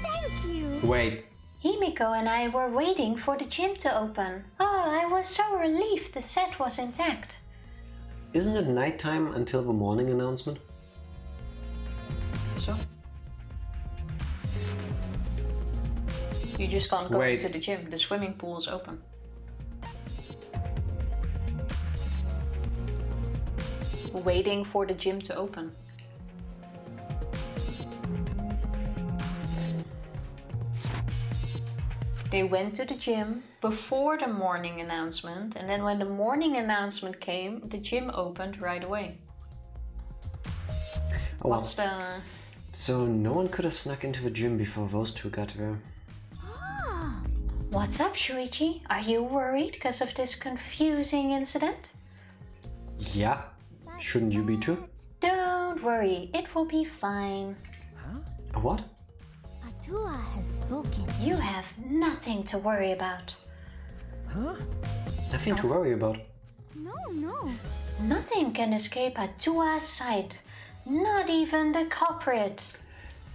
Thank you. Wait, Himiko and I were waiting for the gym to open. Oh, I was so relieved the set was intact. isn't it nighttime until the morning announcement? So? You just can't go Wait. into the gym. The swimming pool is open. Waiting for the gym to open. They went to the gym before the morning announcement, and then when the morning announcement came, the gym opened right away. Oh, well. What's the... So no one could have snuck into the gym before those two got there. What's up, Shuichi? Are you worried because of this confusing incident? Yeah, shouldn't you be too? Don't worry, it will be fine. A what? Atua has spoken. You have nothing to worry about. Nothing to worry about. No. Nothing can escape Atua's sight. Not even the culprit.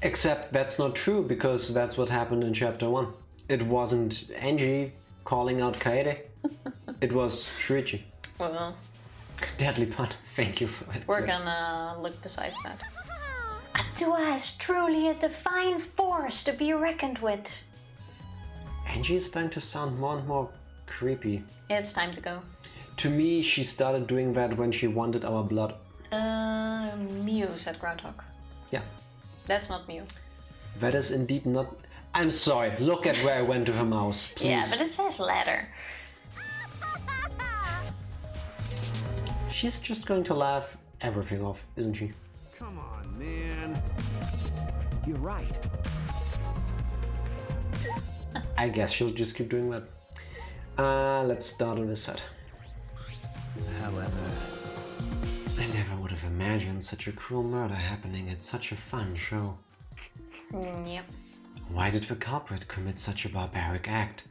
Except that's not true because that's what happened in chapter 1. It wasn't Angie calling out Kaede. It was Shuichi. Well, Deadly pun. Thank you for it. we're gonna look besides that. Atua is truly a divine force to be reckoned with. Angie is starting to sound more and more creepy. It's time to go. To me, she started doing that when she wanted our blood. Mew said Groundhog. Yeah, That's not Mew. that is indeed not... I'm sorry, look at where I went with a mouse, please. Yeah, but it says ladder. She's just going to laugh everything off, isn't she? Come on, man. You're right. I guess she'll just keep doing that. Let's start on this side. However, I never would have imagined such a cruel murder happening at such a fun show. Yep. Why did the culprit commit such a barbaric act?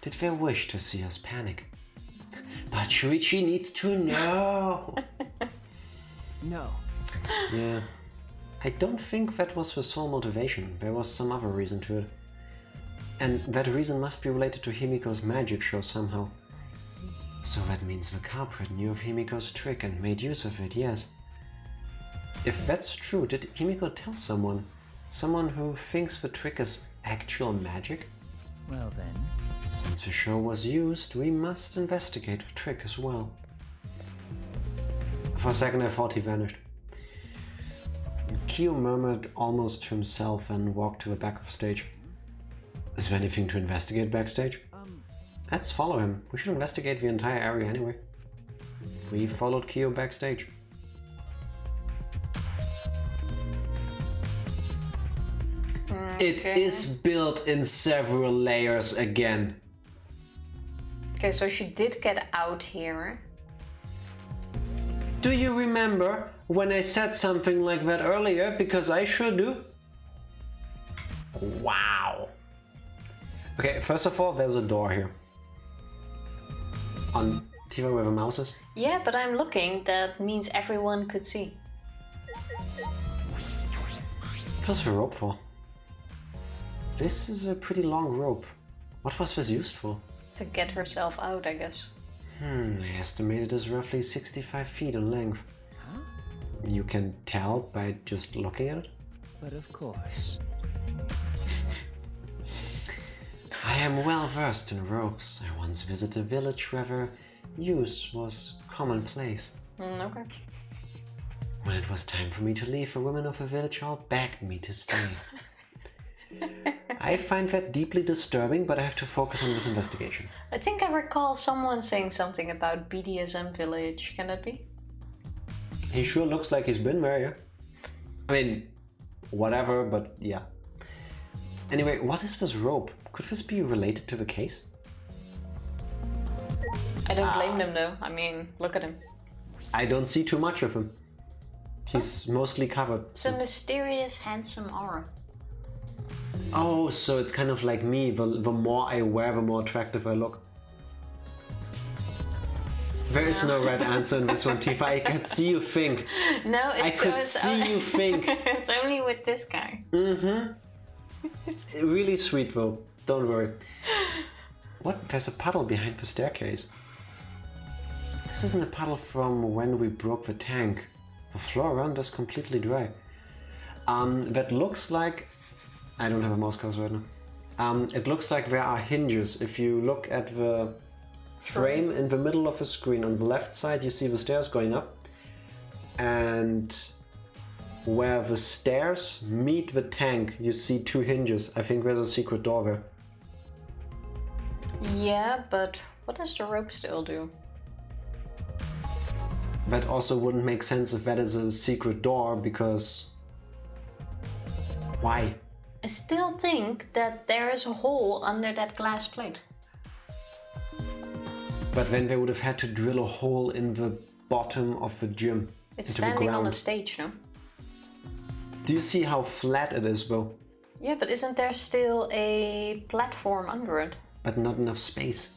Did they wish to see us panic? But Shuichi needs to know! no. Yeah. I don't think that was the sole motivation. There was some other reason to it. And that reason must be related to Himiko's magic show somehow. So that means the culprit knew of Himiko's trick and made use of it, yes. If that's true, did Himiko tell someone? Someone who thinks the trick is actual magic? Well then. Since the show was used, we must investigate the trick as well. For a second I thought he vanished. Kyo murmured almost to himself and walked to the back of stage. Is there anything to investigate backstage? Let's follow him. We should investigate the entire area anyway. We followed Kyo backstage. It is built in several layers again. Okay, so she did get out here. Do you remember when I said something like that earlier? Because I sure do. Wow. Okay, first of all, there's a door here. On TV where the mouse is? Yeah, but I'm looking. That means everyone could see. What's the rope for? This is a pretty long rope. What was this used for? To get herself out, I guess. I estimate it is roughly 65 feet in length. Huh? You can tell by just looking at it? But of course. I am well versed in ropes. I once visited a village where their use was commonplace. Okay. When it was time for me to leave, the women of the village all begged me to stay. I find that deeply disturbing, but I have to focus on this investigation. I think I recall someone saying something about BDSM village. Can that be? He sure looks like he's been there, yeah? I mean, whatever, but yeah. Anyway, what is this rope? Could this be related to the case? I don't blame them though. I mean, look at him. I don't see too much of him. He's mostly covered. It's a mysterious, handsome aura. Oh, so it's kind of like me. The more I wear, the more attractive I look. There is no right answer in this one, Tifa. I could see you think. No, it's I could see you think. It's only with this guy. Really sweet though. Don't worry. What? There's a puddle behind the staircase. This isn't a puddle from when we broke the tank. The floor around is completely dry. That looks like... I don't have a mouse cursor right now. It looks like there are hinges. If you look at the frame in the middle of the screen, on the left side you see the stairs going up. And where the stairs meet the tank, you see two hinges. I think there's a secret door there. Yeah, but what does the rope still do? That also wouldn't make sense if that is a secret door, because... Why? I still think that there is a hole under that glass plate. But then they would have had to drill a hole in the bottom of the gym. It's into the standing on a ground. stage, no? Do you see how flat it is though? Yeah, but isn't there still a platform under it? But not enough space.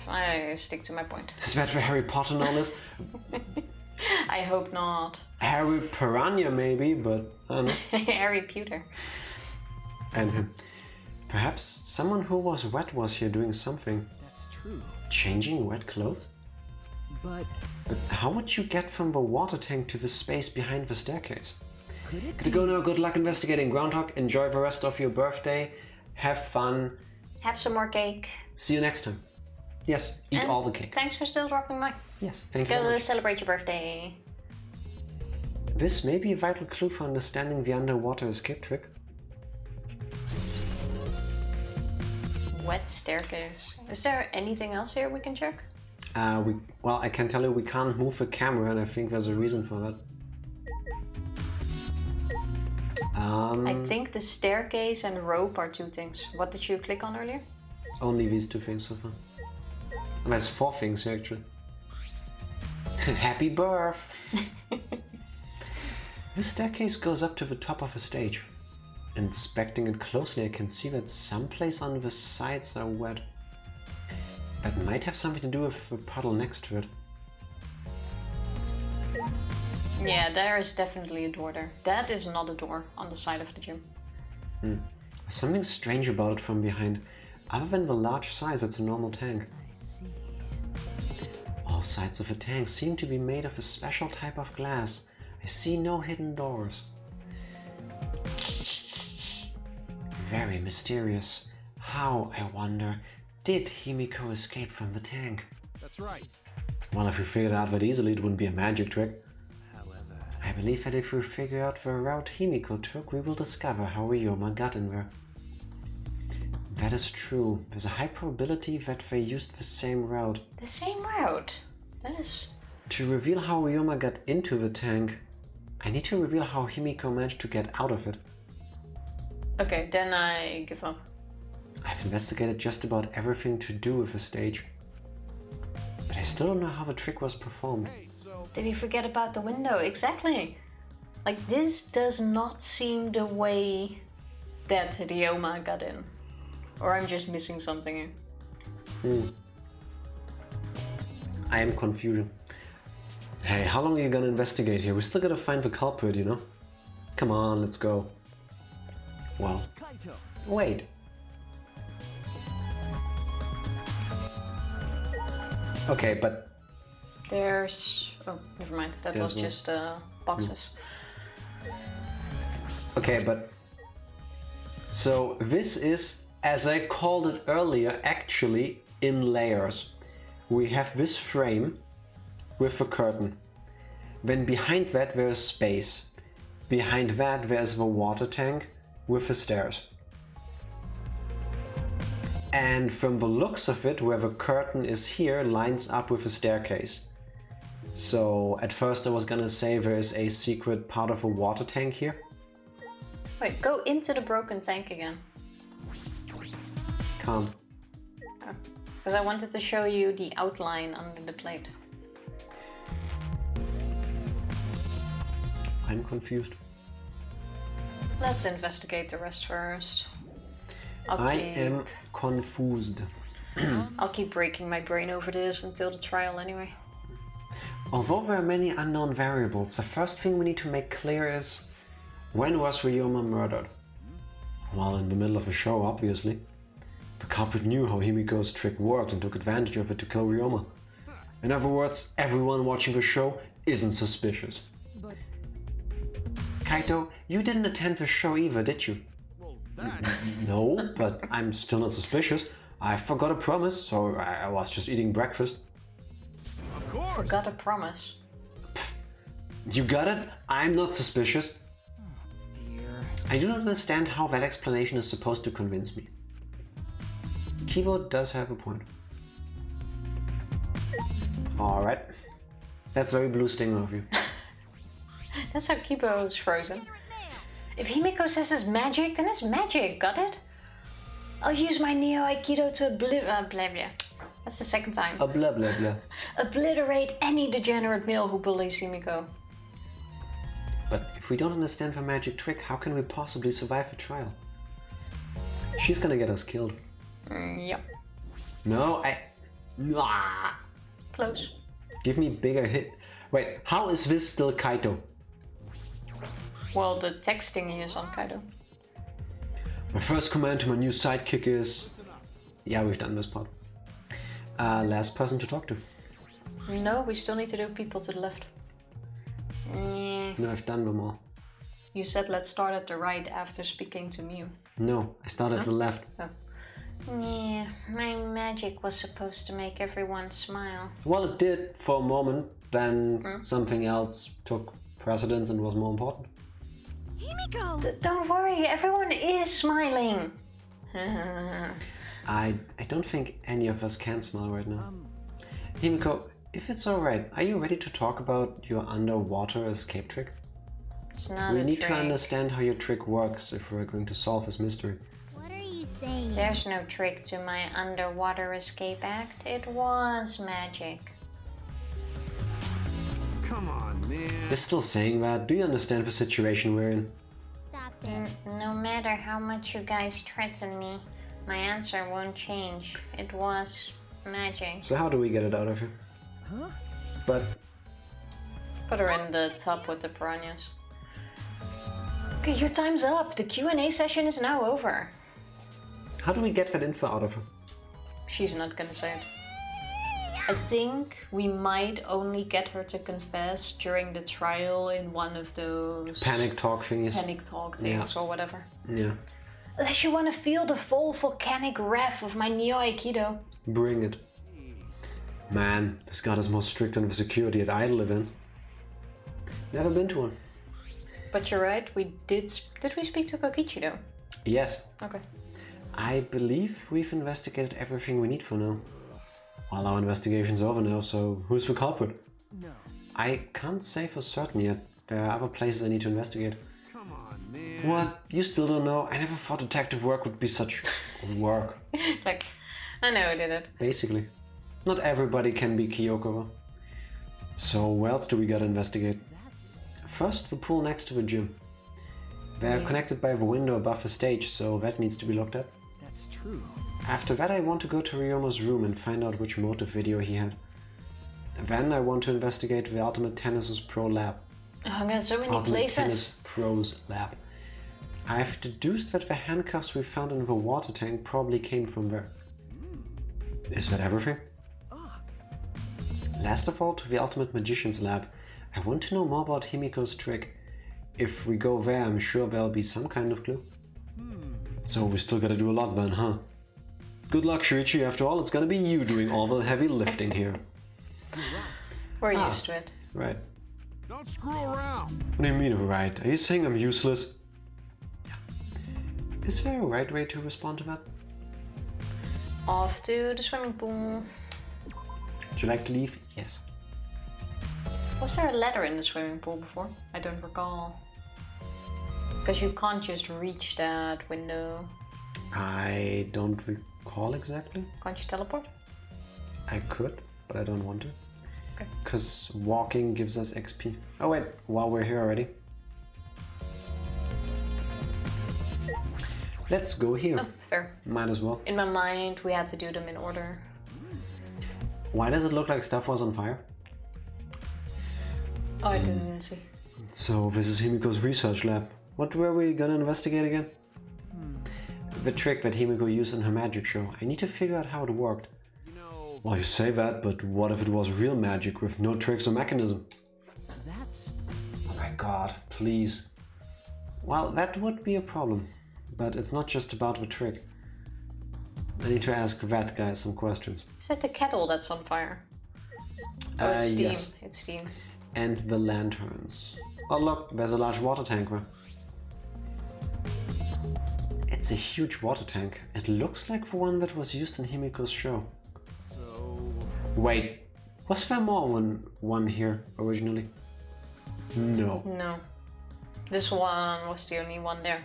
I stick to my point. Is that where Harry Potter and all this? I hope not. Harry Piranha maybe, but I don't know. Harry Pewter. And him. Perhaps someone who was wet was here doing something. That's true. Changing wet clothes? But But how would you get from the water tank to the space behind the staircase? could it Gotta go now, good luck investigating Groundhog. Enjoy the rest of your birthday. Have fun. Have some more cake. See you next time. Yes, eat And all the cake. Thanks for still dropping by. Yes, thank you very Go much. celebrate your birthday. This may be a vital clue for understanding the underwater escape trick. Wet staircase. Is there anything else here we can check? Well, I can tell you we can't move the camera, and I think there's a reason for that. I think the staircase and rope are 2 things. What did you click on earlier? Only these 2 things so far. And there's 4 things here, actually. Happy birth! This staircase goes up to the top of the stage. Inspecting it closely, I can see that someplace on the sides are wet. That might have something to do with the puddle next to it. Yeah, there is definitely a door there. That is not a door on the side of the gym. There's something strange about it from behind. Other than the large size, it's a normal tank. All sides of the tank seem to be made of a special type of glass. I see no hidden doors. Very mysterious. How, I wonder, did Himiko escape from the tank? That's right. Well, if we figured out that easily, it wouldn't be a magic trick. I believe that if we figure out the route Himiko took, we will discover how Ryoma got in there. That is true. There's a high probability that they used the same route. The same route? That is... To reveal how Ryoma got into the tank, I need to reveal how Himiko managed to get out of it. Okay, then I give up. I've investigated just about everything to do with the stage. But I still don't know how the trick was performed. Did he forget about the window? Exactly. Like, this does not seem the way that Ryoma got in. Or I'm just missing something here. I am confused. Hey, how long are you gonna investigate here? We still gotta find the culprit, you know? Come on, let's go. Well, wait. Okay, but... There's... Oh, never mind. That was just boxes. Okay, but... So, this is, as I called it earlier, actually in layers. We have this frame with a curtain. Then behind that there is space. Behind that there's the water tank with the stairs. And from the looks of it, where the curtain is here, lines up with the staircase. So at first I was gonna say there is a secret part of a water tank here. Wait, go into the broken tank again. Can't. Because I wanted to show you the outline under the plate. I'm confused. Let's investigate the rest first. I am confused. I'll keep breaking my brain over this until the trial anyway. Although there are many unknown variables, the first thing we need to make clear is when was Ryoma murdered? Well, in the middle of a show, obviously. The culprit knew how Himiko's trick worked and took advantage of it to kill Ryoma. In other words, everyone watching the show isn't suspicious. Kaito, you didn't attend the show either, did you? No, but I'm still not suspicious. I forgot a promise, so I was just eating breakfast. Of course. Forgot a promise. You got it? I'm not suspicious. I do not understand how that explanation is supposed to convince me. Keyboard does have a point. Alright. That's very blue stinger of you. That's how Kibo is frozen. If Himiko says it's magic, then it's magic, got it? I'll use my Neo Aikido to blah blah. That's the second time. Blah blah blah. Obliterate any degenerate male who bullies Himiko. But if we don't understand the magic trick, how can we possibly survive the trial? She's gonna get us killed. Yep. No, Close. Give me bigger hit. Wait, how is this still Kaito? Well, the texting he is on Kaido. My first command to my new sidekick is... Yeah, we've done this part. Last person to talk to. No, we still need to do people to the left. No, I've done them all. You said let's start at the right after speaking to Mew. No, I started at the left. Oh. Yeah, my magic was supposed to make everyone smile. Well, it did for a moment, then something else took precedence and was more important. Himiko! Don't worry, everyone is smiling. I don't think any of us can smile right now. Himiko, if it's alright, are you ready to talk about your underwater escape trick? It's not We a need trick. to understand how your trick works if we're going to solve this mystery. What are you saying? There's no trick to my underwater escape act. It was magic. Come on, man. You're still saying that? Do you understand the situation we're in? Stop it. No matter how much you guys threaten me, my answer won't change. It was magic. So how do we get it out of here? Huh? But Put her in the tub with the piranhas. Okay, your time's up. The Q&A session is now over. how do we get that info out of her? She's not gonna say it. I think we might only get her to confess during the trial in one of those Panic talk thingies. panic talk things or whatever. Yeah. Unless you want to feel the full volcanic wrath of my Neo Aikido. Bring it. Man, this god is more strict on the security at idol events. Never been to one. But you're right, we did we speak to Kokichi though? Yes. Okay. I believe we've investigated everything we need for now. Well, our investigation's over now, so who's the culprit? No. I can't say for certain yet. There are other places I need to investigate. Come on, man. What? You still don't know? I never thought detective work would be such work. Like, I know I did it. Basically. Not everybody can be Kyoko. So where else do we gotta investigate? First, the pool next to the gym. They're connected by the window above the stage, so that needs to be looked at. That's true. After that, I want to go to Ryomo's room and find out which motive video he had. Then I want to investigate the Ultimate Tennis's Pro Lab. Oh, I've got so many Ultimate places. Tennis Pro's Lab. I've deduced that the handcuffs we found in the water tank probably came from there. Is that everything? Last of all, to the Ultimate Magician's Lab. I want to know more about Himiko's trick. If we go there, I'm sure there'll be some kind of clue. So we still gotta do a lot then, huh? Good luck, Shuichi. After all, it's gonna be you doing all the heavy lifting here. We're used to it. Right. Don't screw around. What do you mean, right? Are you saying I'm useless? Yeah. Is there a right way to respond to that? Off to the swimming pool. Would you like to leave? Yes. Was there a ladder in the swimming pool before? I don't recall. Because you can't just reach that window. I don't recall exactly. Can't you teleport? I could, but I don't want to. Okay. Because walking gives us XP. Oh wait, while we're here already. Let's go here. Oh, fair. Might as well. In my mind, we had to do them in order. Why does it look like stuff was on fire? Oh, I didn't see. So this is Himiko's research lab. What were we gonna investigate again? The trick that Himiko used in her magic show. I need to figure out how it worked. Well, you say that, but what if it was real magic with no tricks or mechanism? That's... Oh my god, please. Well, that would be a problem. But it's not just about the trick. I need to ask that guy some questions. Is that the kettle that's on fire? Oh, it's steam. Yes. It's steam. And the lanterns. Oh look, there's a large water tank there. It's a huge water tank. It looks like the one that was used in Himiko's show. Wait, was there more than one here originally? No. No. This one was the only one there.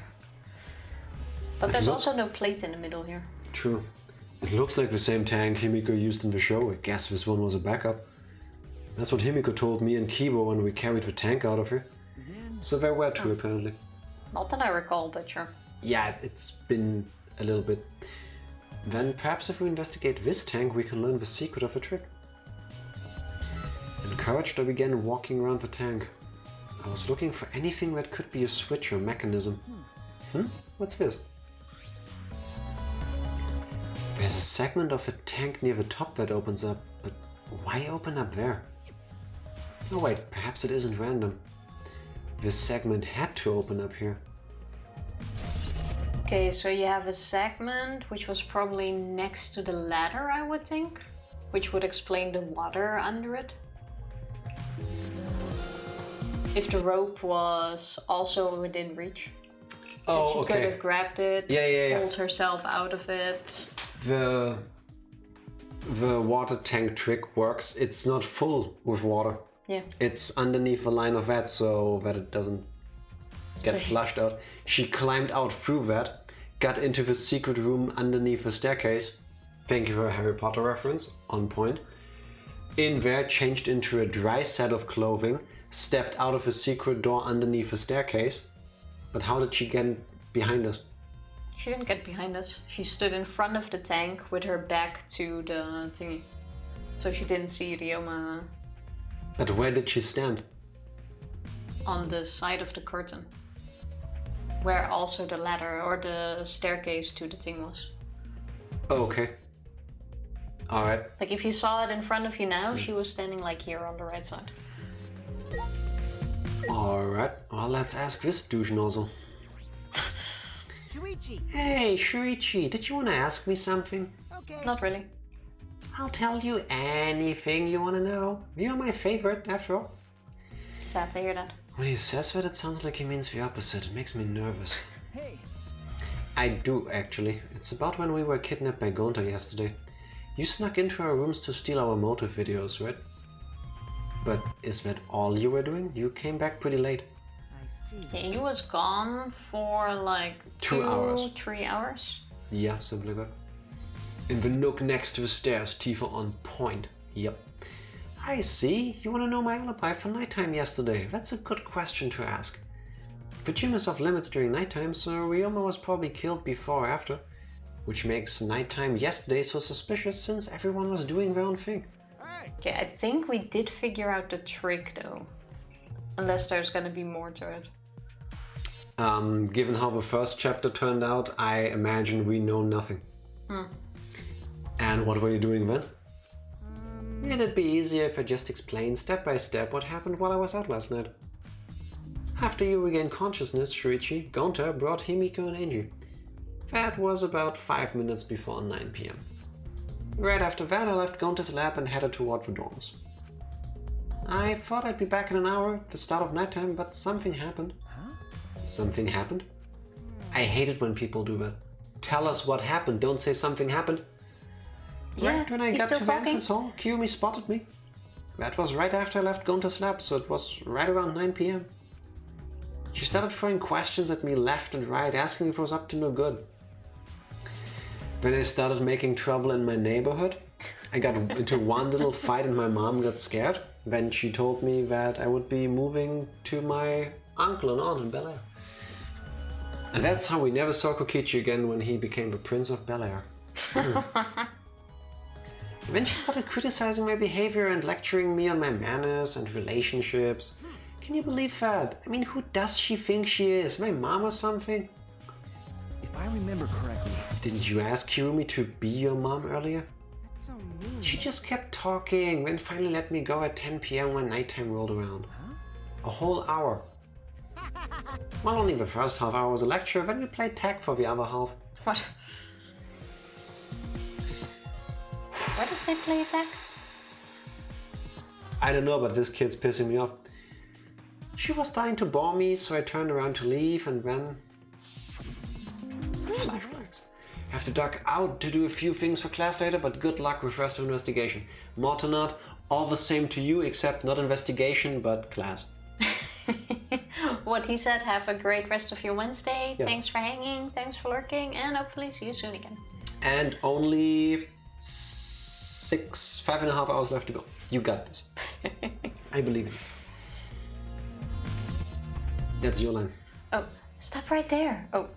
But there's also no plate in the middle here. True. It looks like the same tank Himiko used in the show. I guess this one was a backup. That's what Himiko told me and Kibo when we carried the tank out of here. So there were two apparently. Not that I recall, but sure. Yeah, it's been a little bit. Then perhaps if we investigate this tank, we can learn the secret of the trick. Encouraged, I began walking around the tank. I was looking for anything that could be a switch or mechanism. What's this? There's a segment of the tank near the top that opens up, but why open up there? Oh wait, perhaps it isn't random. This segment had to open up here. Okay, so you have a segment which was probably next to the ladder, I would think, which would explain the water under it. If the rope was also within reach. Oh, she could have grabbed it, Yeah. pulled herself out of it. the water tank trick works, it's not full with water. Yeah. It's underneath the line of that so that it doesn't get flushed out. She climbed out through that, got into the secret room underneath the staircase. Thank you for a Harry Potter reference, on point. In there, changed into a dry set of clothing, stepped out of a secret door underneath the staircase. But how did she get behind us? She didn't get behind us. She stood in front of the tank with her back to the thingy. So she didn't see Ryoma But where did she stand? on the side of the curtain. Where also the ladder or the staircase to the thing was. Oh, okay. Alright. Like if you saw it in front of you now, she was standing like here on the right side. Alright. Well, let's ask this douche nozzle. Shuichi! Hey, Shuichi, did you want to ask me something? Okay. Not really. I'll tell you anything you want to know. You're my favorite, after all. Sad to hear that. When he says that, it sounds like he means the opposite. It makes me nervous. Hey, I do, actually. It's about when we were kidnapped by Gonta yesterday. You snuck into our rooms to steal our motive videos, right? But is that all you were doing? You came back pretty late. I see. Yeah, he was gone for like 2 hours. 3 hours. Yeah, something like that. In the nook next to the stairs, Tifa on point. Yep. I see. You want to know my alibi for nighttime yesterday. That's a good question to ask. The gym is off limits during nighttime, so Ryoma was probably killed before or after. Which makes nighttime yesterday so suspicious since everyone was doing their own thing. Okay, I think we did figure out the trick though. Unless there's gonna be more to it. Given how the first chapter turned out, I imagine we know nothing. And what were you doing then? It'd be easier if I just explained step by step what happened while I was out last night. After you regained consciousness, Shuichi, Gonta brought Himiko and Angie. That was about 5 minutes before 9 PM. Right after that, I left Gonta's lab and headed toward the dorms. I thought I'd be back in an hour at the start of nighttime, but something happened. Something happened? I hate it when people do that. Tell us what happened, don't say something happened. Yeah, Right when I he's got still to the talking. entrance hall, Kiyomi spotted me. That was right after I left Gonta's lab, so it was right around 9 PM. She started throwing questions at me left and right, asking if I was up to no good. When I started making trouble in my neighborhood, I got into one little fight and my mom got scared. Then she told me that I would be moving to my uncle and aunt in Bel Air. And that's how we never saw Kokichi again when he became the Prince of Bel Air. Then she started criticizing my behavior and lecturing me on my manners and relationships. Can you believe that? I mean, who does she think she is? My mom or something? If I remember correctly, Didn't you ask Kirumi to be your mom earlier? that's so mean. She just kept talking, then finally let me go at 10 PM when nighttime rolled around. A whole hour. Well, only the first half hour was a lecture, then we played tag for the other half. What? Why did they play attack? I don't know, but this kid's pissing me off. She was starting to bore me, so I turned around to leave and then... Flashbacks. I have to duck out to do a few things for class later, but good luck with rest of investigation. More to not, all the same to you, except not investigation, but class. What he said, have a great rest of your Wednesday. Yeah. Thanks for hanging, thanks for lurking, and hopefully see you soon again. And only 5.5 hours left to go. You got this. I believe you. That's your line. Oh, stop right there. Oh,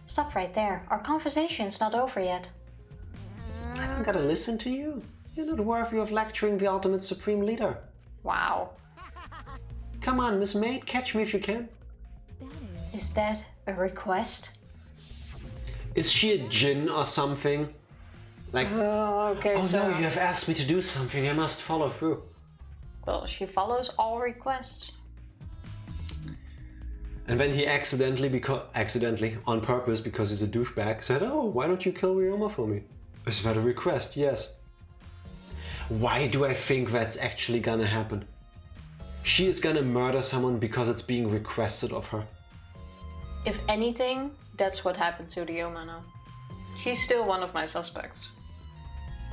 stop right there. Our conversation's not over yet. I don't gotta listen to you. You're not worthy of lecturing the ultimate supreme leader. Wow. Come on, Miss Maid, catch me if you can. Is that a request? Is she a djinn or something? Like, Oh, okay, oh so... no, you have asked me to do something, I must follow through. Well, she follows all requests. And then he accidentally, on purpose, because he's a douchebag, said, oh, why don't you kill Ryoma for me? Is that a request? Yes. Why do I think that's actually gonna happen? She is gonna murder someone because it's being requested of her. If anything, that's what happened to Ryoma now. She's still one of my suspects.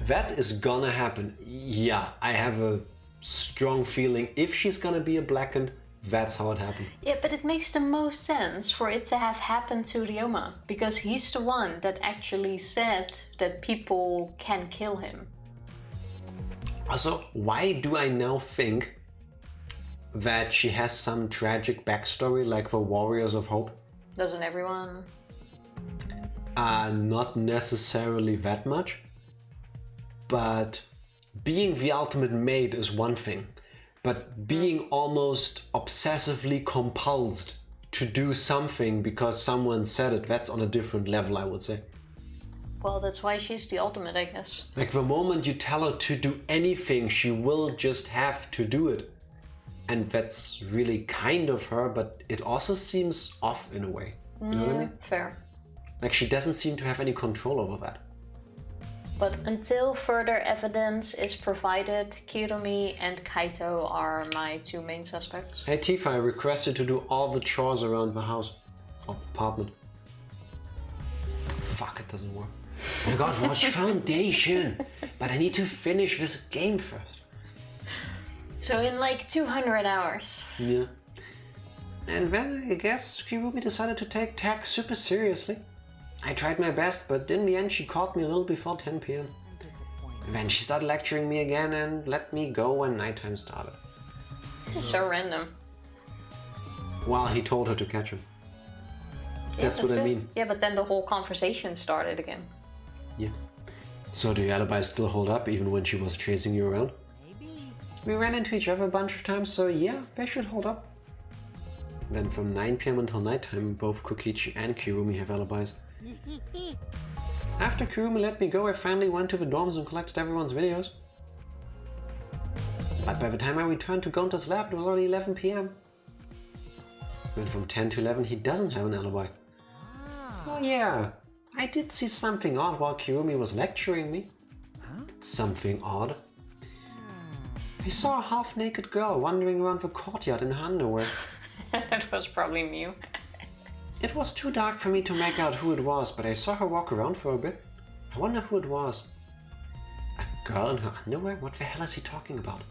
That is gonna happen. Yeah, I have a strong feeling if she's gonna be a blackened, that's how it happened. Yeah, but it makes the most sense for it to have happened to Ryoma, because he's the one that actually said that people can kill him. Also, why do I now think that she has some tragic backstory like the Warriors of Hope? Doesn't everyone? Not necessarily that much, but being the ultimate mate is one thing, but being almost obsessively compelled to do something because someone said it, that's on a different level, I would say. Well, that's why she's the ultimate, I guess. Like the moment you tell her to do anything, she will just have to do it. And that's really kind of her, but it also seems off in a way. You know what I mean? Fair. Like she doesn't seem to have any control over that. But until further evidence is provided, Kirumi and Kaito are my two main suspects. Hey Tifa, I requested to do all the chores around the house. Or apartment. Fuck, it doesn't work. I got watch Foundation, but I need to finish this game first. So in like 200 hours. Yeah. And then I guess Kirumi decided to take tech super seriously. I tried my best, but in the end she caught me a little before 10 p.m. And then she started lecturing me again and let me go when nighttime started. This is so random. While he told her to catch him. Yeah, That's what I it. mean. Yeah, but then the whole conversation started again. Yeah. So do your alibis still hold up even when she was chasing you around? We ran into each other a bunch of times, so yeah, they should hold up. Then from 9 p.m. until nighttime, both Kokichi and Kirumi have alibis. After Kirumi let me go, I finally went to the dorms and collected everyone's videos. But by the time I returned to Gonta's lab, it was already 11 p.m. And from 10 to 11, he doesn't have an alibi. Oh yeah, I did see something odd while Kirumi was lecturing me. Something odd. I saw a half-naked girl wandering around the courtyard in her underwear. That was probably Mew. It was too dark for me to make out who it was, but I saw her walk around for a bit. I wonder who it was. A girl in her underwear? What the hell is he talking about?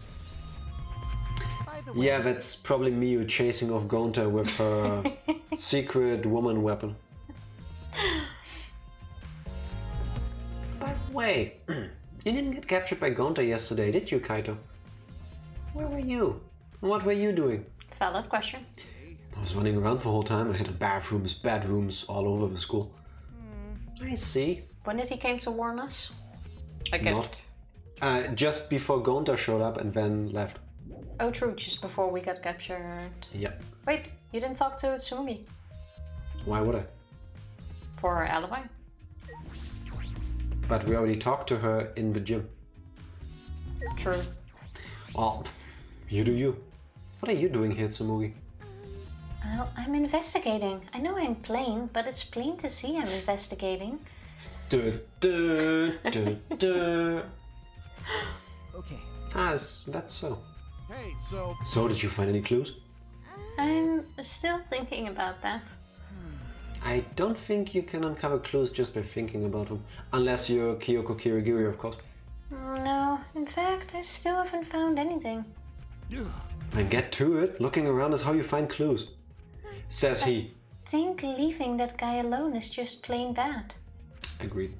Yeah, that's probably Miu chasing off Gonta with her secret woman weapon. By the way, you didn't get captured by Gonta yesterday, did you, Kaito? Where were you? What were you doing? Valid question. I was running around the whole time. I had bathrooms, bedrooms all over the school. I see. When did he came to warn us? I get Not. it. Just before Gonta showed up and then left. Oh, true, just before we got captured. Yep. Wait, you didn't talk to Tsumugi Why would I? for her alibi? But we already talked to her in the gym. True. Well, you do you. What are you doing here, Tsumugi? Well, I'm investigating. I know I'm plain, but it's plain to see I'm investigating. Okay. That's so. Hey, so So, did you find any clues? I'm still thinking about that. I don't think you can uncover clues just by thinking about them. Unless you're Kyoko Kirigiri, of course. No, in fact, I still haven't found anything. Then get to it. Looking around is how you find clues. Says he. I think leaving that guy alone is just plain bad. Agreed.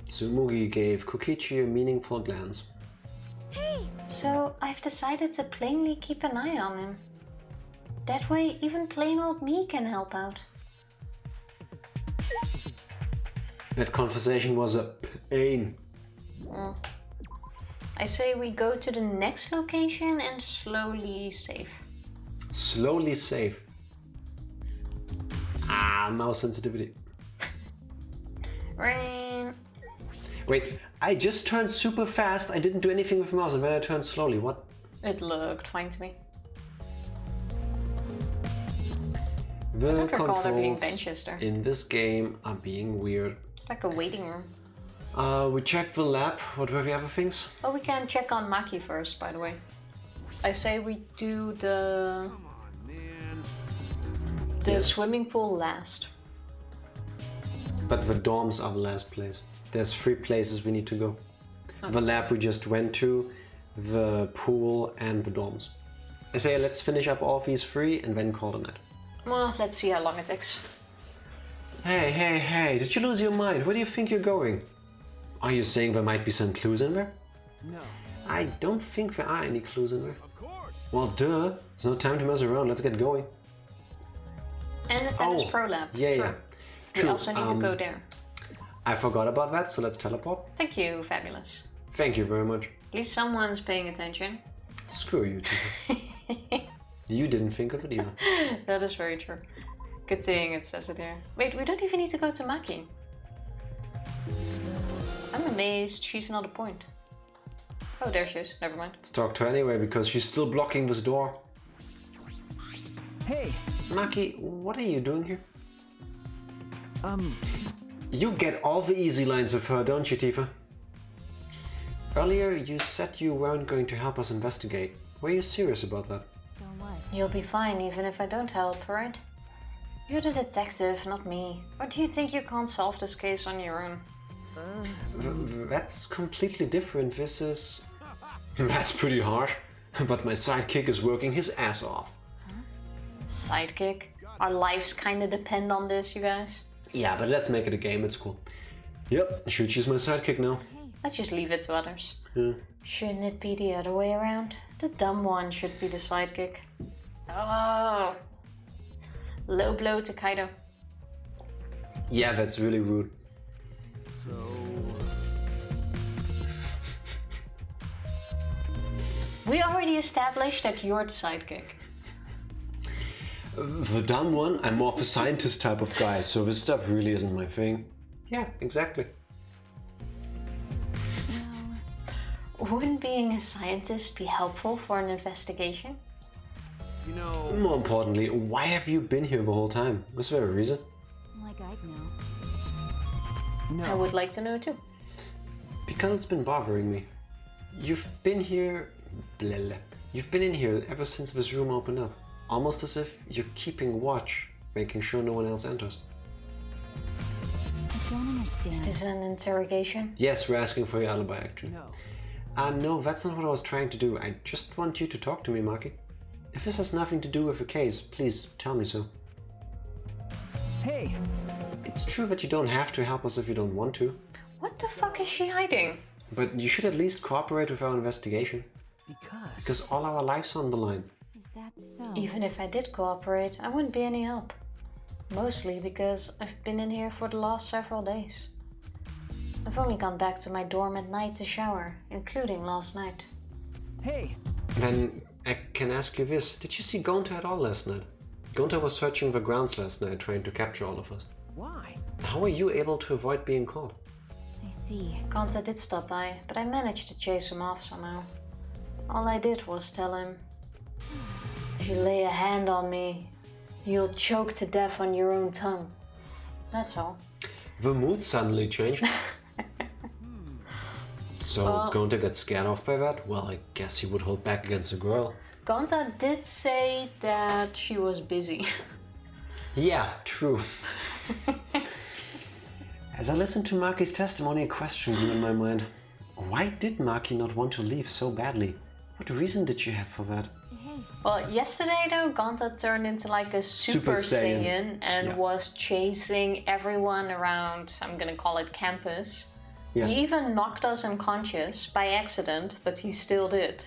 Tsumugi gave Kokichi a meaningful glance. So I've decided to plainly keep an eye on him. That way even plain old me can help out. That conversation was a pain. I say we go to the next location and slowly save. Slowly save. Mouse sensitivity. Rain. Wait, I just turned super fast. I didn't do anything with the mouse and then I turned slowly. What? It looked fine to me. The I don't recall there being controls benches there. in this game are being weird. It's like a waiting room. We checked the lab. What were the other things? Oh, we can check on Maki first, by the way. I say we do the swimming pool last. But the dorms are the last place. There's 3 places we need to go. the lab we just went to, the pool, and the dorms. I say let's finish up all these 3 and then call it a night. Well, let's see how long it takes. Hey, did you lose your mind? Where do you think you're going? Are you saying there might be some clues in there? No. I don't think there are any clues in there. Of course. Well, duh. There's no time to mess around. Let's get going. And the tennis pro lab. Yeah, True. yeah. We True. also need to go there. I forgot about that, so let's teleport. Thank you, Fabulous. Thank you very much. At least someone's paying attention. Screw you, Tifa. You didn't think of it either. That is very true. Good thing it says it here. Wait, we don't even need to go to Maki. I'm amazed she's not a point. Oh, there she is. Never mind. Let's talk to her anyway, because she's still blocking this door. Hey, Maki, what are you doing here? You get all the easy lines with her, don't you, Tifa? Earlier, you said you weren't going to help us investigate. Were you serious about that? So what? You'll be fine even if I don't help, right? You're the detective, not me. Or do you think you can't solve this case on your own? That's completely different. This is... That's pretty harsh. But my sidekick is working his ass off. Sidekick? Our lives kinda depend on this, you guys. Yeah, but let's make it a game. It's cool. Yep, Shuichi's my sidekick now. Let's just leave it to others. Yeah. Shouldn't it be the other way around? The dumb one should be the sidekick. Oh! Low blow to Kaido. Yeah, that's really rude. So... We already established that you're the sidekick. The dumb one? I'm more of a scientist type of guy, so this stuff really isn't my thing. Yeah, exactly. Wouldn't being a scientist be helpful for an investigation? You know... More importantly, why have you been here the whole time? Was there a reason? Like I'd know. no. I would like to know too. Because it's been bothering me. You've been here... Blah, blah. You've been in here ever since this room opened up. Almost as if you're keeping watch, making sure no one else enters. I don't understand. Is this an interrogation? Yes, we're asking for your alibi, actually. No. No, that's not what I was trying to do. I just want you to talk to me, Maki. If this has nothing to do with the case, please tell me so. Hey, It's true that you don't have to help us if you don't want to, What the fuck is she hiding? but you should at least cooperate with our investigation, because all our lives are on the line. Is that so? Even if I did cooperate, I wouldn't be any help. Mostly because I've been in here for the last several days. I've only gone back to my dorm at night to shower, including last night. hey, Then I can ask you this, did you see Gonta at all last night? Gonta was searching the grounds last night, trying to capture all of us. why? How were you able to avoid being caught? I see. Gonta did stop by, but I managed to chase him off somehow. All I did was tell him, if you lay a hand on me, you'll choke to death on your own tongue. That's all. The mood suddenly changed. So Gonta got scared off by that? Well, I guess he would hold back against the girl. Gonta did say that she was busy. Yeah, true. As I listened to Maki's testimony, a question grew in my mind. Why did Maki not want to leave so badly? What reason did she have for that? Well, yesterday though, Gonta turned into like a Super Saiyan. Saiyan and Yeah. was chasing everyone around, I'm gonna call it campus. Yeah. He even knocked us unconscious by accident, but he still did.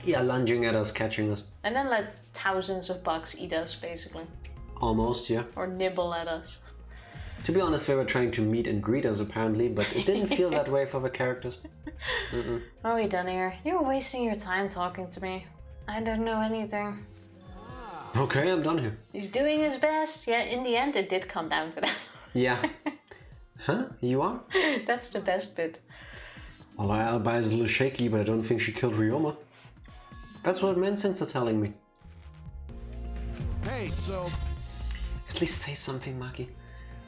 Yeah, lunging at us, catching us. And then let thousands of bugs eat us, basically. Almost, yeah. Or nibble at us. To be honest, they were trying to meet and greet us apparently, but it didn't feel that way for the characters. What are we done here? You're wasting your time talking to me. I don't know anything. Okay, I'm done here. He's doing his best. Yeah, in the end it did come down to that. Yeah. Huh? You are? That's the best bit. Well, our alibi is a little shaky, but I don't think she killed Ryoma. That's what my instincts are telling me. Hey, so... At least say something, Maki.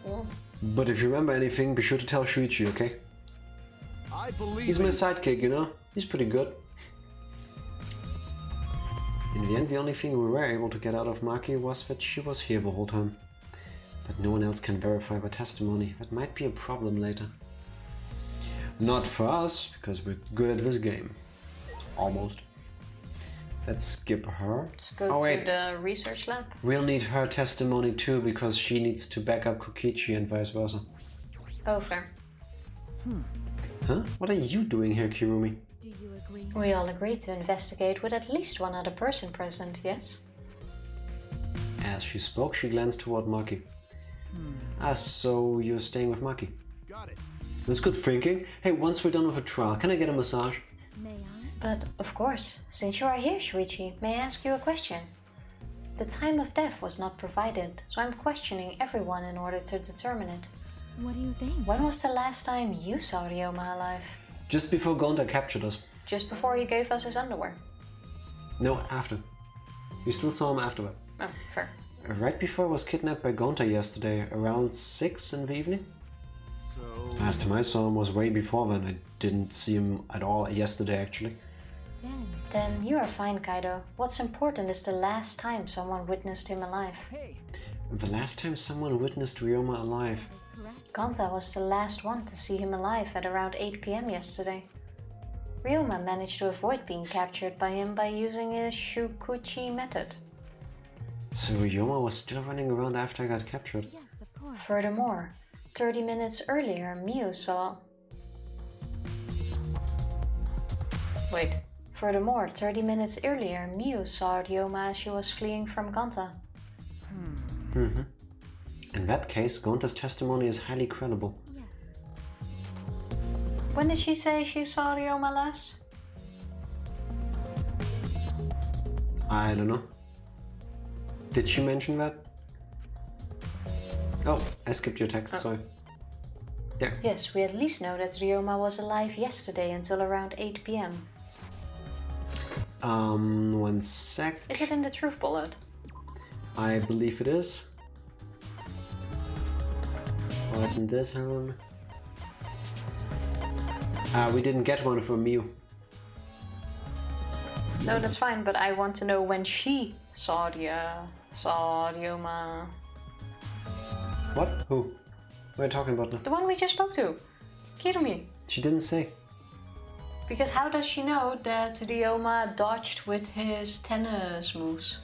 Yeah. But if you remember anything, be sure to tell Shuichi, okay? I believe He's my in... sidekick, you know? He's pretty good. In the end, the only thing we were able to get out of Maki was that she was here the whole time. But no one else can verify her testimony. That might be a problem later. Not for us, because we're good at this game. Almost. Let's skip her. Let's go to the research lab. We'll need her testimony too, because she needs to back up Kokichi and vice versa. Oh, fair. Huh? What are you doing here, Kirumi? Do you agree? We all agreed to investigate with at least one other person present, yes? As she spoke, she glanced toward Maki. So you're staying with Maki? Got it. That's good thinking. Hey, once we're done with the trial, can I get a massage? May I? But, of course, since you are here, Shuichi, may I ask you a question? The time of death was not provided, so I'm questioning everyone in order to determine it. What do you think? When was the last time you saw Ryoma alive? Just before Gonta captured us. Just before he gave us his underwear. No, after. We still saw him afterward. Oh, fair. Right before I was kidnapped by Gonta yesterday, around 6 in the evening. So, Last time I saw him was way before then. I didn't see him at all yesterday, actually. Then you are fine, Kaido. What's important is the last time someone witnessed him alive. Hey, The last time someone witnessed Ryoma alive. Gonta was the last one to see him alive at around 8 PM yesterday. Ryoma managed to avoid being captured by him by using his Shukuchi method. So Ryoma was still running around after I got captured. Yes, of course. Furthermore, 30 minutes earlier, Miu saw... Wait. Furthermore, 30 minutes earlier, Miu saw Ryoma as she was fleeing from Gonta. In that case, Gonta's testimony is highly credible. Yes. When did she say she saw Ryoma last? I don't know. Did she mention that? Oh, I skipped your text, sorry. There. Yes, we at least know that Ryoma was alive yesterday until around 8 PM. 1 sec. Is it in the truth bullet? I believe it is. What in this one? We didn't get one from Miu. No, that's fine, but I want to know when she saw Ryoma. What? Who? What are you talking about now? The one we just spoke to. Kirumi. She didn't say. Because how does she know that Ryoma dodged with his tennis moves?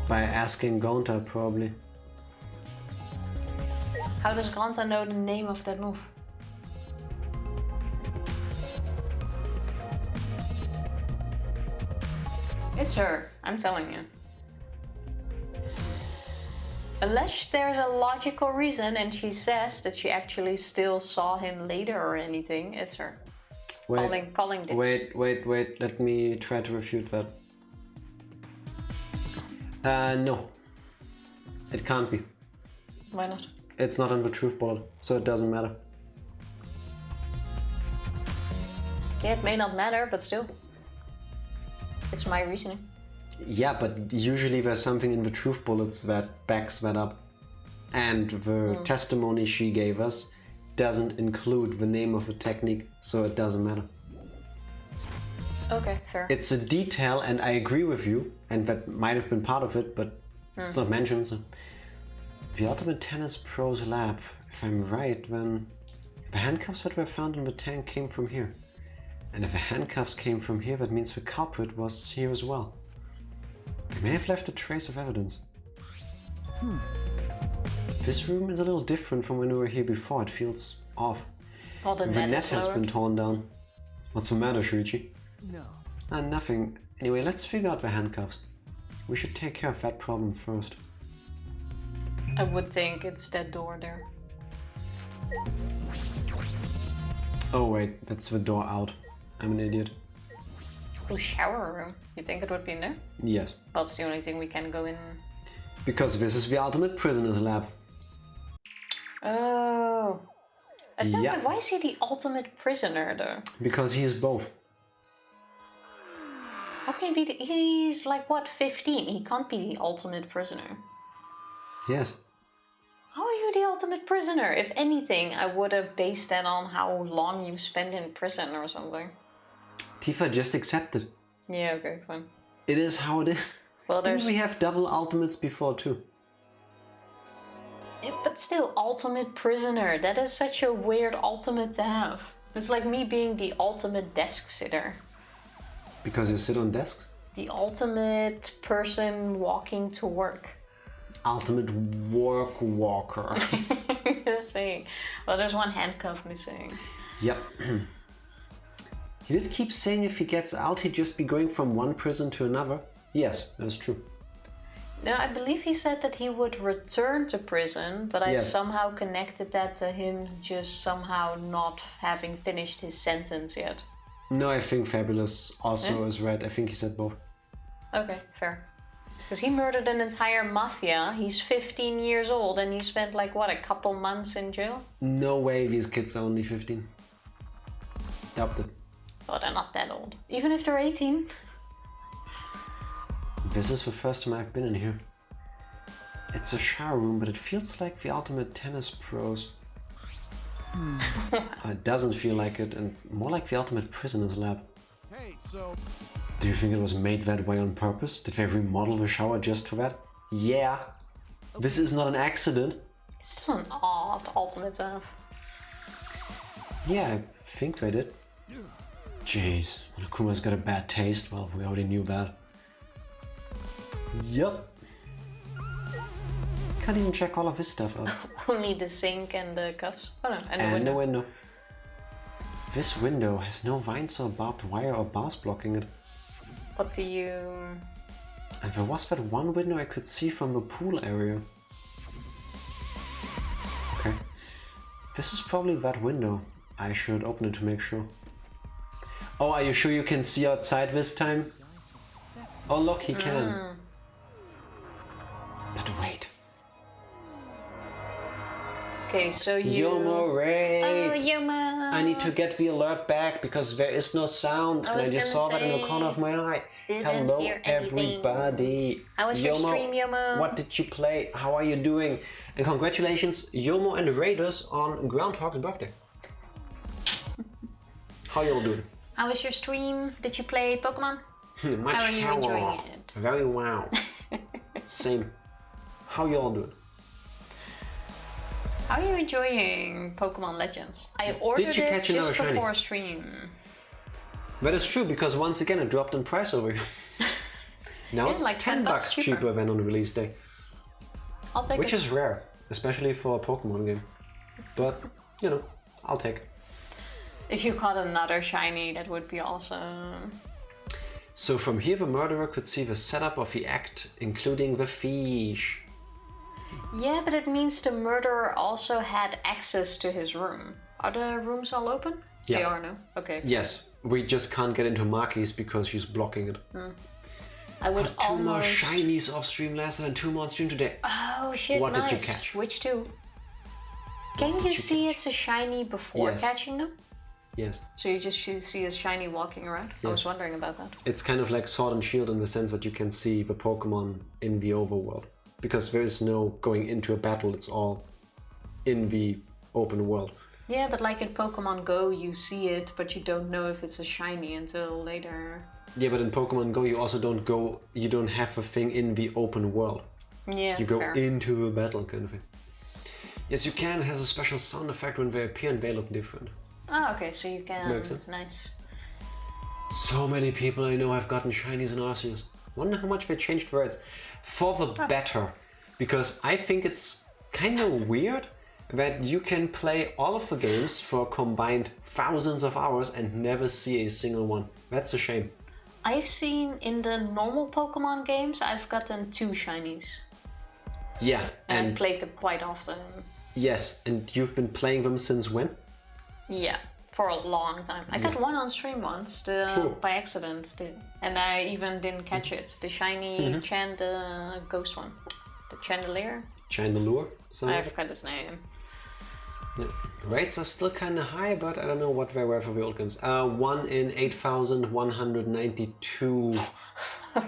By asking Gonta, probably. How does Gonta know the name of that move? It's her, I'm telling you. Unless there's a logical reason and she says that she actually still saw him later or anything, it's her. Calling dibs. Wait, let me try to refute that. No. It can't be. Why not? It's not in the truth bullet, so it doesn't matter. Okay, it may not matter, but still. It's my reasoning. Yeah, but usually there's something in the truth bullets that backs that up. And the testimony she gave us doesn't include the name of the technique, so it doesn't matter. Okay, fair. It's a detail, and I agree with you, and that might have been part of it, but it's not mentioned. So. The Ultimate Tennis Pro's lab, if I'm right, then the handcuffs that were found in the tank came from here. And if the handcuffs came from here, that means the culprit was here as well. They may have left a trace of evidence. This room is a little different from when we were here before. It feels off. Oh, the The net net is has lowered. been torn down. What's the matter, Shuichi? no. Nothing. Anyway, let's figure out the handcuffs. We should take care of that problem first. I would think it's that door there. Oh wait, that's the door out. I'm an idiot. Oh, shower room. You think it would be in there? Yes. Well, it's the only thing we can go in. Because this is the Ultimate Prisoner's lab. Oh. I still Yeah. think, why is he the ultimate prisoner though? Because he is both. How can he be he's like what, 15? He can't be the ultimate prisoner. Yes. How are you the ultimate prisoner? If anything, I would have based that on how long you spend in prison or something. Tifa, just accept it. Yeah, okay, fine. It is how it is. Well, Didn't there's... we have double ultimates before too? Yeah, but still, ultimate prisoner. That is such a weird ultimate to have. It's like me being the ultimate desk sitter. Because you sit on desks? The ultimate person walking to work. Ultimate work walker. Just saying. Well, there's one handcuff missing. Yep. He just keeps saying if he gets out, he'd just be going from one prison to another. Yes, that's true. No, I believe he said that he would return to prison, but I Yes. somehow connected that to him just somehow not having finished his sentence yet. No, I think Fabulous also is right. I think he said both. Okay, fair. Because he murdered an entire mafia. He's 15 years old and he spent like, what, a couple months in jail? No way these kids are only 15. Doubt it. Oh, they're not that old. Even if they're 18. This is the first time I've been in here. It's a shower room, but it feels like the ultimate tennis pros. It doesn't feel like it, and more like the ultimate prisoner's lab. Hey, so Do you think it was made that way on purpose? Did they remodel the shower just for that? Yeah. This is not an accident. It's still an odd ultimate to have. Yeah, I think they did. Jeez, Monokuma's got a bad taste. Well, we already knew that. Yup. Can't even check all of this stuff out. Only the sink and the cups. Oh no, and the And window. the window. This window has no vines or barbed wire or bars blocking it. What do you... And there was that one window I could see from the pool area. Okay. This is probably that window. I should open it to make sure. Oh, are you sure you can see outside this time? Oh look, he can. But wait. Okay, so you... Yomo raid! Oh, Yomo! I need to get the alert back because there is no sound and I was just gonna saw that in the say, corner of my eye. didn't Hello hear anything. everybody. How was your stream, Yomo? What did you play? How are you doing? And congratulations Yomo and the Raiders on Groundhog's birthday. How you all doing? How was your stream? Did you play Pokemon? Much How are you enjoying it? Very wow. Same. How you all doing? How are you enjoying Pokemon Legends? I ordered you it catch another just shiny? before stream. That is true because once again it dropped in price over here. Now Yeah, it's like 10 bucks cheaper than on release day. I'll take Which it. is rare, especially for a Pokemon game. But, you know, I'll take it. If you caught another shiny, that would be awesome. So from here the murderer could see the setup of the act, including the fish. Yeah, but it means the murderer also had access to his room. Are the rooms all open? Yeah. They are, no? Okay. Yes, we just can't get into Maki's because she's blocking it. I would Got two more almost... shinies off stream last night and 2 more on stream today. Oh shit, What did nice. you catch? Which two? Can you see it's a shiny before Yes. catching them? Yes. So you just see a shiny walking around? I was wondering about that. It's kind of like Sword and Shield in the sense that you can see the Pokemon in the overworld. Because there is no going into a battle, it's all in the open world. Yeah, but like in Pokemon Go, you see it, but you don't know if it's a shiny until later. Yeah, but in Pokemon Go you also you don't have a thing in the open world. Yeah, You go fair. into the battle kind of thing. Yes, you can. It has a special sound effect when they appear and they look different. Oh, okay, so you can... Makes sense. Nice. So many people I know have gotten shinies and Arceus. Wonder how much they changed words. For the better. Because I think it's kind of weird that you can play all of the games for a combined thousands of hours and never see a single one. That's a shame. I've seen in the normal Pokemon games, I've gotten 2 shinies. Yeah, And I've and played them quite often. yes, and you've been playing them since when? Yeah, for a long time. I got one on stream once, Cool. by accident. And I even didn't catch it. The shiny ghost one. The Chandelier. Chandelure? I Something? forgot his name. Yeah. Rates are still kind of high, but I don't know what they were for the old games. 1 in 8,192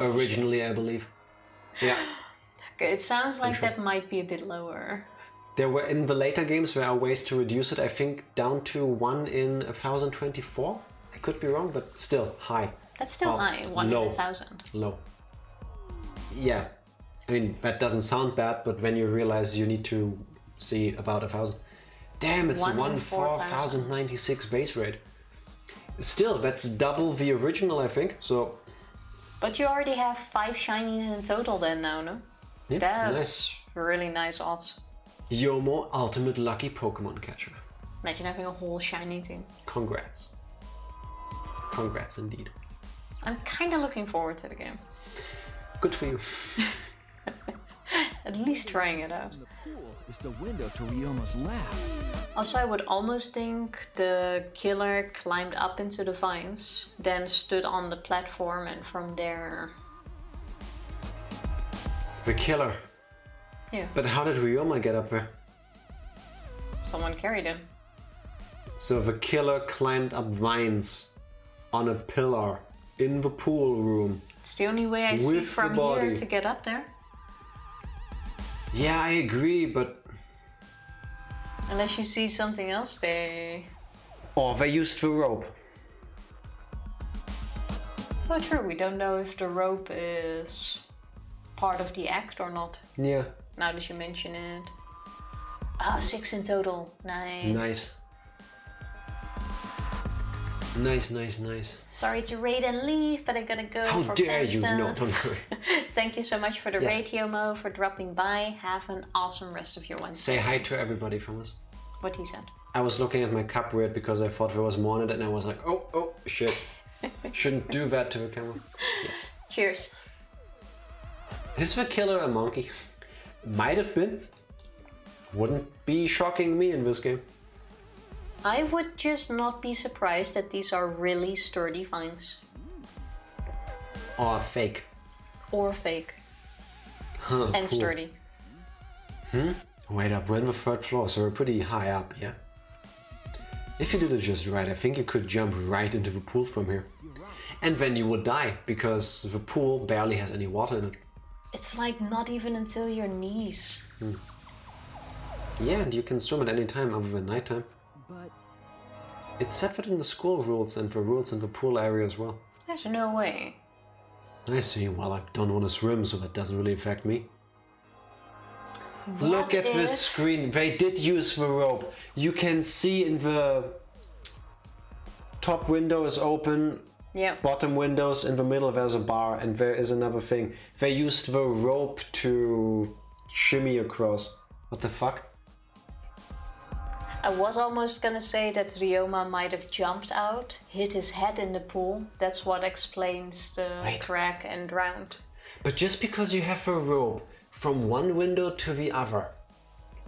originally, I believe. Yeah. Okay, it sounds like that might be a bit lower. There were in the later games there are ways to reduce it. I think down to 1 in 1,024. I could be wrong, but still high. That's still Oh, high, 1 in low. 1,000. Low. Yeah. I mean, that doesn't sound bad, but when you realize you need to see about 1,000. Damn, it's 1 1 in 4,000. 4,096 base rate. Still, that's double the original, I think. So But you already have 5 shinies in total then now, no? yeah, That's nice. really nice odds. Yomo ultimate lucky Pokemon catcher. Imagine having a whole shiny team. Congrats. Congrats indeed. I'm kind of looking forward to the game. Good for you. At least trying it out. The pool is the window to Ryoma's lab. Also, I would almost think the killer climbed up into the vines, then stood on the platform, and from there... The killer. Yeah, But how did Ryoma get up there? someone carried him. So the killer climbed up vines on a pillar in the pool room. It's the only way I see With the from here body. to get up there. Yeah, I agree, but... Unless you see something else, they... Oh, they used the rope. Oh, true, we don't know if the rope is part of the act or not. Yeah. Now that you mention it. Ah, 6 in total. Nice. Nice. Nice, nice, nice. Sorry to raid and leave, but I gotta go How for dare camp you? stuff. No, don't worry. Thank you so much for the Yes. raid, Yomo, for dropping by. Have an awesome rest of your Wednesday. Say hi to everybody from us. What he said. I was looking at my cup weird because I thought there was more in it and I was like, oh, shit. Shouldn't do that to the camera. Yes. Cheers. Is the killer a monkey? Might have been. Wouldn't be shocking me in this game. I would just not be surprised that these are really sturdy vines. Or fake. Or fake. Huh, And cool. sturdy. Wait up, we're on the 3rd floor, so we're pretty high up, yeah? If you did it just right, I think you could jump right into the pool from here. And then you would die, because the pool barely has any water in it. It's like not even until your knees. Yeah, and you can swim at any time other than nighttime. But It's set within the school rules and the rules in the pool area as well. There's no way. I see, well, I don't want to swim, so that doesn't really affect me. Look at this if- screen, they did use the rope. You can see in the top window is open, Yeah. bottom windows, in the middle there's a bar, and there is another thing. They used the rope to shimmy across. What the fuck? I was almost gonna say that Ryoma might have jumped out, hit his head in the pool. That's what explains the Wait. crack and drowned. But just because you have a rope from one window to the other.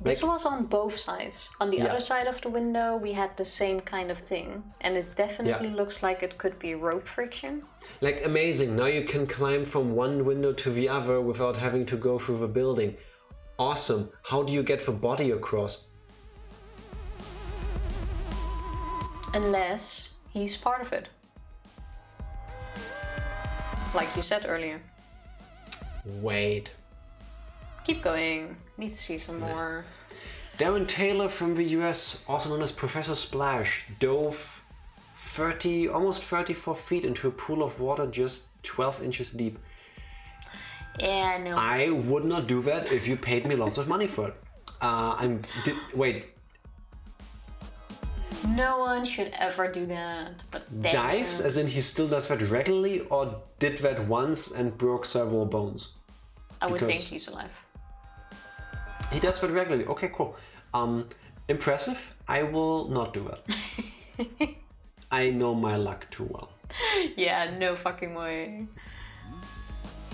This was on both sides. On the Yeah. other side of the window, we had the same kind of thing. And it definitely Yeah. looks like it could be rope friction. Like amazing, now you can climb from one window to the other without having to go through the building. Awesome. How do you get the body across? Unless he's part of it. Like you said earlier. Wait. Keep going. Need to see some more. Darren Taylor from the US, also known as Professor Splash, dove 30, almost 34 feet into a pool of water just 12 inches deep. Yeah, no. I would not do that if you paid me lots of money for it. Wait, No one should ever do that. But damn. dives as in he still does that regularly, or did that once and broke several bones? I would think because- he's alive. He does that regularly. Okay, cool. Impressive. I will not do that. I know my luck too well. Yeah, no fucking way.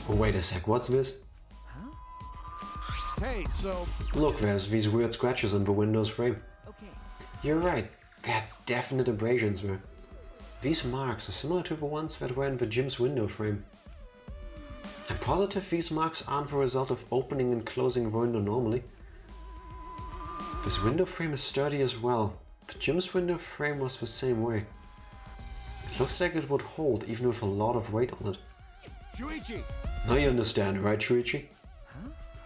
Wait a sec, what's this? Hey, so Look, there's these weird scratches on the Windows frame. okay. You're right, there are definite abrasions there. These marks are similar to the ones that were in the gym's window frame. I'm positive these marks aren't the result of opening and closing the window normally. This window frame is sturdy as well. The gym's window frame was the same way. It looks like it would hold even with a lot of weight on it. Shuichi, Now you understand, right, Shuichi?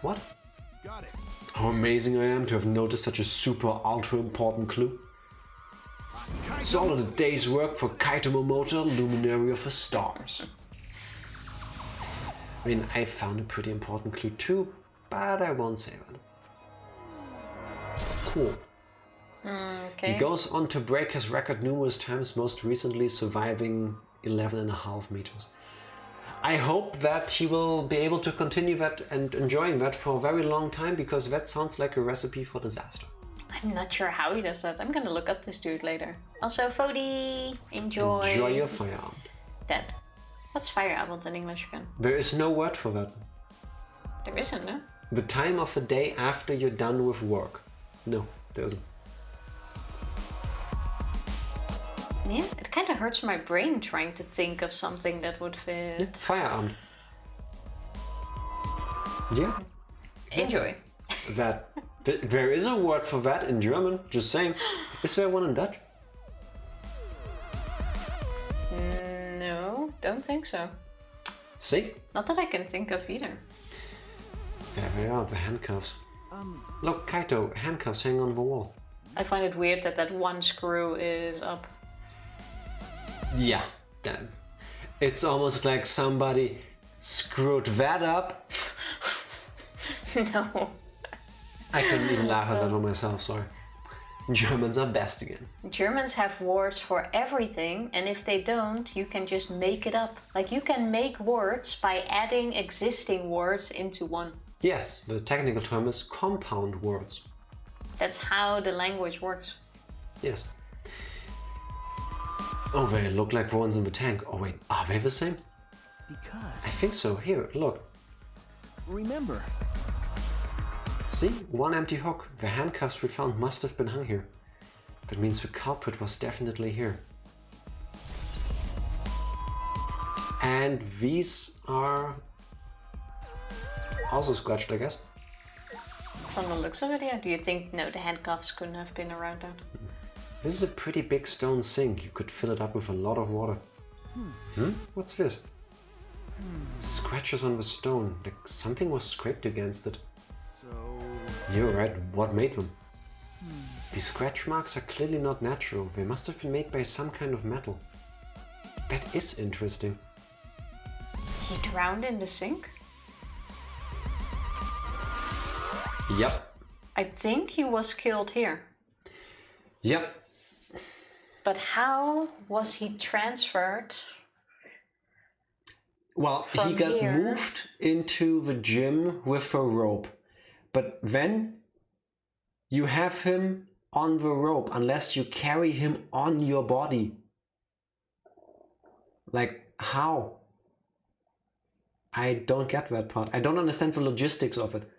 What? got it. How amazing I am to have noticed such a super ultra important clue. It's all in a day's work for Kaito Momoto, luminary of the stars. I mean, I found a pretty important clue too, but I won't say that. pool. Okay. He goes on to break his record numerous times, most recently surviving 11.5 meters. I hope that he will be able to continue that and enjoying that for a very long time, because that sounds like a recipe for disaster. I'm not sure how he does that. I'm gonna look up this dude later. Also, Fodi, enjoy. Enjoy your firearm. Dead. What's Feierabend in English again? There is no word for that. There isn't, no? The time of the day after you're done with work. No, there isn't. Yeah, it kind of hurts my brain trying to think of something that would fit. Yeah, firearm. Yeah. Enjoy. That. There is a word for that in German, just saying. Is there one in Dutch? No, don't think so. See? Not that I can think of either. There they are, the handcuffs. Look, Kaito, handcuffs hang on the wall. I find it weird that that one screw is up. Yeah, damn. It's almost like somebody screwed that up. No. I couldn't even laugh at that on myself, sorry. Germans are best again. Germans have words for everything, and if they don't, you can just make it up. Like, you can make words by adding existing words into one. Yes, the technical term is compound words. That's how the language works. Yes. Oh, they look like the ones in the tank. Oh wait, are they the same? I Because, think so. Here, look. remember, See? One empty hook. The handcuffs we found must have been hung here. That means the culprit was definitely here. And these are also scratched, I guess. From the looks of it, yeah. Do you think, no, the handcuffs couldn't have been around that? This is a pretty big stone sink. You could fill it up with a lot of water. What's this? Scratches on the stone. Like something was scraped against it. So, You're right. What made them? These scratch marks are clearly not natural. They must have been made by some kind of metal. That is interesting. He drowned in the sink? Yep. I think he was killed here. Yep. But how was he transferred? Well, he From got here. moved into the gym with a rope. But then you have him on the rope unless you carry him on your body. Like, how? I don't get that part. I don't understand the logistics of it.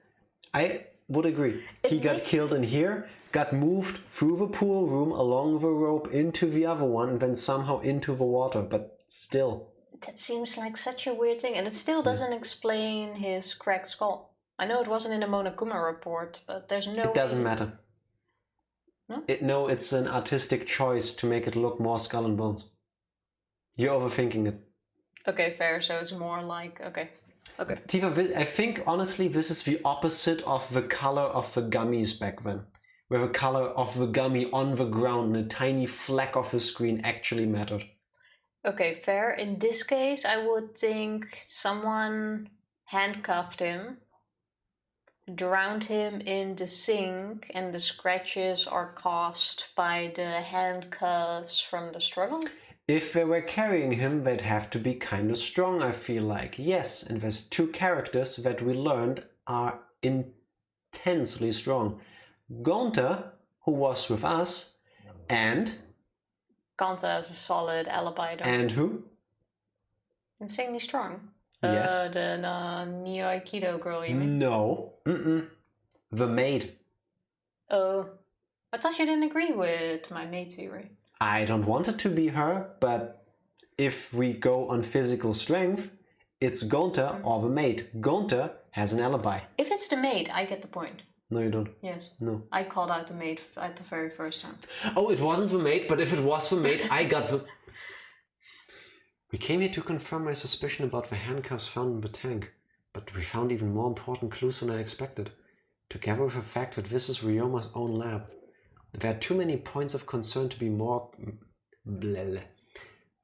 I would agree. He got killed in here, got moved through the pool room along the rope into the other one, and then somehow into the water, but still. That seems like such a weird thing, and it still doesn't explain his cracked skull. I know it wasn't in the Monokuma report, but there's no... It doesn't matter. No? No, it's an artistic choice to make it look more skull and bones. You're overthinking it. Okay, fair, so it's more like... Okay. Tifa, I think honestly this is the opposite of the color of the gummies back then. Where the color of the gummy on the ground and a tiny fleck of the screen actually mattered. Okay, fair. In this case, I would think someone handcuffed him, drowned him in the sink, and the scratches are caused by the handcuffs from the struggle? If they were carrying him, they'd have to be kind of strong, I feel like. Yes, and there's two characters that we learned are intensely strong. Gunther, who was with us, and... Kanta has a solid alibi though. And who? Insanely strong. Yes. The Neo Aikido girl, you mean? No. The maid. Oh. I thought you didn't agree with my maid theory. I don't want it to be her, but if we go on physical strength, it's Gunther or the maid. Gunther has an alibi. If it's the maid, I get the point. No, you don't. Yes. No. I called out the maid at the very first time. Oh, it wasn't the maid, but if it was the maid, I got the... We came here to confirm my suspicion about the handcuffs found in the tank, but we found even more important clues than I expected, together with the fact that this is Ryoma's own lab. There are too many points of concern to be There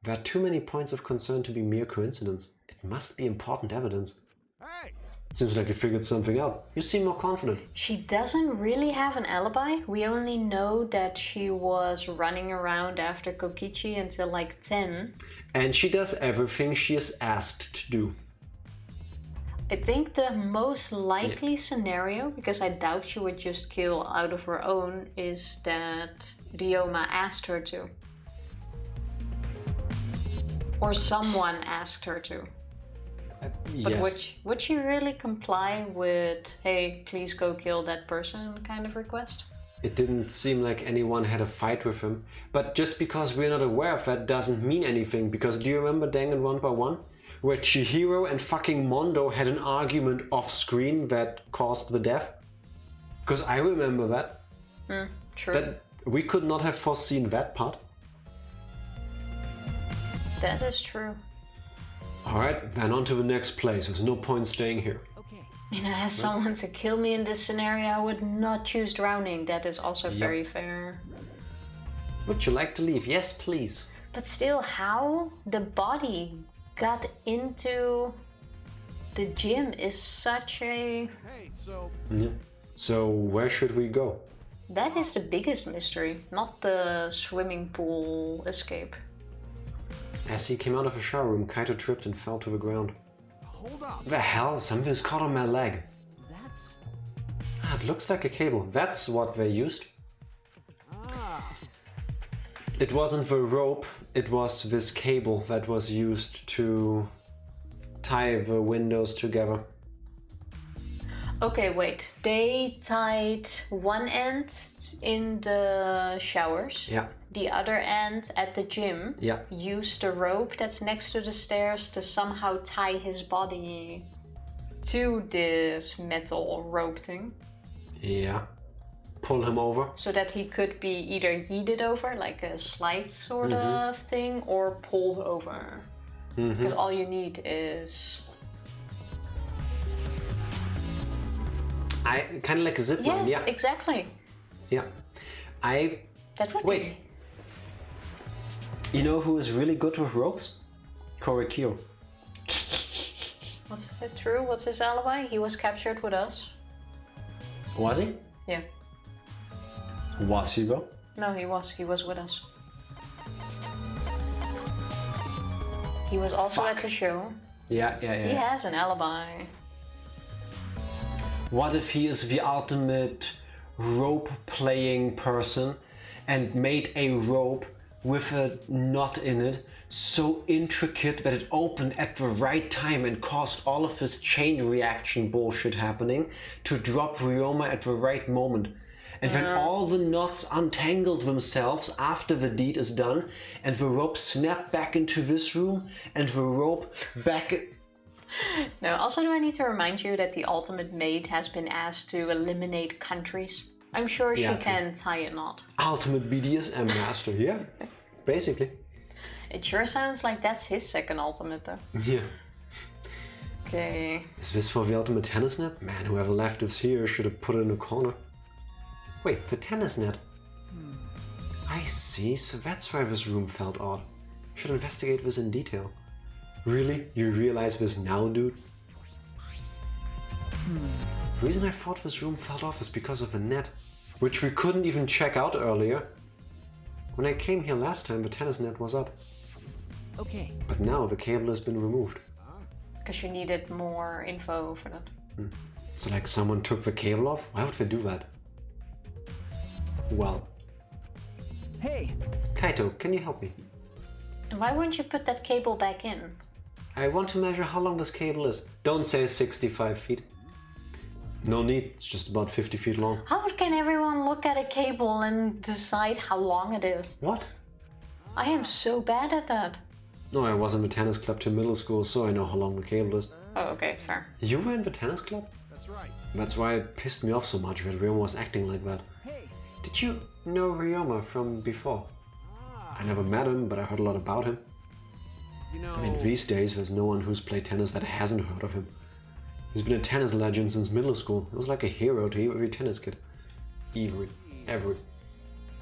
are too many points of concern to be mere coincidence. It must be important evidence. hey, Seems like you figured something out. You seem more confident. She doesn't really have an alibi. We only know that she was running around after Kokichi until like 10. And she does everything she is asked to do. I think the most likely scenario, because I doubt she would just kill out of her own, is that Ryoma asked her to. Or someone asked her to. But Yes. would she really comply with, hey, please go kill that person kind of request? It didn't seem like anyone had a fight with him. But just because we're not aware of that doesn't mean anything. Because do you remember Danganronpa 1? Where Chihiro and fucking Mondo had an argument off screen that caused the death? Because I remember that. True. That we could not have foreseen that part. That is true. Alright, then on to the next place. There's no point staying here. Okay. And I asked someone to kill me in this scenario, I would not choose drowning. That is also very fair. Would you like to leave? Yes, please. But still, how the body got into the gym is such a... Hey, so Yeah. So where should we go? That is the biggest mystery, not the swimming pool escape. As he came out of the shower room, Kaito tripped and fell to the ground. hold up. The hell? Something's caught on my leg. That's... It looks like a cable. That's what they used. It wasn't the rope, it was this cable that was used to tie the windows together. Okay, wait. They tied one end in the showers. Yeah. The other end at the gym. Yeah. Used the rope that's next to the stairs to somehow tie his body to this metal rope thing. Yeah. Pull him over. So that he could be either yeeted over, like a slide sort of thing, or pulled over. Because all you need is... Kind of like a zip line, Yes, yeah. exactly. Yeah. That would Wait. be... You know who is really good with ropes? Korikyo. Was it true? What's his alibi? He was captured with us. Was he? Yeah. Was he though? No, he was. He was with us. He was also at the show. Yeah. He has an alibi. What if he is the ultimate rope playing person and made a rope with a knot in it so intricate that it opened at the right time and caused all of this chain reaction bullshit happening to drop Ryoma at the right moment. And then all the knots untangled themselves after the deed is done and the rope snapped back into this room and the rope back... No, also do I need to remind you that the ultimate maid has been asked to eliminate countries? I'm sure she Yeah, can tie a knot. Ultimate BDSM master, yeah. Basically. It sure sounds like that's his second ultimate though. Yeah. Okay. Is this for the ultimate tennis net? Man, whoever left this here should have put it in a corner. Wait, the tennis net. I see, so that's why this room felt odd. Should investigate this in detail. Really? You realize this now, dude? The reason I thought this room felt off is because of the net, which we couldn't even check out earlier. When I came here last time, the tennis net was up. Okay. But now the cable has been removed. Because you needed more info for that. So like someone took the cable off? Why would they do that? Well, Hey! Kaito, can you help me? And why wouldn't you put that cable back in? I want to measure how long this cable is. Don't say 65 feet. No need, it's just about 50 feet long. How can everyone look at a cable and decide how long it is? What? I am so bad at that. No, I was in the tennis club till middle school, so I know how long the cable is. Oh, okay, fair. You were in the tennis club? That's right. That's why it pissed me off so much that Ryoma was acting like that. Hey! Did you know Ryoma from before? I never met him, but I heard a lot about him. You know, I mean, these days there's no one who's played tennis that hasn't heard of him. He's been a tennis legend since middle school. It was like a hero to every tennis kid. Every.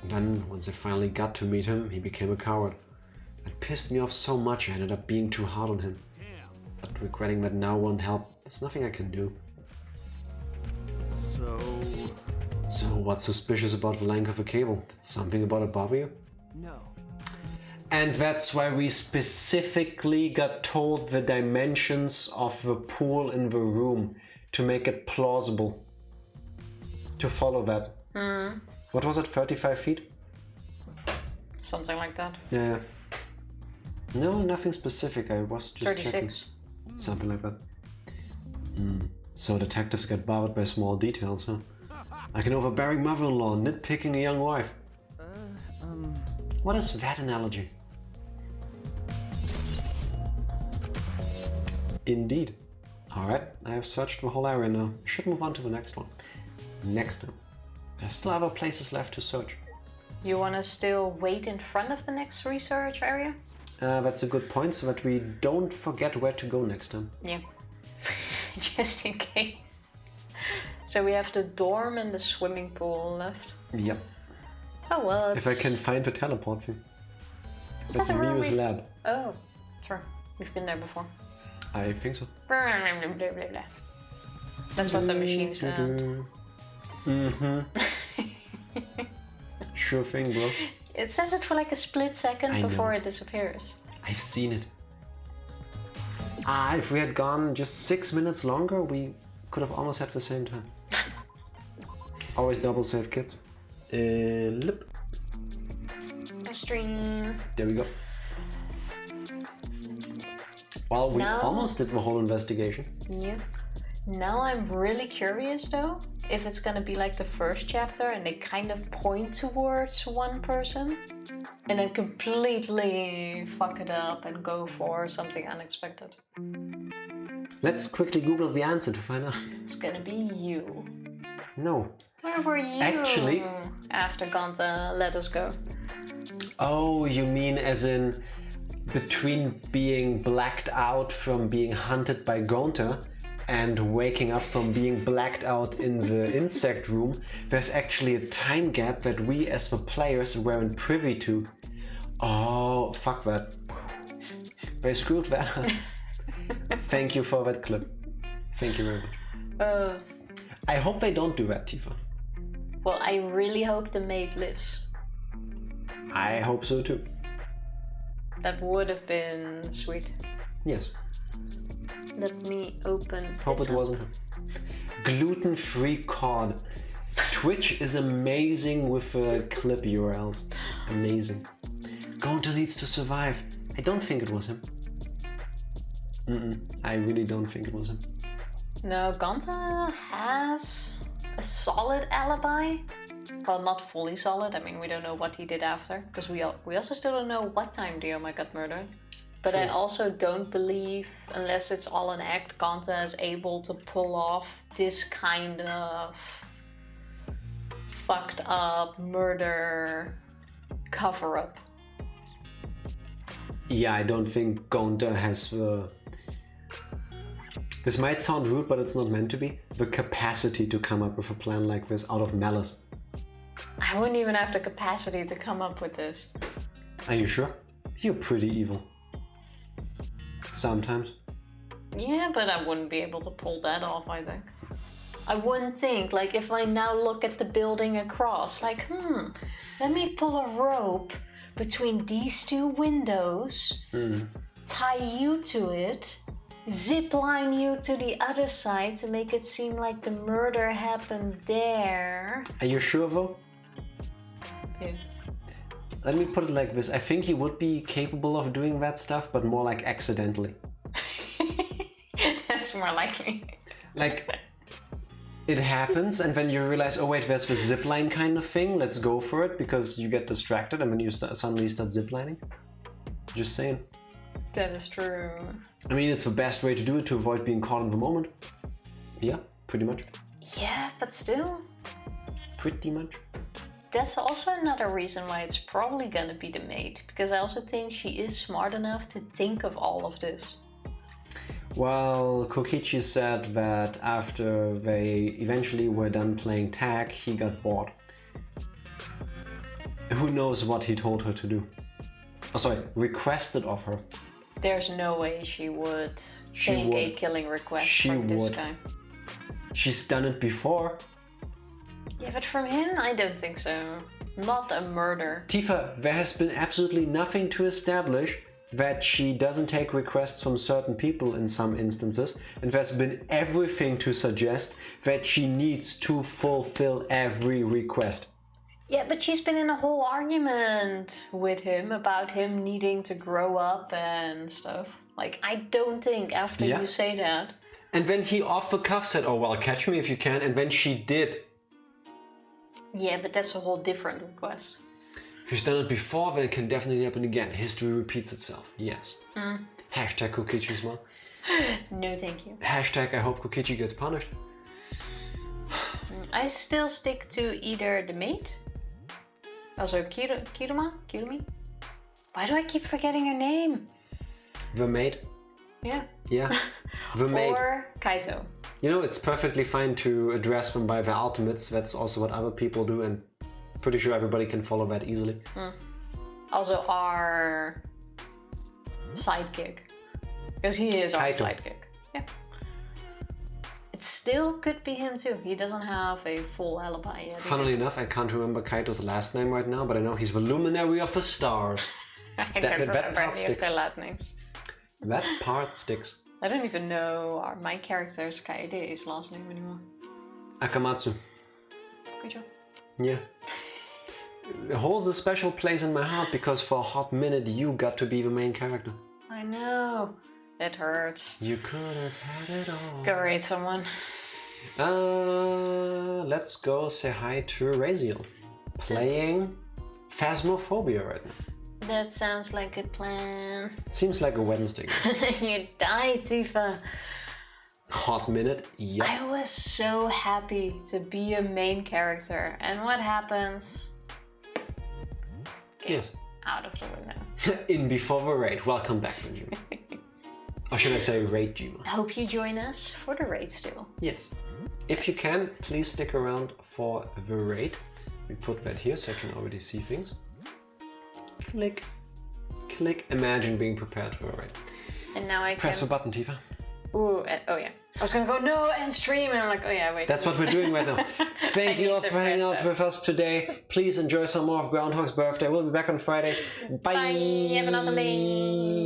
And then, once I finally got to meet him, he became a coward. It pissed me off so much I ended up being too hard on him. But regretting that now won't help. There's nothing I can do. So what's suspicious about the length of a cable? That's something about above you? No. And that's why we specifically got told the dimensions of the pool in the room to make it plausible. To follow that. What was it, 35 feet? Something like that. Yeah. No, nothing specific. I was just 36. checking. Something like that. So detectives get bothered by small details, huh? Like an overbearing mother-in-law nitpicking a young wife. What is that analogy? Indeed. Alright, I have searched the whole area now. I should move on to the next one. Next time. There's still other places left to search. You wanna still wait in front of the next research area? That's a good point, so that we don't forget where to go next time. Yeah. Just in case. So we have the dorm and the swimming pool left. Yep. Oh well, it's... If I can find the teleport thing. That's that the room Miu's we- lab. Oh, sure. We've been there before. I think so. That's what the machine said. Sure thing, bro. It says it for like a split second I before know. it disappears. I've seen it. If we had gone just 6 minutes longer, we could have almost had the same time. Always double save, kids. Lip. Stream. There we go. Well, we Now- almost did the whole investigation. Yeah. Now I'm really curious though, if it's gonna be like the first chapter and they kind of point towards one person and then completely fuck it up and go for something unexpected. Let's quickly Google the answer to find out. It's gonna be you. No. Where were you Actually- after Ganta let us go? Oh, you mean as in between being blacked out from being hunted by Gonta and waking up from being blacked out in the insect room, there's actually a time gap that we as the players weren't privy to. Oh, fuck that. They screwed that up. Thank you for that clip. Thank you very much. I hope they don't do that, Tifa. Well, I really hope the maid lives. I hope so too. That would have been sweet. Yes. Let me open Hope this it up. wasn't her. Gluten-free cod. Twitch is amazing with clip URLs. Amazing. Gonta needs to survive. I don't think it was him. I really don't think it was him. No, Ganta has a solid alibi. Well, not fully solid. I mean, we don't know what he did after. Because we also still don't know what time Dioma got murdered. But I also don't believe, unless it's all an act, Ganta is able to pull off this kind of fucked up murder cover-up. Yeah, I don't think Gonta has the... This might sound rude, but it's not meant to be. The capacity to come up with a plan like this out of malice. I wouldn't even have the capacity to come up with this. Are you sure? You're pretty evil. Sometimes. Yeah, but I wouldn't be able to pull that off, I think. I wouldn't think, like, if I now look at the building across, like, let me pull a rope between these two windows, tie you to it, zip line you to the other side to make it seem like the murder happened there. Are you sure though? Yeah. Let me put it like this. I think he would be capable of doing that stuff, but more like accidentally. That's more likely. Like, it happens and then you realize, oh wait, there's this zipline kind of thing, let's go for it, because you get distracted and then you suddenly start ziplining. Just saying. That is true. I mean, it's the best way to do it to avoid being caught in the moment. Yeah, pretty much. Yeah, but still. Pretty much. That's also another reason why it's probably gonna be the maid, because I also think she is smart enough to think of all of this. Well, Kokichi said that after they eventually were done playing tag, he got bored. Who knows what he told her to do? Oh, sorry, requested of her. There's no way she would She take a would. killing request She from this would. guy. She's done it before. Yeah, but from him, I don't think so. Not a murder. Tifa, there has been absolutely nothing to establish that she doesn't take requests from certain people in some instances, and there's been everything to suggest that she needs to fulfill every request. Yeah, but she's been in a whole argument with him about him needing to grow up and stuff. Like, I don't think after you say that. And then he off the cuff said, oh well, catch me if you can, and then she did. Yeah, but that's a whole different request. She's done it before, then it can definitely happen again. History repeats itself, yes. Hashtag Kokichi smile. No, thank you. Hashtag I hope Kokichi gets punished. I still stick to either the mate. Also, Kirumi? Why do I keep forgetting her name? The maid. Yeah. Yeah. The maid. Or Kaito. You know, it's perfectly fine to address them by their ultimates. That's also what other people do, and pretty sure everybody can follow that easily. Also our sidekick. Because he is our Kaito. sidekick. Yeah. It still could be him too. He doesn't have a full alibi yet. Funnily enough, I can't remember Kaito's last name right now, but I know he's the luminary of the stars. I can't remember any of their last names. That part sticks. I don't even know my character's Kaede's last name anymore. Akamatsu. Good job. Yeah. It holds a special place in my heart because for a hot minute you got to be the main character. I know. It hurts. You could have had it all. Go rate someone. Let's go say hi to Raziel. Playing Phasmophobia right now. That sounds like a plan. Seems like a Wednesday. You die, Tifa. Hot minute, yep. I was so happy to be a main character. And what happens? Yes. Out of the window. In before the raid. Welcome back, Benjamin. Or should I say raid, Jima? I hope you join us for the raid still. Yes. If you can, please stick around for the raid. We put that here so I can already see things. Click. Click. Imagine being prepared for a raid. And now I Press the button, Tifa. Ooh, oh yeah. I was gonna go no and stream, and I'm like, oh yeah, wait. That's what we're doing right now. Thank you all for hanging out with us today. Please enjoy some more of Groundhog's birthday. We'll be back on Friday. Bye. Bye. Have an awesome day.